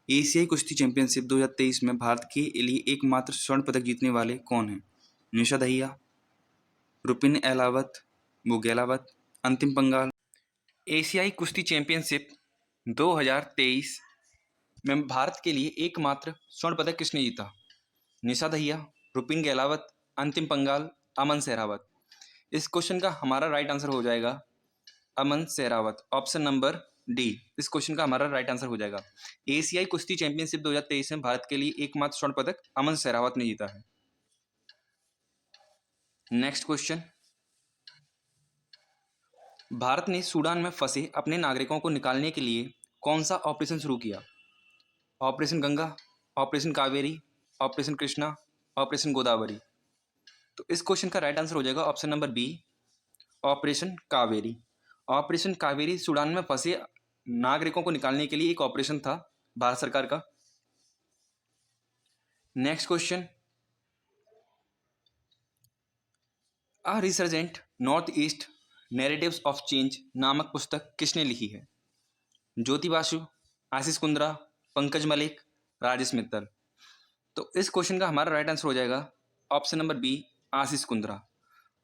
एशियाई कुश्ती चैंपियनशिप 2023 में भारत के लिए एकमात्र स्वर्ण पदक जीतने वाले कौन हैं? निशा दहिया, रुपिन एलावत, बुगेलावत, अंतिम पंगाल। एशियाई कुश्ती चैंपियनशिप 2023 में भारत के लिए एकमात्र स्वर्ण पदक किसने जीता? निशा दहिया, रुपिन गहलावत, अंतिम पंगाल, अमन सहरावत। इस क्वेश्चन का हमारा राइट आंसर हो जाएगा अमन सहरावत, ऑप्शन नंबर डी इस क्वेश्चन का हमारा राइट आंसर हो जाएगा। एशियाई कुश्ती चैंपियनशिप 2023 में भारत के लिए एकमात्र स्वर्ण पदक अमन सहरावत ने जीता है। नेक्स्ट क्वेश्चन, भारत ने सूडान में फंसे अपने नागरिकों को निकालने के लिए कौन सा ऑपरेशन शुरू किया? Operation Ganga, operation Kaveri, operation Krishna, operation Godavari. तो इस क्वेश्चन का राइट आंसर हो जाएगा option number B, operation Kaveri. Operation Kaveri Sudan में फंसे नागरिकों को निकालने के लिए एक ऑपरेशन था भारत सरकार का। Next question, a resurgent north east narratives of change नामक पुस्तक किसने लिखी है? ज्योति बासु, आशीष कुंद्रा, पंकज मलिक, राजेश मित्तल। तो इस क्वेश्चन का हमारा राइट आंसर हो जाएगा option number B, Ashish Kundra.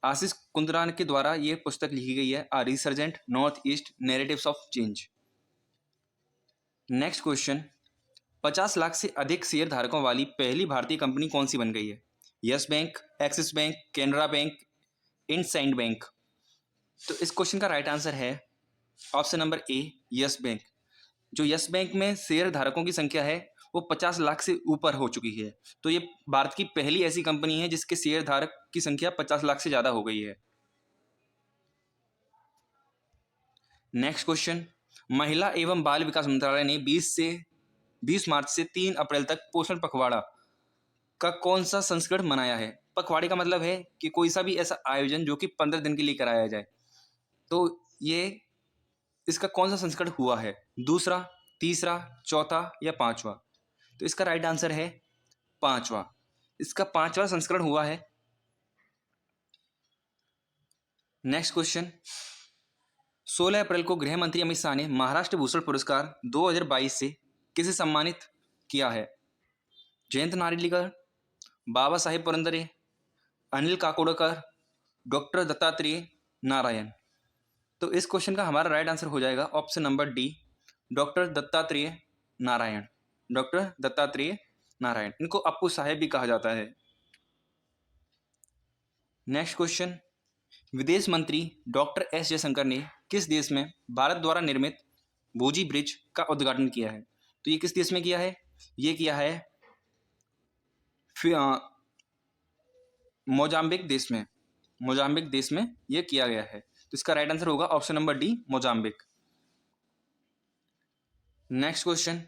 Ashish Kundra के द्वारा ये पुस्तक लिखी गई है, a resurgent north east narratives of change. Next question, 50 lakh से अधिक शेयर धारकों वाली पहली भारतीय कंपनी कौन सी बन गई है? Yes bank, axis bank, Canara bank, IndusInd bank. तो इस क्वेश्चन का राइट आंसर है ऑप्शन नंबर ए, यस बैंक। जो यस बैंक में शेयर धारकों की संख्या है वो 50 लाख से ऊपर हो चुकी है। तो ये भारत की पहली ऐसी कंपनी है जिसके शेयर धारक की संख्या 50 लाख से ज़्यादा हो गई है। नेक्स्ट क्वेश्चन, महिला एवं बाल विकास मंत्रालय ने 20 मार्च से 3 अप्रैल तक पोषण पखवाड़ा का कौन सा संस्करण मनाया है? पखवाड़े का मतलब है कि कोई सा भी ऐसा आयोजन जो कि 15 दिन के लिए कराया जाए। तो ये इसका कौन सा संस्करण हुआ है? दूसरा, तीसरा, चौथा या पांचवा? तो इसका राइट आंसर है पांचवा। इसका पांचवा संस्करण हुआ है। नेक्स्ट क्वेश्चन, 16 अप्रैल को गृह मंत्री अमित शाह ने महाराष्ट्र भूषण पुरस्कार 2022 से किसे सम्मानित किया है? जयंत नार्लिकर, बाबा साहेब पुरंदरे, अनिल काकोडकर, डॉक्टर दत्तात्रेय नारायण। तो इस क्वेश्चन का हमारा राइट आंसर हो जाएगा option number D, doctor Dattatreya Narayan. Doctor Dattatreya Narayan, इनको अप्पू साहेब भी कहा जाता है। नेक्स्ट क्वेश्चन, विदेश मंत्री डॉक्टर एस जयशंकर ने किस देश में भारत द्वारा निर्मित भोजी ब्रिज का उद्घाटन किया है? तो ये किस देश में किया है? ये किया है मोजाम्बिक देश में। मोजाम्बिक देश में ये किया गया है। तो इसका राइट आंसर होगा option number D, Mozambique. Next question,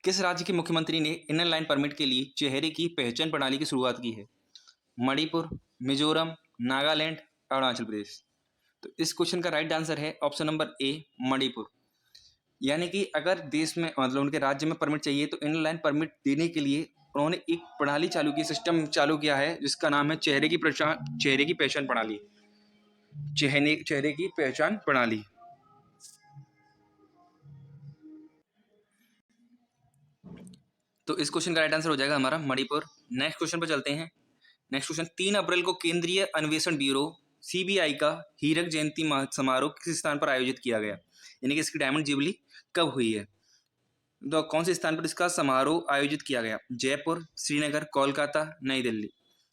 किस राज्य के मुख्यमंत्री ने इनर लाइन परमिट के लिए चेहरे की पहचान प्रणाली की शुरुआत की है? मणिपुर, मिजोरम, नागालैंड, अरुणाचल प्रदेश। तो इस क्वेश्चन का राइट आंसर है ऑप्शन नंबर ए, मणिपुर। यानी कि अगर देश में मतलब उनके राज्य में परमिट चाहिए तो इनर लाइन परमिट देने के लिए उन्होंने एक प्रणाली चालू की, सिस्टम चालू किया है जिसका नाम है चेहरे की पहचान प्रणाली। चेहरे की पहचान प्रणाली। तो इस क्वेश्चन का राइट आंसर हो जाएगा हमारा मणिपुर। नेक्स्ट क्वेश्चन पर चलते हैं। नेक्स्ट क्वेश्चन, 3 अप्रैल को केंद्रीय अन्वेषण ब्यूरो सीबीआई का हीरक जयंती समारोह किस स्थान पर आयोजित किया गया? यानी कि इसकी डायमंड जुबली कब हुई है? तो कौन से स्थान पर इसका समारोह आयोजित किया गया? जयपुर, श्रीनगर, कोलकाता, नई दिल्ली।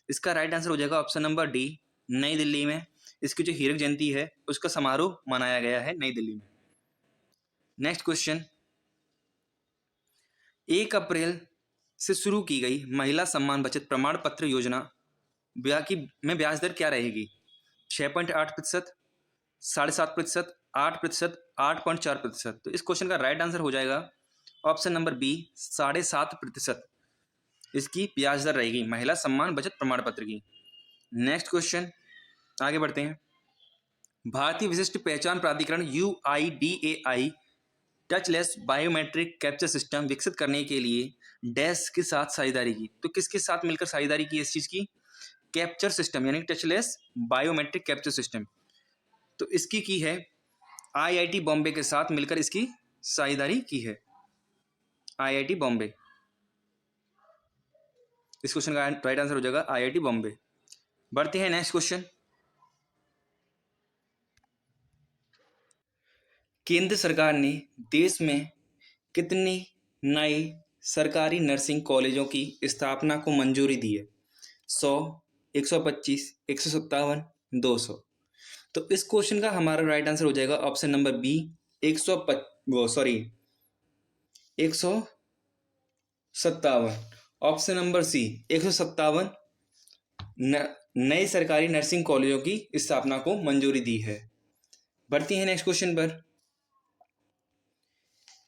इसका राइट आंसर हो जाएगा ऑप्शन नंबर डी, नई दिल्ली में इसकी जो हीरक जयंती है उसका समारोह मनाया गया है नई दिल्ली में। नेक्स्ट क्वेश्चन, 1 अप्रैल से शुरू की गई महिला सम्मान बचत प्रमाण पत्र योजना में ब्याज दर क्या रहेगी? 6.8%, 7.5%, 8%, 8.4%। तो इस क्वेश्चन का राइट आंसर हो जाएगा ऑप्शन नंबर बी, 7.5% इसकी ब्याज दर रहेगी महिला सम्मान बचत प्रमाण पत्र की। नेक्स्ट क्वेश्चन, आगे बढ़ते हैं। भारतीय विशिष्ट पहचान प्राधिकरण UIDAI touchless biometric capture system विकसित करने के लिए डैश के साथ साझेदारी की। तो किसके साथ मिलकर साझेदारी की इस चीज़ की? कैप्चर सिस्टम यानी टचलेस बायोमेट्रिक कैप्चर सिस्टम। तो इसकी की है आईआईटी बॉम्बे के साथ मिलकर इसकी साझेदारी की है, आईआईटी बॉम्बे। इस क्वेश्चन का राइट आंसर हो जाएगा आईआईटी बॉम्बे। बढ़ते हैं नेक्स्ट क्वेश्चन। केंद्र सरकार ने देश में कितने नए सरकारी नर्सिंग कॉलेजों की स्थापना को मंजूरी दी है? 100, 125, 157, 200। तो इस क्वेश्चन का हमारा राइट आंसर हो जाएगा option number B 157। Option number C 157 नए सरकारी नर्सिंग कॉलेजों की स्थापना को मंजूरी दी है। बढ़ती है नेक्स्ट क्वेश्चन पर।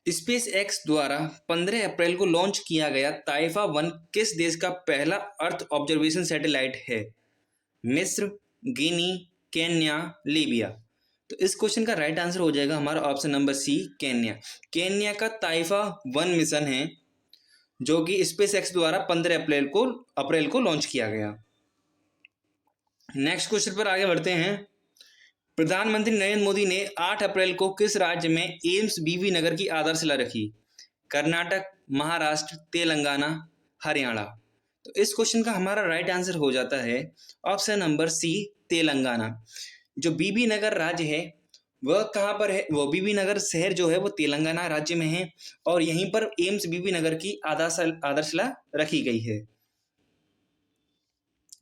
स्पेस एक्स द्वारा 15 अप्रैल को लॉन्च किया गया ताइफा 1 किस देश का पहला अर्थ ऑब्जर्वेशन सैटेलाइट है? मिस्र, गिनी, केन्या, लीबिया। तो इस क्वेश्चन का राइट आंसर हो जाएगा हमारा option number C Kenya. Kenya का ताइफा 1 मिशन है जो कि स्पेस एक्स द्वारा 15 अप्रैल को लॉन्च किया गया। नेक्स्ट क्वेश्चन पर आगे बढ़ते हैं। प्रधानमंत्री नरेंद्र मोदी ने 8 अप्रैल को किस राज्य में एम्स बीबी नगर की आधारशिला रखी? कर्नाटक, महाराष्ट्र, तेलंगाना, हरियाणा। तो इस क्वेश्चन का हमारा राइट आंसर हो जाता है ऑप्शन नंबर सी तेलंगाना। जो बीबी नगर राज्य है वह कहाँ पर है? वो बीबी नगर शहर जो है वो तेलंगाना राज्य में है और यहीं पर एम्स बीबी नगर की आधारशिला रखी गई है।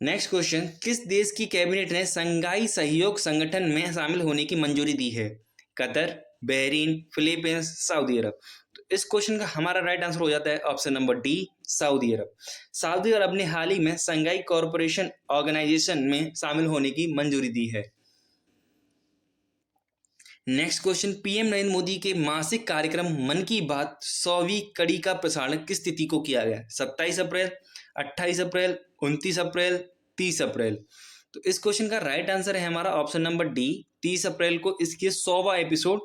Next question. किस देश की कैबिनेट ने संघाई सहयोग संगठन में शामिल होने की मंजूरी दी है? कतर, बहरीन, फिलीपींस, सऊदी अरब। तो इस क्वेश्चन का हमारा राइट आंसर हो जाता है ऑप्शन नंबर डी सऊदी अरब। सऊदी अरब ने हाल ही में संघाई कॉरपोरेशन ऑर्गेनाइजेशन में शामिल होने की मंजूरी दी है। Next question. PM Narendra Modi के मासिक कार्यक्रम मन की बात 100वीं कड़ी का प्रसारण किस तिथि को किया गया? 27 अप्रैल, 28 अप्रैल, 29 अप्रैल, 30 अप्रैल। तो इस क्वेश्चन का राइट आंसर है हमारा ऑप्शन नंबर डी 30 अप्रैल को इसके 100वां एपिसोड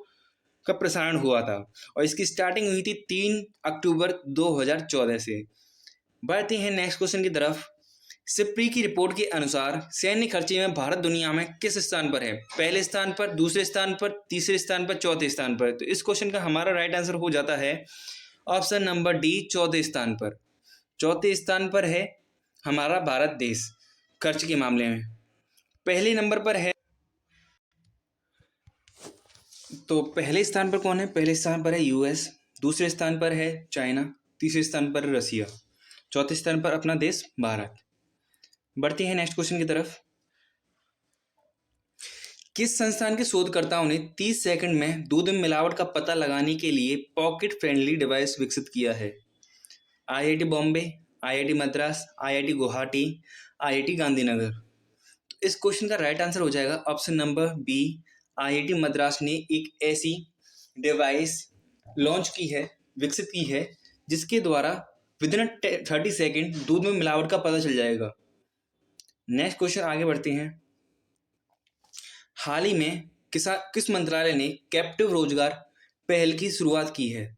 का प्रसारण हुआ था और इसकी स्टार्टिंग हुई थी 3 अक्टूबर 2014 से। बढ़ते हैं नेक्स्ट क्वेश्चन की तरफ। सिप्री की रिपोर्ट के अनुसार सैन्य खर्चे में भारत दुनिया में किस स्थान पर है? पहले स्थान पर, दूसरे स्थान पर, तीसरे स्थान पर, चौथे स्थान पर। तो इस क्वेश्चन का हमारा राइट आंसर हो जाता है ऑप्शन नंबर डी चौथे स्थान पर। चौथे स्थान पर है हमारा भारत देश खर्च के मामले में। पहले नंबर पर है, तो पहले स्थान पर कौन है? पहले स्थान पर है यूएस, दूसरे स्थान पर है चाइना, तीसरे स्थान पर रसिया, चौथे स्थान पर अपना देश भारत। बढ़ते हैं नेक्स्ट क्वेश्चन की तरफ। किस संस्थान के शोधकर्ताओं ने 30 सेकंड में दूध में मिलावट का पता लगाने के लिए पॉकेट फ्रेंडली डिवाइस विकसित किया है? IIT Bombay, IIT Madras, IIT Guwahati, IIT Gandhinagar. तो इस क्वेश्चन का राइट आंसर हो जाएगा option number B IIT Madras ने एक ऐसी डिवाइस लॉन्च की है, विकसित की है, जिसके द्वारा विदिन 30 सेकेंड दूध में मिलावट का पता चल जाएगा। नेक्स्ट क्वेश्चन आगे बढ़ते हैं। हाल ही में किस मंत्रालय ने कैप्टिव रोजगार पहल की शुरुआत की है?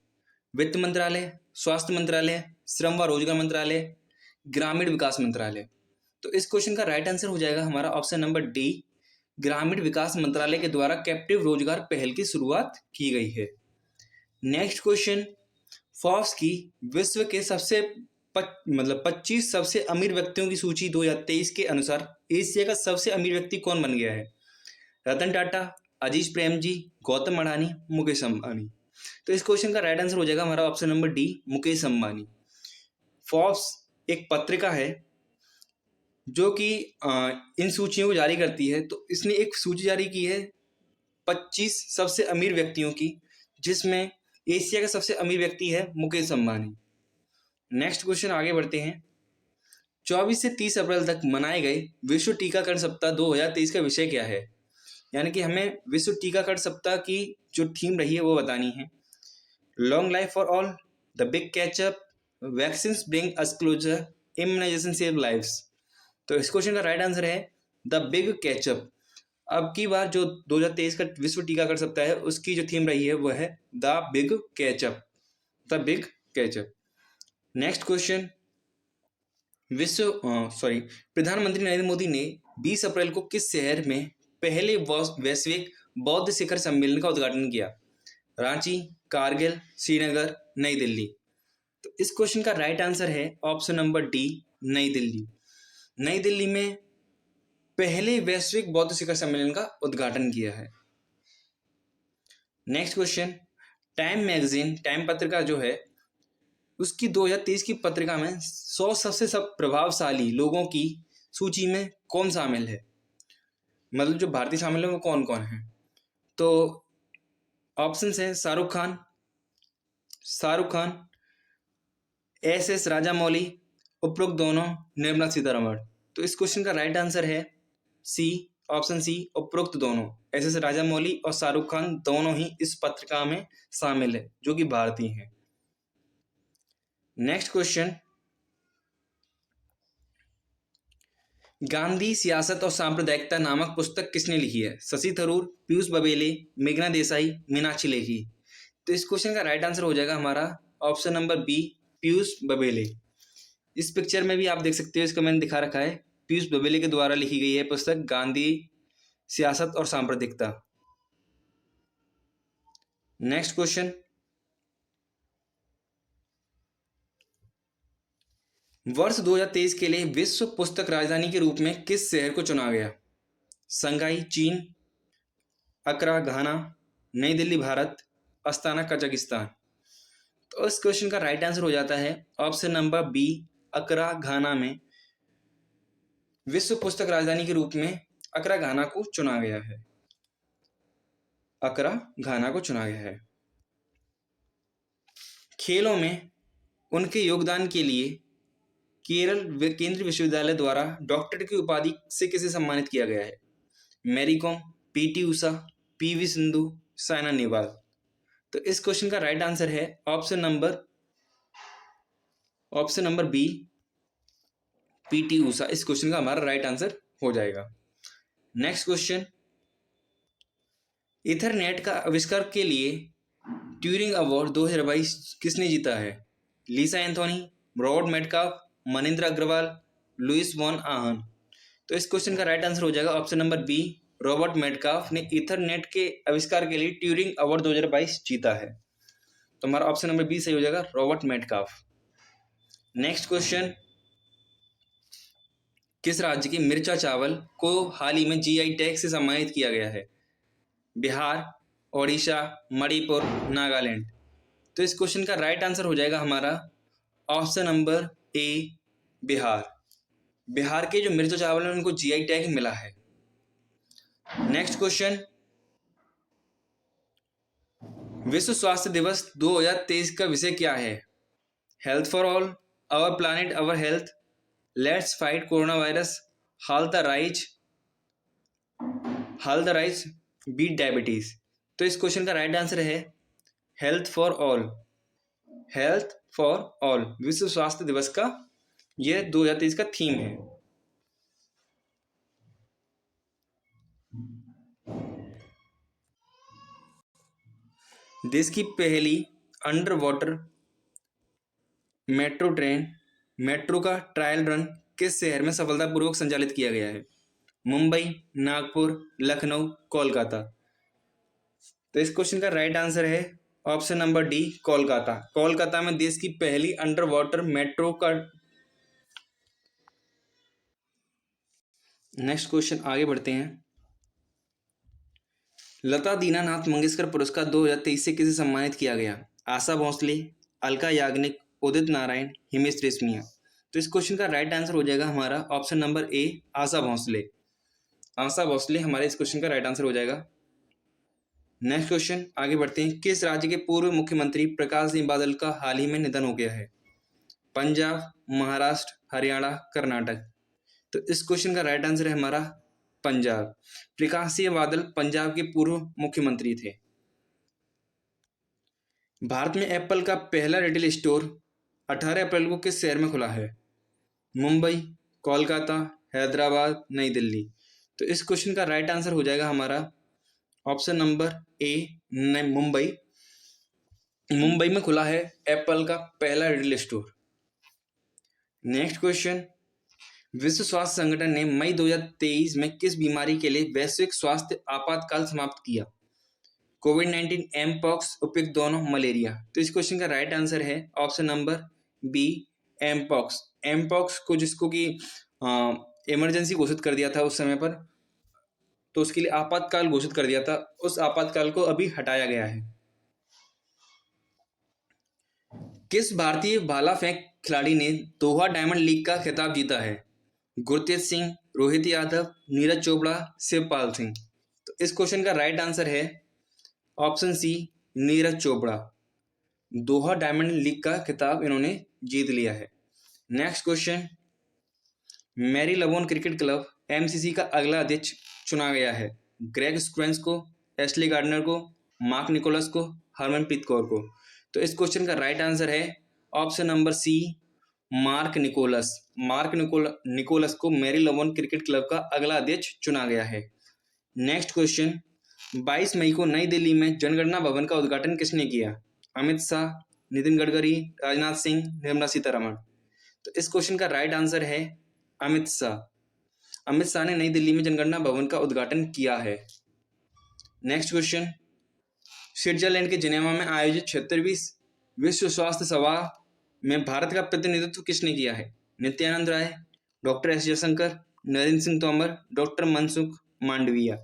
वित्त मंत्रालय, स्वास्थ्य मंत्रालय, श्रम व रोजगार मंत्रालय, ग्रामीण विकास मंत्रालय। तो इस क्वेश्चन का राइट आंसर हो जाएगा हमारा ऑप्शन नंबर डी ग्रामीण विकास मंत्रालय के द्वारा कैप्टिव रोजगार पहल की शुरुआत की गई है। Next question. फोर्ब्स की विश्व के 25 सबसे अमीर व्यक्तियों की सूची 2023 के अनुसार एशिया का सबसे अमीर व्यक्ति कौन बन गया है? रतन टाटा, अजीज प्रेमजी, गौतम अडानी, मुकेश अंबानी। तो इस क्वेश्चन का राइट आंसर हो जाएगा हमारा option number D Mukesh Ambani. Forbes एक पत्रिका है जो कि इन सूचियों को जारी करती है। तो इसने एक सूची जारी की है 25 सबसे अमीर व्यक्तियों की, जिसमें एशिया का सबसे अमीर व्यक्ति है मुकेश अंबानी। नेक्स्ट क्वेश्चन आगे बढ़ते हैं। 24 से 30 अप्रैल तक मनाए गए विश्व टीकाकरण सप्ताह 2023 का विषय क्या है? यानी कि हमें विश्व टीकाकरण सप्ताह की जो थीम रही है वो बतानी है। Long life for all, the big catch up, vaccine bring us closer, immunization save lives. तो इस क्वेश्चन का राइट आंसर है द बिग कैचअप। अब की बार जो 2023 का विश्व टीकाकरण सप्ताह है उसकी जो थीम रही है वो है the big catch up, the big catch up. Next question, प्रधानमंत्री नरेंद्र मोदी ने 20 अप्रैल को किस शहर में पहले वैश्विक बौद्ध शिखर सम्मेलन का उद्घाटन किया? रांची, कारगिल, श्रीनगर, नई दिल्ली। तो इस क्वेश्चन का राइट आंसर है ऑप्शन नंबर डी, नई दिल्ली। नई दिल्ली में पहले वैश्विक बौद्ध शिखर सम्मेलन का उद्घाटन किया है। Next question, time magazine, time पत्रिका जो है उसकी 2023 की पत्रिका में 100 सबसे प्रभावशाली लोगों की सूची में कौन शामिल है? मतलब जो भारतीय शामिल है वो कौन कौन है? तो ऑप्शंस हैं शाहरुख खान, एस राजामौली, उपरोक्त दोनों, निर्मला सीतारमण। तो इस क्वेश्चन का राइट आंसर है सी, ऑप्शन सी, उपरोक्त दोनों। एस राजामौली और शाहरुख खान दोनों ही इस पत्रिका में शामिल है जो कि भारतीय हैं। नेक्स्ट क्वेश्चन, गांधी सियासत और सांप्रदायिकता नामक पुस्तक किसने लिखी है? शशि थरूर, पीयूष बबेले, मेघना देसाई, मीनाक्षी लेखी। तो इस क्वेश्चन का राइट आंसर हो जाएगा हमारा option number B, Piyush Babele. इस पिक्चर में भी आप देख सकते हो, इसका मैंने दिखा रखा है, पीयूष बबेले के द्वारा लिखी गई है पुस्तक गांधी सियासत और सांप्रदायिकता। नेक्स्ट क्वेश्चन, वर्ष 2023 के लिए विश्व पुस्तक राजधानी के रूप में किस शहर को चुना गया? शंघाई चीन, अकरा घाना, नई दिल्ली भारत, अस्ताना कजाकिस्तान। तो इस क्वेश्चन का राइट आंसर हो जाता है ऑप्शन नंबर बी, अकरा घाना में विश्व पुस्तक राजधानी के रूप में अकरा घाना को चुना गया है। अकरा घाना को चुना गया है। खेलों में उनके योगदान के लिए केरल केंद्रीय विश्वविद्यालय द्वारा डॉक्टरेट की उपाधि से किसे सम्मानित किया गया है? Mary com, PT Usha, PV Sindhu, Saina Nehwal. तो इस क्वेश्चन का राइट आंसर है option number B, PT Usha. इस क्वेश्चन का हमारा राइट आंसर हो जाएगा। नेक्स्ट क्वेश्चन, इथरनेट का आविष्कार के लिए ट्यूरिंग अवार्ड 2022 किसने जीता है? Lisa Anthony, Robert Metcalfe, Manindra Agrawal, Luis von Ahn. तो इस क्वेश्चन का राइट आंसर हो जाएगा option number B, Robert Metcalfe ने इथरनेट के आविष्कार के लिए ट्यूरिंग अवार्ड 2022 जीता है। तो हमारा ऑप्शन नंबर बी सही हो जाएगा, रॉबर्ट मेटकाफ। नेक्स्ट क्वेश्चन, किस राज्य के मिर्चा चावल को हाल ही में जीआई टैग से सम्मानित किया गया है? बिहार, ओडिशा, मणिपुर, नागालैंड। तो इस क्वेश्चन का राइट आंसर हो जाएगा हमारा ऑप्शन नंबर ए, बिहार। बिहार के जो मिर्चा चावल है उनको जीआई टैग मिला है। नेक्स्ट क्वेश्चन, विश्व स्वास्थ्य दिवस 2023 का विषय क्या है? Health for all, our planet our health, let's fight corona virus, halt the rise beat diabetes. तो इस क्वेश्चन का राइट आंसर है health for all. Health for all विश्व स्वास्थ्य दिवस का यह 2023 का थीम है। देश की पहली under water metro train metro का ट्रायल रन किस शहर में सफलतापूर्वक संचालित किया गया है? मुंबई, नागपुर, लखनऊ, कोलकाता। तो इस क्वेश्चन का राइट आंसर है option number D, Kolkata. Kolkata में देश की पहली अंडर वाटर मेट्रो का। नेक्स्ट क्वेश्चन आगे बढ़ते हैं। लता दीनानाथ मंगेशकर पुरस्कार 2023 से किसे सम्मानित किया गया? आशा भोसले, अलका याग्निक, उदित नारायण, हिमेश रेशमिया। तो इस क्वेश्चन का राइट आंसर हो जाएगा हमारा ऑप्शन नंबर ए, आशा भोसले। आशा भोसले हमारे इस क्वेश्चन का राइट आंसर हो जाएगा। नेक्स्ट क्वेश्चन आगे बढ़ते हैं। किस राज्य के पूर्व मुख्यमंत्री प्रकाश सिंह बादल का हाल ही में निधन हो गया है? पंजाब, महाराष्ट्र, हरियाणा, कर्नाटक। तो इस क्वेश्चन का राइट आंसर है हमारा पंजाब। प्रकाश सिंह बादल पंजाब के पूर्व मुख्यमंत्री थे। भारत में एप्पल का पहला रिटेल स्टोर 18 अप्रैल को किस शहर में खुला है? मुंबई, कोलकाता, हैदराबाद, नई दिल्ली। तो इस क्वेश्चन का राइट आंसर हो जाएगा हमारा ऑप्शन नंबर ए, मुंबई। मुंबई में खुला है एप्पल का पहला रिटेल स्टोर। नेक्स्ट क्वेश्चन, विश्व स्वास्थ्य संगठन ने मई 2023 में किस बीमारी के लिए वैश्विक स्वास्थ्य आपातकाल समाप्त किया? कोविड-19, एम पॉक्स, उपयुक्त दोनों, मलेरिया। तो इस क्वेश्चन का राइट आंसर है option number B, M pox. M pox को जिसको कि इमरजेंसी घोषित कर दिया था उस समय पर, तो उसके लिए आपातकाल घोषित कर दिया था, उस आपातकाल को अभी हटाया गया है। किस भारतीय भाला फेंक खिलाड़ी ने दोहा डायमंड लीग का खिताब जीता है? गुरतेज सिंह, रोहित यादव, नीरज चोपड़ा, शिवपाल सिंह। तो इस क्वेश्चन का राइट आंसर है option C, Neeraj Chopra. Doha Diamond League का खिताब इन्होंने जीत लिया है। Next question, Marylebone cricket club MCC का अगला अध्यक्ष चुना गया है? ग्रेग स्क्वेंस को, एशली गार्डनर को, मार्क निकोलस को, हरमनप्रीत कौर को। तो इस क्वेश्चन का राइट आंसर है option number C, Mark Nicholas. Mark Nicholas को मैरी लबोन क्रिकेट क्लब का अगला अध्यक्ष चुना गया है। नेक्स्ट क्वेश्चन, 22 मई को नई दिल्ली में जनगणना भवन का उद्घाटन किसने किया? अमित शाह, नितिन गडकरी, राजनाथ सिंह, निर्मला सीतारमण। तो इस क्वेश्चन का राइट आंसर है अमित शाह। अमित शाह ने नई दिल्ली में जनगणना भवन का उद्घाटन किया है। नेक्स्ट क्वेश्चन, स्विट्जरलैंड के जिनेवा में आयोजित 76वीं विश्व स्वास्थ्य सभा में भारत का प्रतिनिधित्व किसने किया है? Nityanand Rai, doctor S Jaishankar, Narendra Singh Tomar, doctor Mansukh Mandaviya.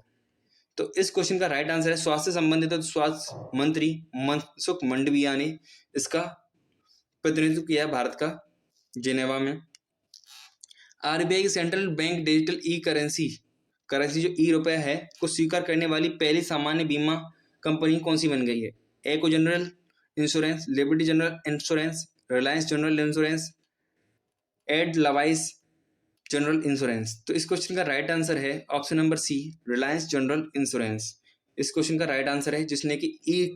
तो इस क्वेश्चन का राइट आंसर है स्वास्थ्य संबंधित स्वास्थ्य मंत्री मनसुख मांडविया ने इसका प्रतिनिधित्व किया है भारत का जिनेवा में। आरबीआई की central bank digital e currency जो ई रुपया है को स्वीकार करने वाली पहली सामान्य बीमा कंपनी कौन सी बन गई है? Acko general insurance, Liberty general insurance, Reliance general insurance, Edelweiss general insurance. तो इस क्वेश्चन का राइट आंसर है option number C, Reliance general insurance. इस क्वेश्चन का राइट आंसर है जिसने कि ई रुपी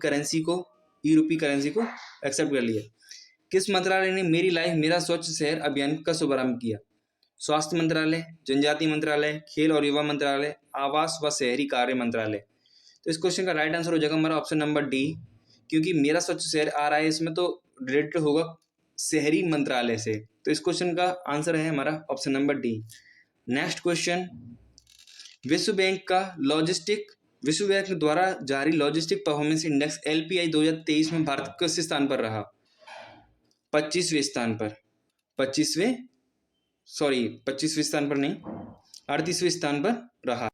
करेंसी को एक्सेप्ट कर लिया। किस मंत्रालय ने मेरी लाइफ मेरा स्वच्छ शहर अभियान का शुभारंभ किया? स्वास्थ्य मंत्रालय, जनजातीय मंत्रालय, खेल और युवा मंत्रालय, आवास व शहरी कार्य मंत्रालय। तो इस क्वेश्चन का राइट आंसर हो जाएगा हमारा ऑप्शन नंबर डी, क्योंकि मेरा स्वच्छ शहर आ रहा है इसमें, तो रिलेटेड होगा शहरी मंत्रालय से। तो इस क्वेश्चन का आंसर है हमारा option number D. Next question, विश्व बैंक द्वारा जारी लॉजिस्टिक परफॉर्मेंस इंडेक्स LPI 2023 में भारत किस स्थान पर रहा? 25वें स्थान पर। 25वें स्थान पर नहीं, 38वें स्थान पर रहा।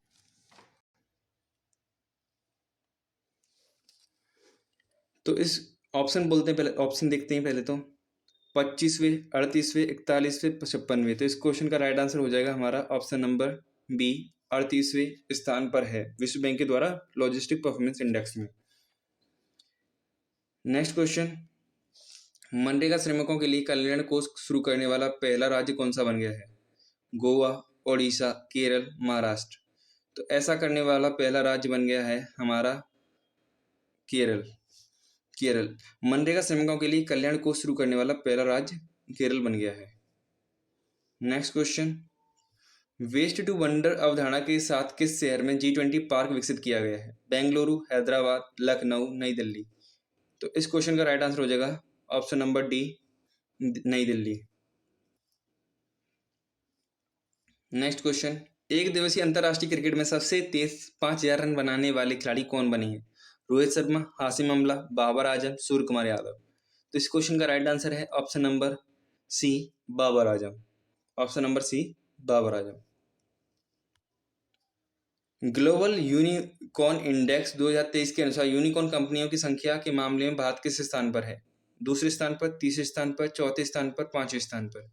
तो इस ऑप्शन बोलते हैं, पहले ऑप्शन देखते हैं पहले तो 25वें, 38वें, 41वें, 56वें। तो इस क्वेश्चन का राइट आंसर हो जाएगा हमारा ऑप्शन नंबर बी, 38वें स्थान पर है विश्व बैंक के द्वारा लॉजिस्टिक परफॉर्मेंस इंडेक्स में। नेक्स्ट क्वेश्चन, मनरेगा श्रमिकों के लिए कल्याण कोष शुरू करने वाला पहला राज्य कौन सा बन गया है? गोवा, ओडिशा, केरल, महाराष्ट्र। तो ऐसा करने वाला पहला राज्य बन गया है हमारा केरल। मनरेगा श्रमिकों के लिए कल्याण कोष शुरू करने वाला पहला राज्य केरल बन गया है। Next question, waste to wonder अवधारणा के साथ किस शहर में G20 पार्क विकसित किया गया है? बेंगलुरु, हैदराबाद, लखनऊ, नई दिल्ली। तो इस क्वेश्चन का राइट आंसर हो जाएगा ऑप्शन नंबर डी, नई दिल्ली। नेक्स्ट क्वेश्चन, एक दिवसीय अंतरराष्ट्रीय क्रिकेट में सबसे तेज 5000 रन बनाने वाले खिलाड़ी कौन बने हैं? रोहित शर्मा, हाशिम अमला, बाबर आजम, सूर्य कुमार यादव। तो इस क्वेश्चन का राइट आंसर है ऑप्शन नंबर सी, बाबर आजम। ऑप्शन नंबर सी, Babar Azam. Global unicorn index 2023 के अनुसार यूनिकॉर्न कंपनियों की संख्या के मामले में भारत किस स्थान पर है? दूसरे स्थान पर, तीसरे स्थान पर, चौथे स्थान पर, पांचवें स्थान पर।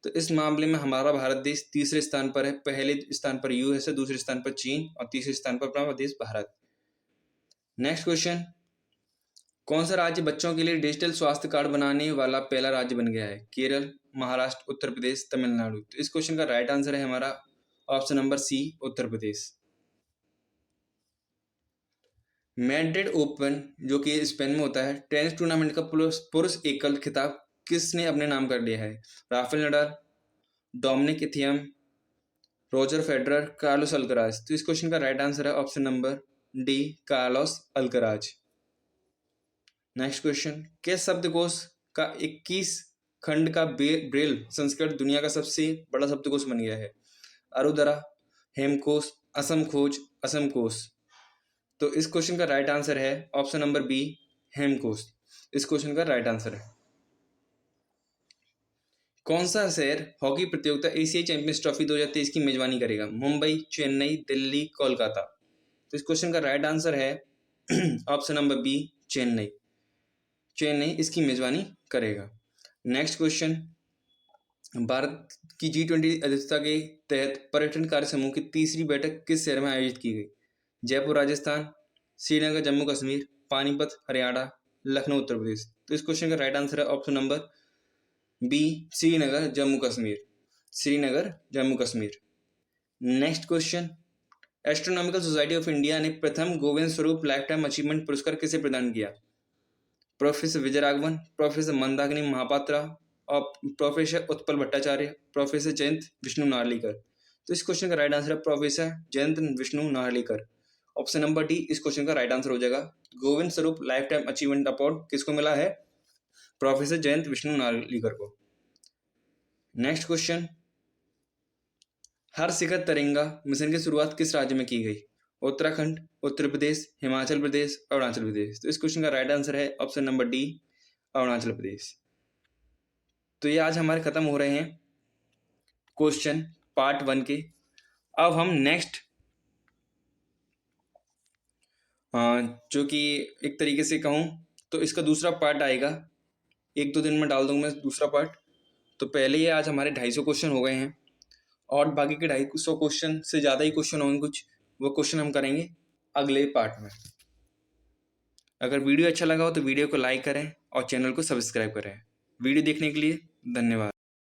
तो इस मामले में हमारा भारत देश तीसरे स्थान पर है। पहले स्थान पर यूएसए, दूसरे स्थान पर चीन और तीसरे स्थान पर अपना देश भारत। नेक्स्ट क्वेश्चन, कौन सा राज्य बच्चों के लिए डिजिटल स्वास्थ्य कार्ड बनाने वाला पहला राज्य बन गया है? केरल, महाराष्ट्र, उत्तर प्रदेश, तमिलनाडु। तो इस क्वेश्चन का राइट आंसर है हमारा ऑप्शन नंबर सी, उत्तर प्रदेश। मैड्रिड ओपन जो कि स्पेन में होता है, टेनिस टूर्नामेंट का पुरुष एकल खिताब किसने अपने नाम कर लिया है? Rafael Nadal, Dominic Thiem, Roger Federer, Carlos Alcaraz. तो इस क्वेश्चन का राइट आंसर है option number D, Carlos Alcaraz. Next question, किस शब्दकोश का 21 खंड का ब्रेल संस्करण दुनिया का सबसे बड़ा शब्दकोश बन गया है? अरुदरा, हेमकोश, असम खोज, असम कोश। तो इस क्वेश्चन का राइट आंसर है ऑप्शन नंबर बी, हेमकोश। इस क्वेश्चन का राइट आंसर है। कौन सा शहर हॉकी प्रतियोगिता एशियाई चैंपियंस ट्रॉफी 2023 की मेजबानी करेगा? मुंबई, चेन्नई, दिल्ली, कोलकाता। तो इस क्वेश्चन का राइट आंसर है option number B, Chennai. Chennai इसकी मेजबानी करेगा। नेक्स्ट क्वेश्चन, भारत की G20 अध्यक्षता के तहत पर्यटन कार्य समूह की तीसरी बैठक किस शहर में आयोजित की गई? जयपुर राजस्थान, श्रीनगर जम्मू कश्मीर, पानीपत हरियाणा, लखनऊ उत्तर प्रदेश। तो इस क्वेश्चन का राइट आंसर है option number B, Srinagar Jammu Kashmir. Srinagar Jammu Kashmir. Next question, astronomical society of India ने प्रथम Govind Swarup life time achievement पुरस्कार किसे प्रदान किया? प्रोफेसर विजय राघवन, प्रोफेसर मंदाकिनी महापात्रा और प्रोफेसर उत्पल भट्टाचार्य, प्रोफेसर जयंत विष्णु नार्लिकर। तो इस क्वेश्चन का राइट आंसर है professor Jayant Vishnu Narlikar. Option number D इस क्वेश्चन का राइट आंसर हो जाएगा। Govind Swarup life time achievement award किसको मिला है? प्रोफेसर जयंत विष्णु नार्लिकर को। नेक्स्ट क्वेश्चन, हर शिखर तिरंगा मिशन की शुरुआत किस राज्य में की गई? उत्तराखंड, उत्तर प्रदेश, हिमाचल प्रदेश, अरुणाचल प्रदेश। तो इस क्वेश्चन का राइट आंसर है option number D, Arunachal Pradesh. तो ये आज हमारे खत्म हो रहे हैं क्वेश्चन पार्ट 1 के। अब हम नेक्स्ट जो कि एक तरीके से कहूँ तो इसका दूसरा पार्ट आएगा, 1-2 दिन में डाल दूंगा मैं दूसरा पार्ट। तो पहले ये आज हमारे 250 क्वेश्चन हो गए हैं और बाकी के 250 क्वेश्चन से ज़्यादा ही क्वेश्चन होंगे कुछ, वो क्वेश्चन हम करेंगे अगले पार्ट में। अगर वीडियो अच्छा लगा हो तो वीडियो को लाइक करें और चैनल को सब्सक्राइब करें। वीडियो देखने के लिए धन्यवाद।